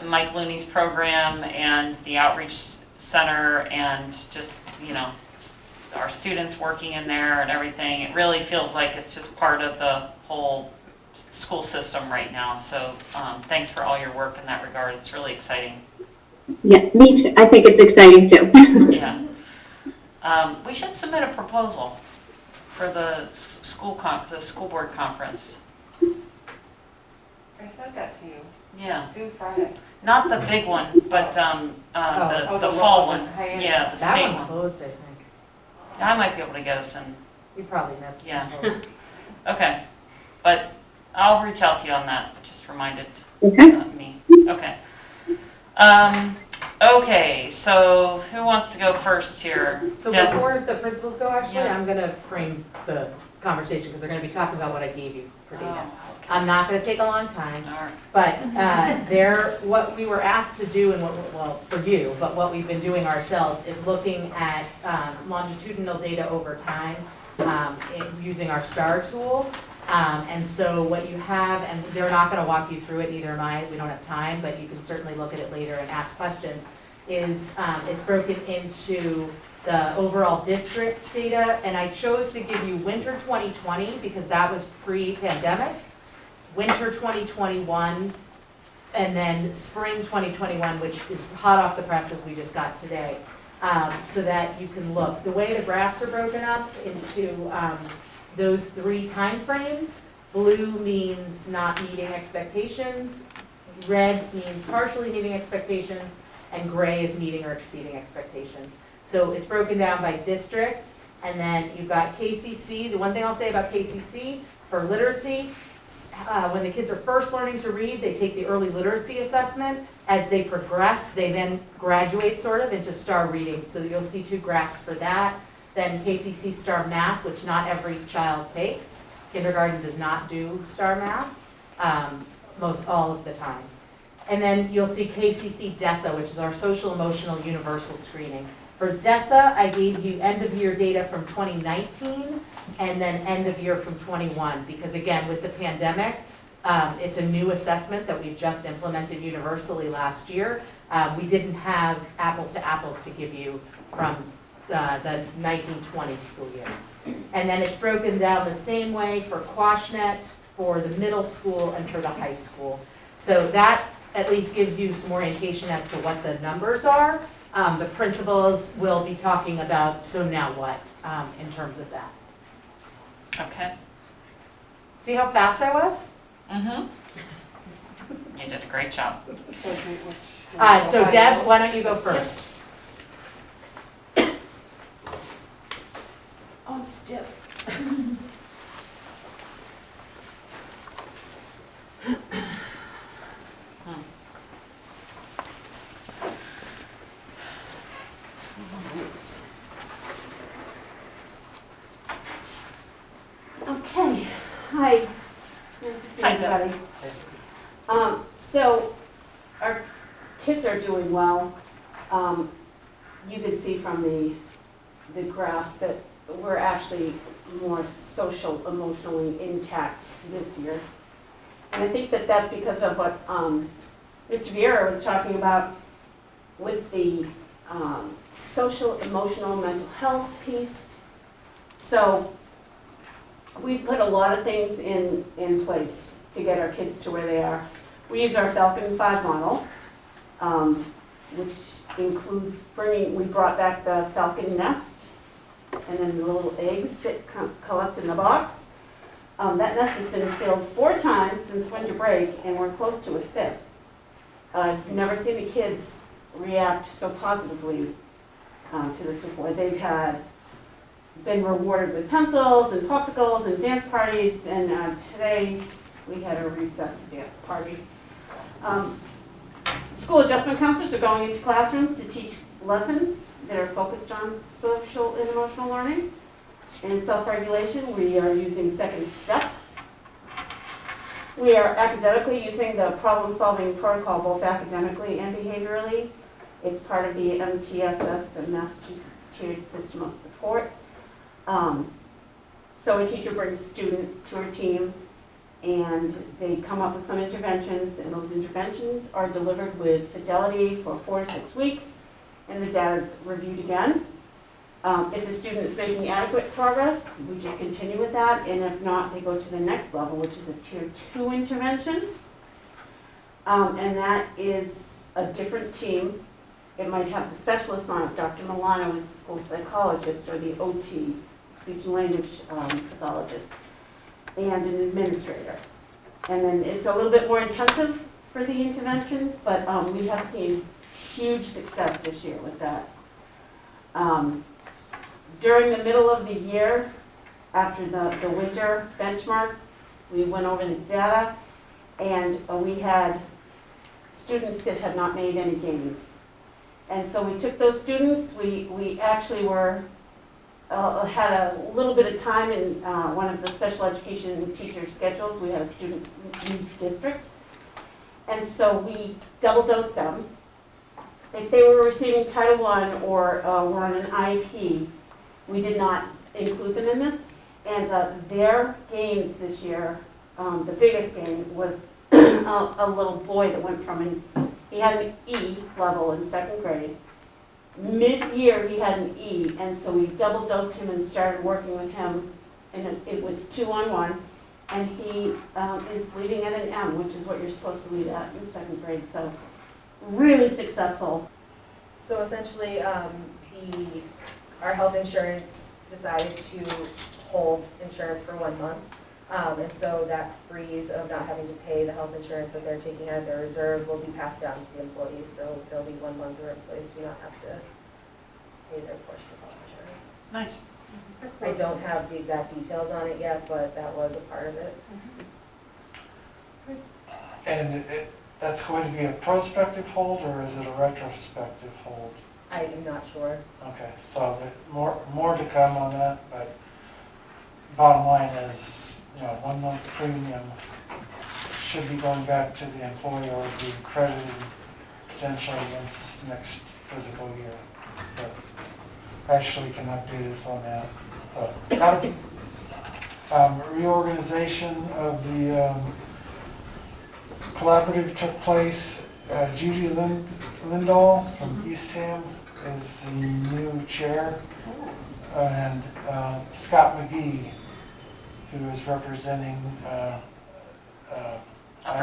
Mike Looney's program and the Outreach Center, and just, our students working in there and everything. It really feels like it's just part of the whole school system right now. So thanks for all your work in that regard. It's really exciting. Yeah, me too. I think it's exciting too. Yeah. We should submit a proposal for the school board conference. I said that to you. Yeah. Due Friday. Not the big one, but the fall one. Yeah, the That state one one. closed, I think. I might be able to get us in. You probably met. Yeah. Okay. But I'll reach out to you on that. Just reminded me. Okay. Okay, so who wants to go first here? So Deb? before the principals go, actually, Yeah. I'm gonna frame the conversation, because they're gonna be talking about what I gave you for data. Oh, I'm not gonna take a long time, all right. but what we were asked to do, and for you, but what we've been doing ourselves is looking at longitudinal data over time, using our STAR tool. And so what you have, and they're not going to walk you through it, neither am I, we don't have time, but you can certainly look at it later and ask questions, is it's broken into the overall district data, and I chose to give you winter 2020 because that was pre-pandemic, winter 2021, and then spring 2021, which is hot off the presses we just got today, so that you can look. The way the graphs are broken up into those 3 time frames, blue means not meeting expectations, red means partially meeting expectations, and gray is meeting or exceeding expectations. So it's broken down by district, and then you've got KCC. The one thing I'll say about KCC, for literacy, when the kids are first learning to read, they take the early literacy assessment. As they progress, they then graduate sort of into STAR reading. So you'll see 2 graphs for that. Then KCC STAR math, which not every child takes. Kindergarten does not do STAR math, most all of the time. And then you'll see KCC DESA, which is our social emotional universal screening. For DESA, I gave you end of year data from 2019 and then end of year from 21, because again, with the pandemic, it's a new assessment that we've just implemented universally last year. We didn't have apples to apples to give you from the 1920 school year. And then it's broken down the same way for QuashNet, for the middle school, and for the high school. So that at least gives you some orientation as to what the numbers are. The principals will be talking about, so now what, in terms of that. Okay. See how fast I was? Mm-hmm. You did a great job. So Deb, why don't you go first? Oh, I'm stiff. Okay, hi. Nice to see everybody. So our kids are doing well. You can see from the graphs that we're actually more social, emotionally intact this year. And I think that that's because of what Mr. Vieira was talking about with the social, emotional, mental health piece. So we put a lot of things in place to get our kids to where they are. We use our Falcon 5 model, which includes we brought back the Falcon nest, and then the little eggs that collect in the box. That nest has been filled 4 times since winter break, and we're close to a 5th. I've never seen the kids react so positively to this before. They've been rewarded with pencils and popsicles and dance parties, and today we had a recess dance party. School adjustment counselors are going into classrooms to teach lessons that are focused on social and emotional learning. In self-regulation, we are using Second Step. We are academically using the problem-solving protocol, both academically and behaviorally. It's part of the MTSS, the Massachusetts Tiered System of Support. So a teacher brings a student to our team, and they come up with some interventions, and those interventions are delivered with fidelity for 4 to 6 weeks, and the data is reviewed again. If the student is making adequate progress, we just continue with that, and if not, they go to the next level, which is a Tier 2 intervention. And that is a different team. It might have the specialist on it. Dr. Milano is the school psychologist, or the OT, speech and language pathologist, and an administrator. And then it's a little bit more intensive for the interventions, but we have seen huge success this year with that. During the middle of the year, after the winter benchmark, we went over the data, and we had students that had not made any gains. And so we took those students, we actually had a little bit of time in one of the special education teacher schedules. We had a student leave district. And so we double dosed them. If they were receiving Title I or were on an IEP, we did not include them in this. And their gains this year, the biggest gain was a little boy that went from he had an E level in 2nd grade. Mid-year, he had an E, and so we double dosed him and started working with him with 2-on-1. and he is leaving at an M, which is what you're supposed to leave at in second grade. So really successful. So essentially, our health insurance decided to hold insurance for 1 month. And so that freeze of not having to pay the health insurance that they're taking out of their reserve will be passed down to the employees. So there'll be 1 month where employees do not have to pay their portion of health insurance. Nice. I don't have the exact details on it yet, but that was a part of it. And that's going to be a prospective hold, or is it a retrospective hold? I am not sure. Okay, so more to come on that, but bottom line is, 1 month premium should be going back to the employer or be credited potentially against next fiscal year. But Ashley can update us on that. Reorganization of the collaborative took place. Judy Lindahl from Eastham is the new chair, and Scott McGee, who is representing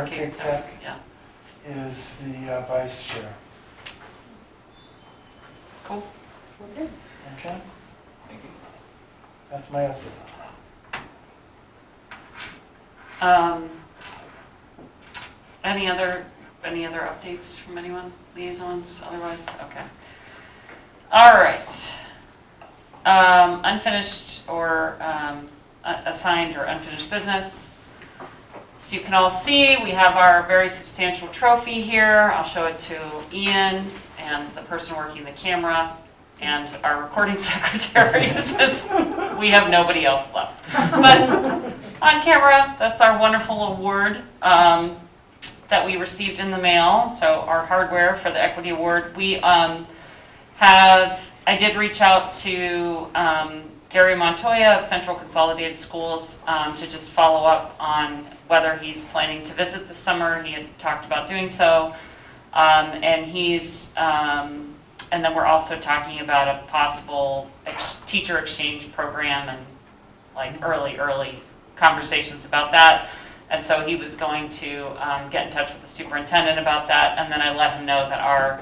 Cape Tech, is the vice chair. Cool. Okay. Thank you. That's my update. Any other updates from anyone? Liaisons, otherwise? Okay. All right. Unfinished or assigned or unfinished business. So you can all see we have our very substantial trophy here. I'll show it to Ian and the person working the camera and our recording secretary, since we have nobody else left. But on camera, that's our wonderful award that we received in the mail. So our hardware for the Equity Award. I did reach out to Gary Montoya of Central Consolidated Schools to just follow up on whether he's planning to visit this summer. He had talked about doing so. And then we're also talking about a possible teacher exchange program and like early conversations about that. And so he was going to get in touch with the superintendent about that. And then I let him know that our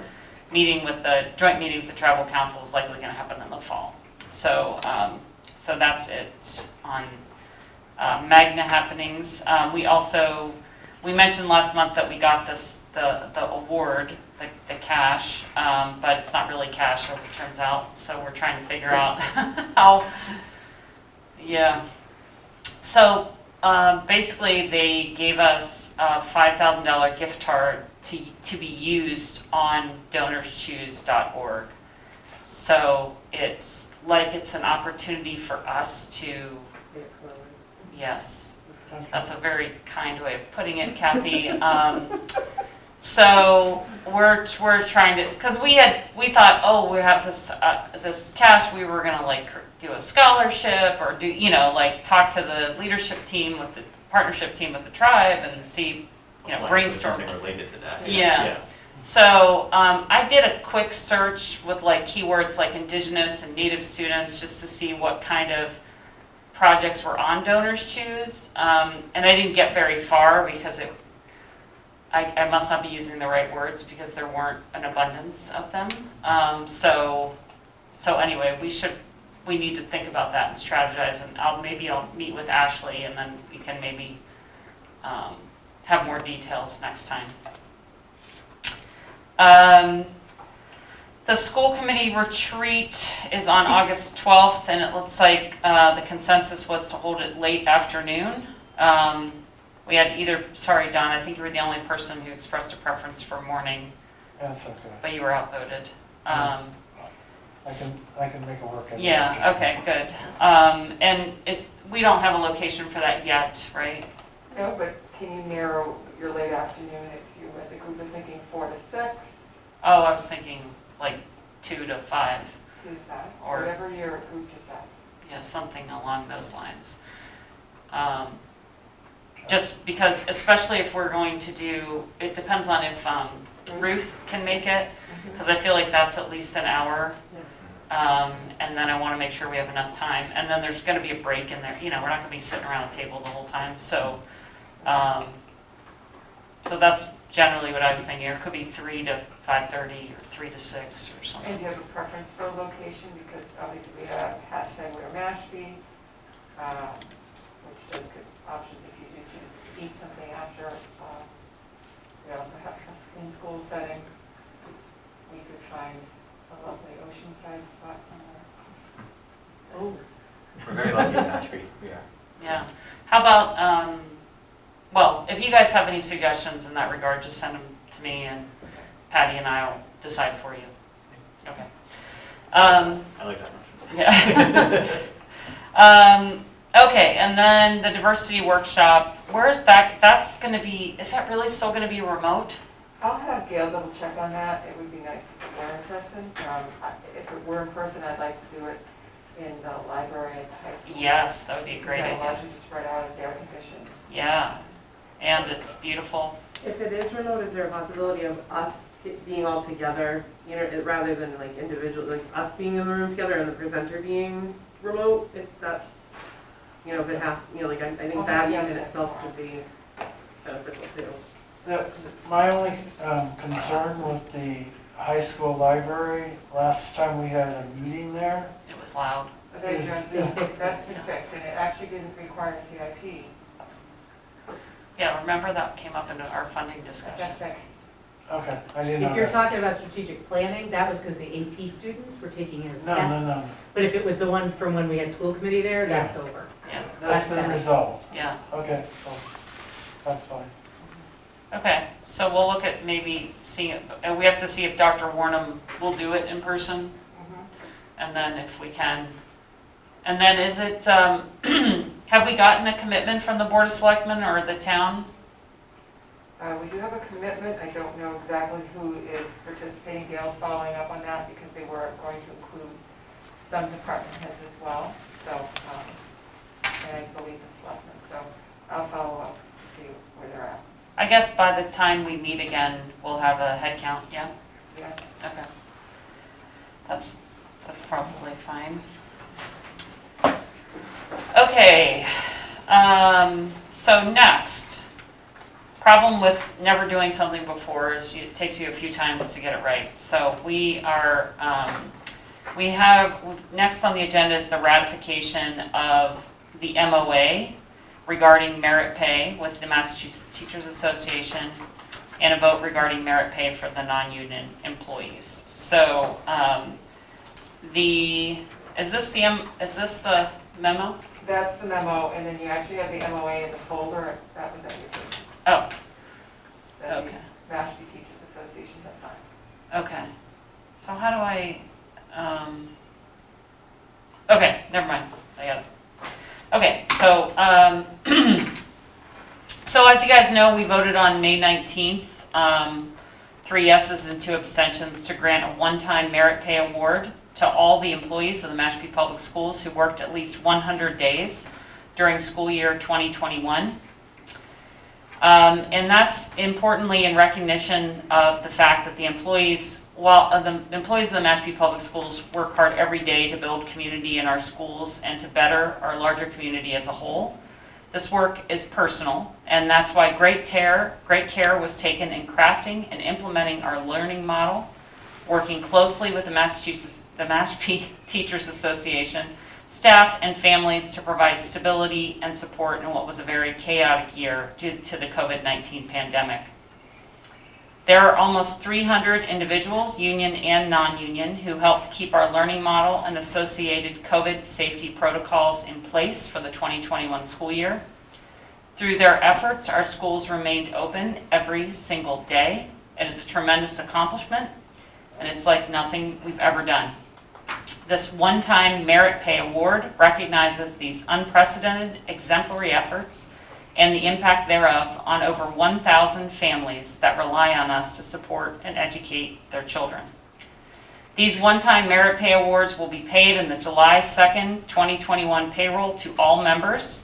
joint meeting with the travel council was likely going to happen in the fall. So that's it on Magna happenings. We mentioned last month that we got the award, the cash, but it's not really cash as it turns out. So we're trying to figure out how. Yeah. So basically, they gave us a $5,000 gift card to be used on donorschoose.org. So it's an opportunity for us to. Yes, that's a very kind way of putting it, Kathy. So we're trying to, because we thought, oh, we have this cash, we were gonna do a scholarship or do talk to the leadership team with the partnership team with the tribe and see, brainstorm. Something related to that. Yeah. So I did a quick search with keywords like Indigenous and Native students just to see what kind of projects were on Donors Choose, and I didn't get very far because I must not be using the right words because there weren't an abundance of them. So anyway, we need to think about that and strategize, and I'll meet with Ashley and then we can maybe have more details next time. The school committee retreat is on August 12th, and it looks like the consensus was to hold it late afternoon. We had sorry, Don, I think you were the only person who expressed a preference for morning. That's okay. But you were outvoted. I can make it work. Yeah, okay, good. And we don't have a location for that yet, right? No, but can you narrow your late afternoon if you, as a group, are thinking 4 to 6? Oh, I was thinking 2 to 5. 2 to 5, or whatever your group decides. Yeah, something along those lines. Just because, especially if we're going to do, it depends on if Ruth can make it, because I feel like that's at least an hour. And then I want to make sure we have enough time. And then there's going to be a break in there. You know, we're not going to be sitting around the table the whole time. So, so that's generally what I was thinking. It could be 3 to 5:30 or 3 to 6 or something. And do you have a preference for a location? Because obviously we have hashtag Wear Mashpee, which does give options if you do choose to eat something after. We also have a in-school setting. We could find a lovely oceanside spot somewhere. Oh. We're very lucky in Mashpee. We are. Yeah. How about, well, if you guys have any suggestions in that regard, just send them to me and Patty and I will decide for you. Okay. I like that one. Yeah. Okay, and then the diversity workshop, where is that? That's going to be, is that really still going to be remote? I'll have Gail double check on that. It would be nice if it were in person. If it were in person, I'd like to do it in the library at the high school. Yes, that would be a great That allows idea. you to spread out, it's air conditioned. Yeah, and it's beautiful. If it is remote, is there a possibility of us being all together, you know, rather than like individual, like us being in the room together and the presenter being remote, if that's, you know, if it has, you know, like I think that in itself could be beneficial too. My only concern with the high school library, last time we had a meeting there. It was loud. But they addressed that. That's been fixed, and it actually didn't require CIP. Yeah, remember that came up in our funding discussion. That's fixed. Okay, I didn't know If you're that. talking about strategic planning, that was because the AP students were taking a No, test. no. But if it was the one from when we had school committee there, that's over. Yeah. That's been resolved. Yeah. Okay, so that's fine. Okay, so we'll look at maybe seeing, and we have to see if Dr. Warnham will do it in person, and then if we can. And then is it, have we gotten a commitment from the Board of Selectmen or the town? We do have a commitment. I don't know exactly who is participating. Gail's following up on that because they were going to include some department heads as well. So, and I believe the selectmen. So I'll follow up to see where they're at. I guess by the time we meet again, we'll have a head count, yeah? Yeah. Okay. That's probably fine. Okay, so next, problem with never doing something before is it takes you a few times to get it right. So we are, we have, next on the agenda is the ratification of the MOA regarding merit pay with the Massachusetts Teachers Association and a vote regarding merit pay for the non-union employees. So is this the memo? That's the memo, and then you actually have the MOA in the folder. That was at your table. Oh, That okay. the Mashpee Teachers Association has signed. Okay. So how do I, okay, never mind. I got it. Okay, so, so as you guys know, we voted on May 19th, 3 yeses and 2 abstentions to grant a one-time merit pay award to all the employees of the Mashpee Public Schools who worked at least 100 days during school year 2021. And that's importantly in recognition of the fact that the employees, the employees of the Mashpee Public Schools work hard every day to build community in our schools and to better our larger community as a whole. This work is personal, and that's why great care was taken in crafting and implementing our learning model, working closely with the Mashpee Teachers Association, staff and families to provide stability and support in what was a very chaotic year due to the COVID-19 pandemic. There are almost 300 individuals, union and non-union, who helped keep our learning model and associated COVID safety protocols in place for the 2021 school year. Through their efforts, our schools remained open every single day. It is a tremendous accomplishment, and it's like nothing we've ever done. This one-time merit pay award recognizes these unprecedented exemplary efforts and the impact thereof on over 1,000 families that rely on us to support and educate their children. These one-time merit pay awards will be paid in the July 2nd, 2021 payroll to all members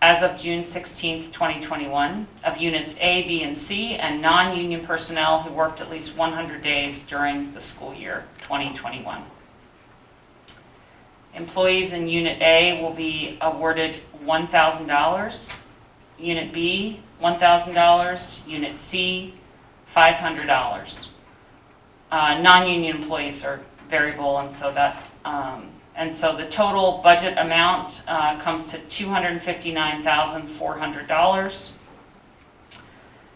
as of June 16th, 2021, of units A, B, and C, and non-union personnel who worked at least 100 days during the school year 2021. Employees in Unit A will be awarded $1,000. Unit B, $1,000. Unit C, $500. Non-union employees are variable, and so the total budget amount comes to $259,400.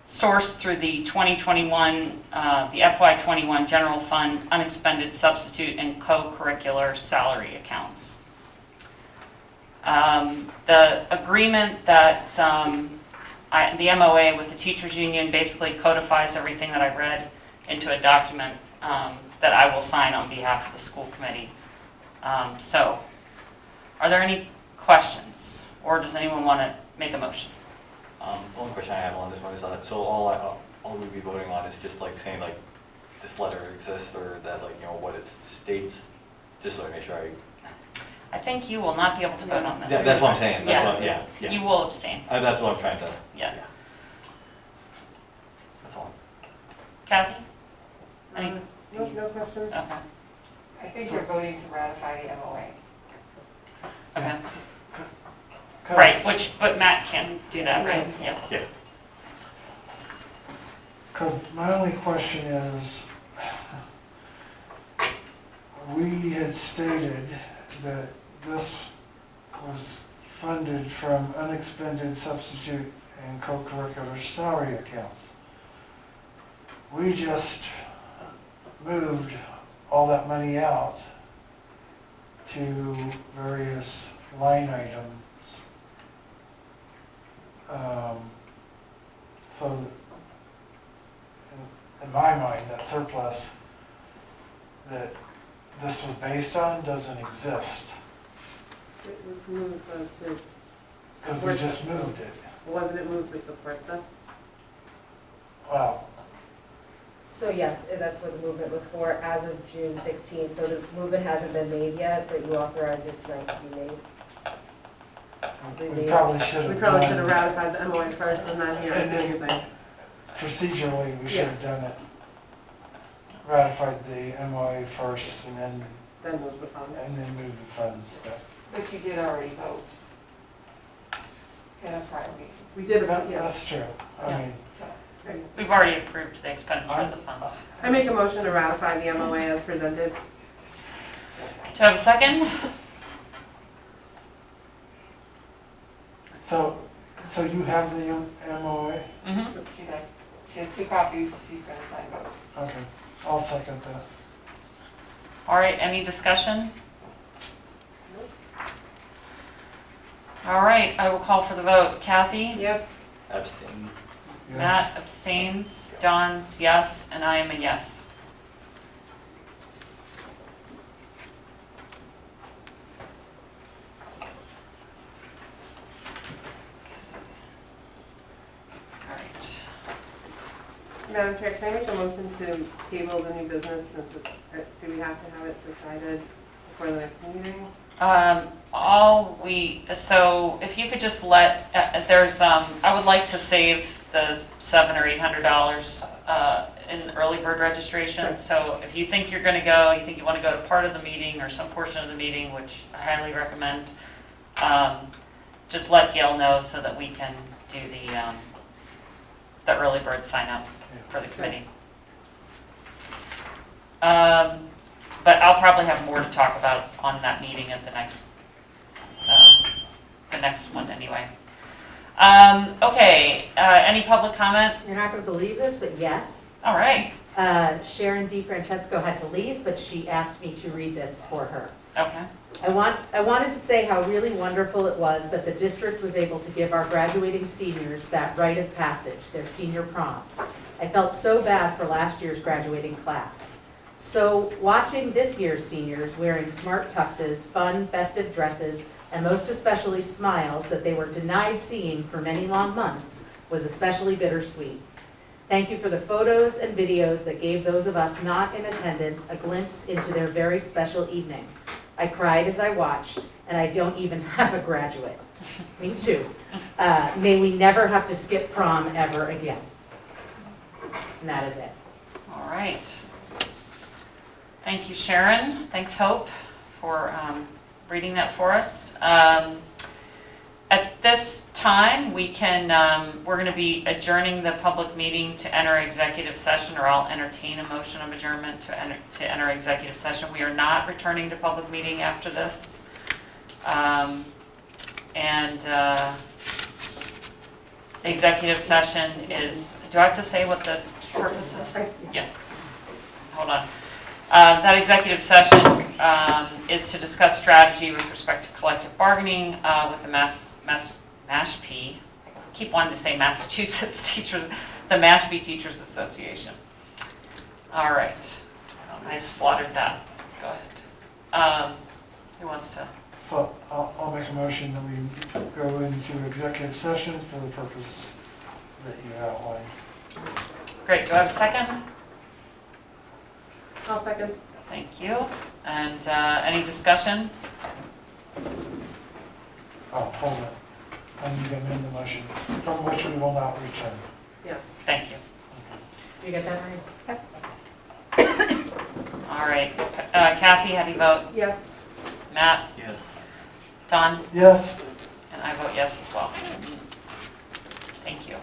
Sourced through the 2021, the FY21 General Fund unexpended substitute and co-curricular salary accounts. The agreement that the MOA with the teachers union basically codifies everything that I read into a document that I will sign on behalf of the school committee. So, are there any questions, or does anyone want to make a motion? The only question I have on this one is so all we'll be voting on is just like saying like this letter exists, or that like what it states, just so I make sure I think you will not be able to vote on this. Yeah, that's what I'm saying. That's Yeah. what, yeah. You will abstain. That's what I'm trying to. Yeah. That's all. Kathy? Any? No questions. Okay. I think you're voting to ratify the MOA. Okay. Right, but Matt can do that, right? Yeah. Yeah. My only question is, we had stated that this was funded from unexpended substitute and co-curricular salary accounts. We just moved all that money out to various line items. So in my mind, that surplus that this was based on doesn't exist, It was moved to because we just moved it. Wasn't it moved to support this? Wow. So yes, that's what the movement was for as of June 16th. So the movement hasn't been made yet, but you authorized it tonight to be made. We probably should have ratified the MOA first and then here, I see what you're saying. Procedurally, we should have done it. Ratified the MOA first and then move the funds. And then move the funds. But you did already vote in a prior meeting. We did about, That's true. I mean, We've already approved the expenditure of the funds. I make a motion to ratify the MOA as presented. Do I have a second? so you have the MOA? Mm-hmm. She has 2 copies, she's going to sign both. Okay, I'll second that. All right, any discussion? All right, I will call for the vote. Kathy? Yes. Abstain. Yes. Matt abstains, Dawn's yes, and I am a yes. All right. Madam Chair, can I make a motion to table the new business since it's, do we have to have it decided before the next meeting? So if you could just let, I would like to save the $700 or $800 in early bird registration. Sure. So if you think you're going to go, you think you want to go to part of the meeting or some portion of the meeting, which I highly recommend, just let Gail know so that we can do the early bird sign up for the committee. But I'll probably have more to talk about on that meeting at the next one anyway. Okay, any public comment? You're not going to believe this, but yes. All right. Sharon DiFrancesco had to leave, but she asked me to read this for her. Okay. I wanted to say how really wonderful it was that the district was able to give our graduating seniors that rite of passage, their senior prom. I felt so bad for last year's graduating class. So watching this year's seniors wearing smart tuxes, fun, festive dresses, and most especially smiles that they were denied seeing for many long months was especially bittersweet. Thank you for the photos and videos that gave those of us not in attendance a glimpse into their very special evening. I cried as I watched, and I don't even have a graduate. Me too. May we never have to skip prom ever again. And that is it. All right. Thank you, Sharon. Thanks, Hope, for reading that for us. At this time, we're going to be adjourning the public meeting to enter executive session, or I'll entertain a motion of adjournment to enter executive session. We are not returning to public meeting after this. The executive session is, do I have to say what the purpose is? Yeah. Hold on. That executive session is to discuss strategy with respect to collective bargaining with the MASHP. I keep wanting to say Massachusetts Teachers, the MASHP Teachers Association. All right. I slaughtered that. Go ahead. Who wants to? So I'll make a motion that we go into executive session for the purpose that you outlined. Great. Do I have a second? I'll second. Thank you. And any discussion? Oh, hold on. I need to amend the motion, from which we will not return. Yeah. Thank you. You get that right? All right. Kathy, how do you vote? Yes. Matt? Yes. Don? Yes. And I vote yes as well. Thank you.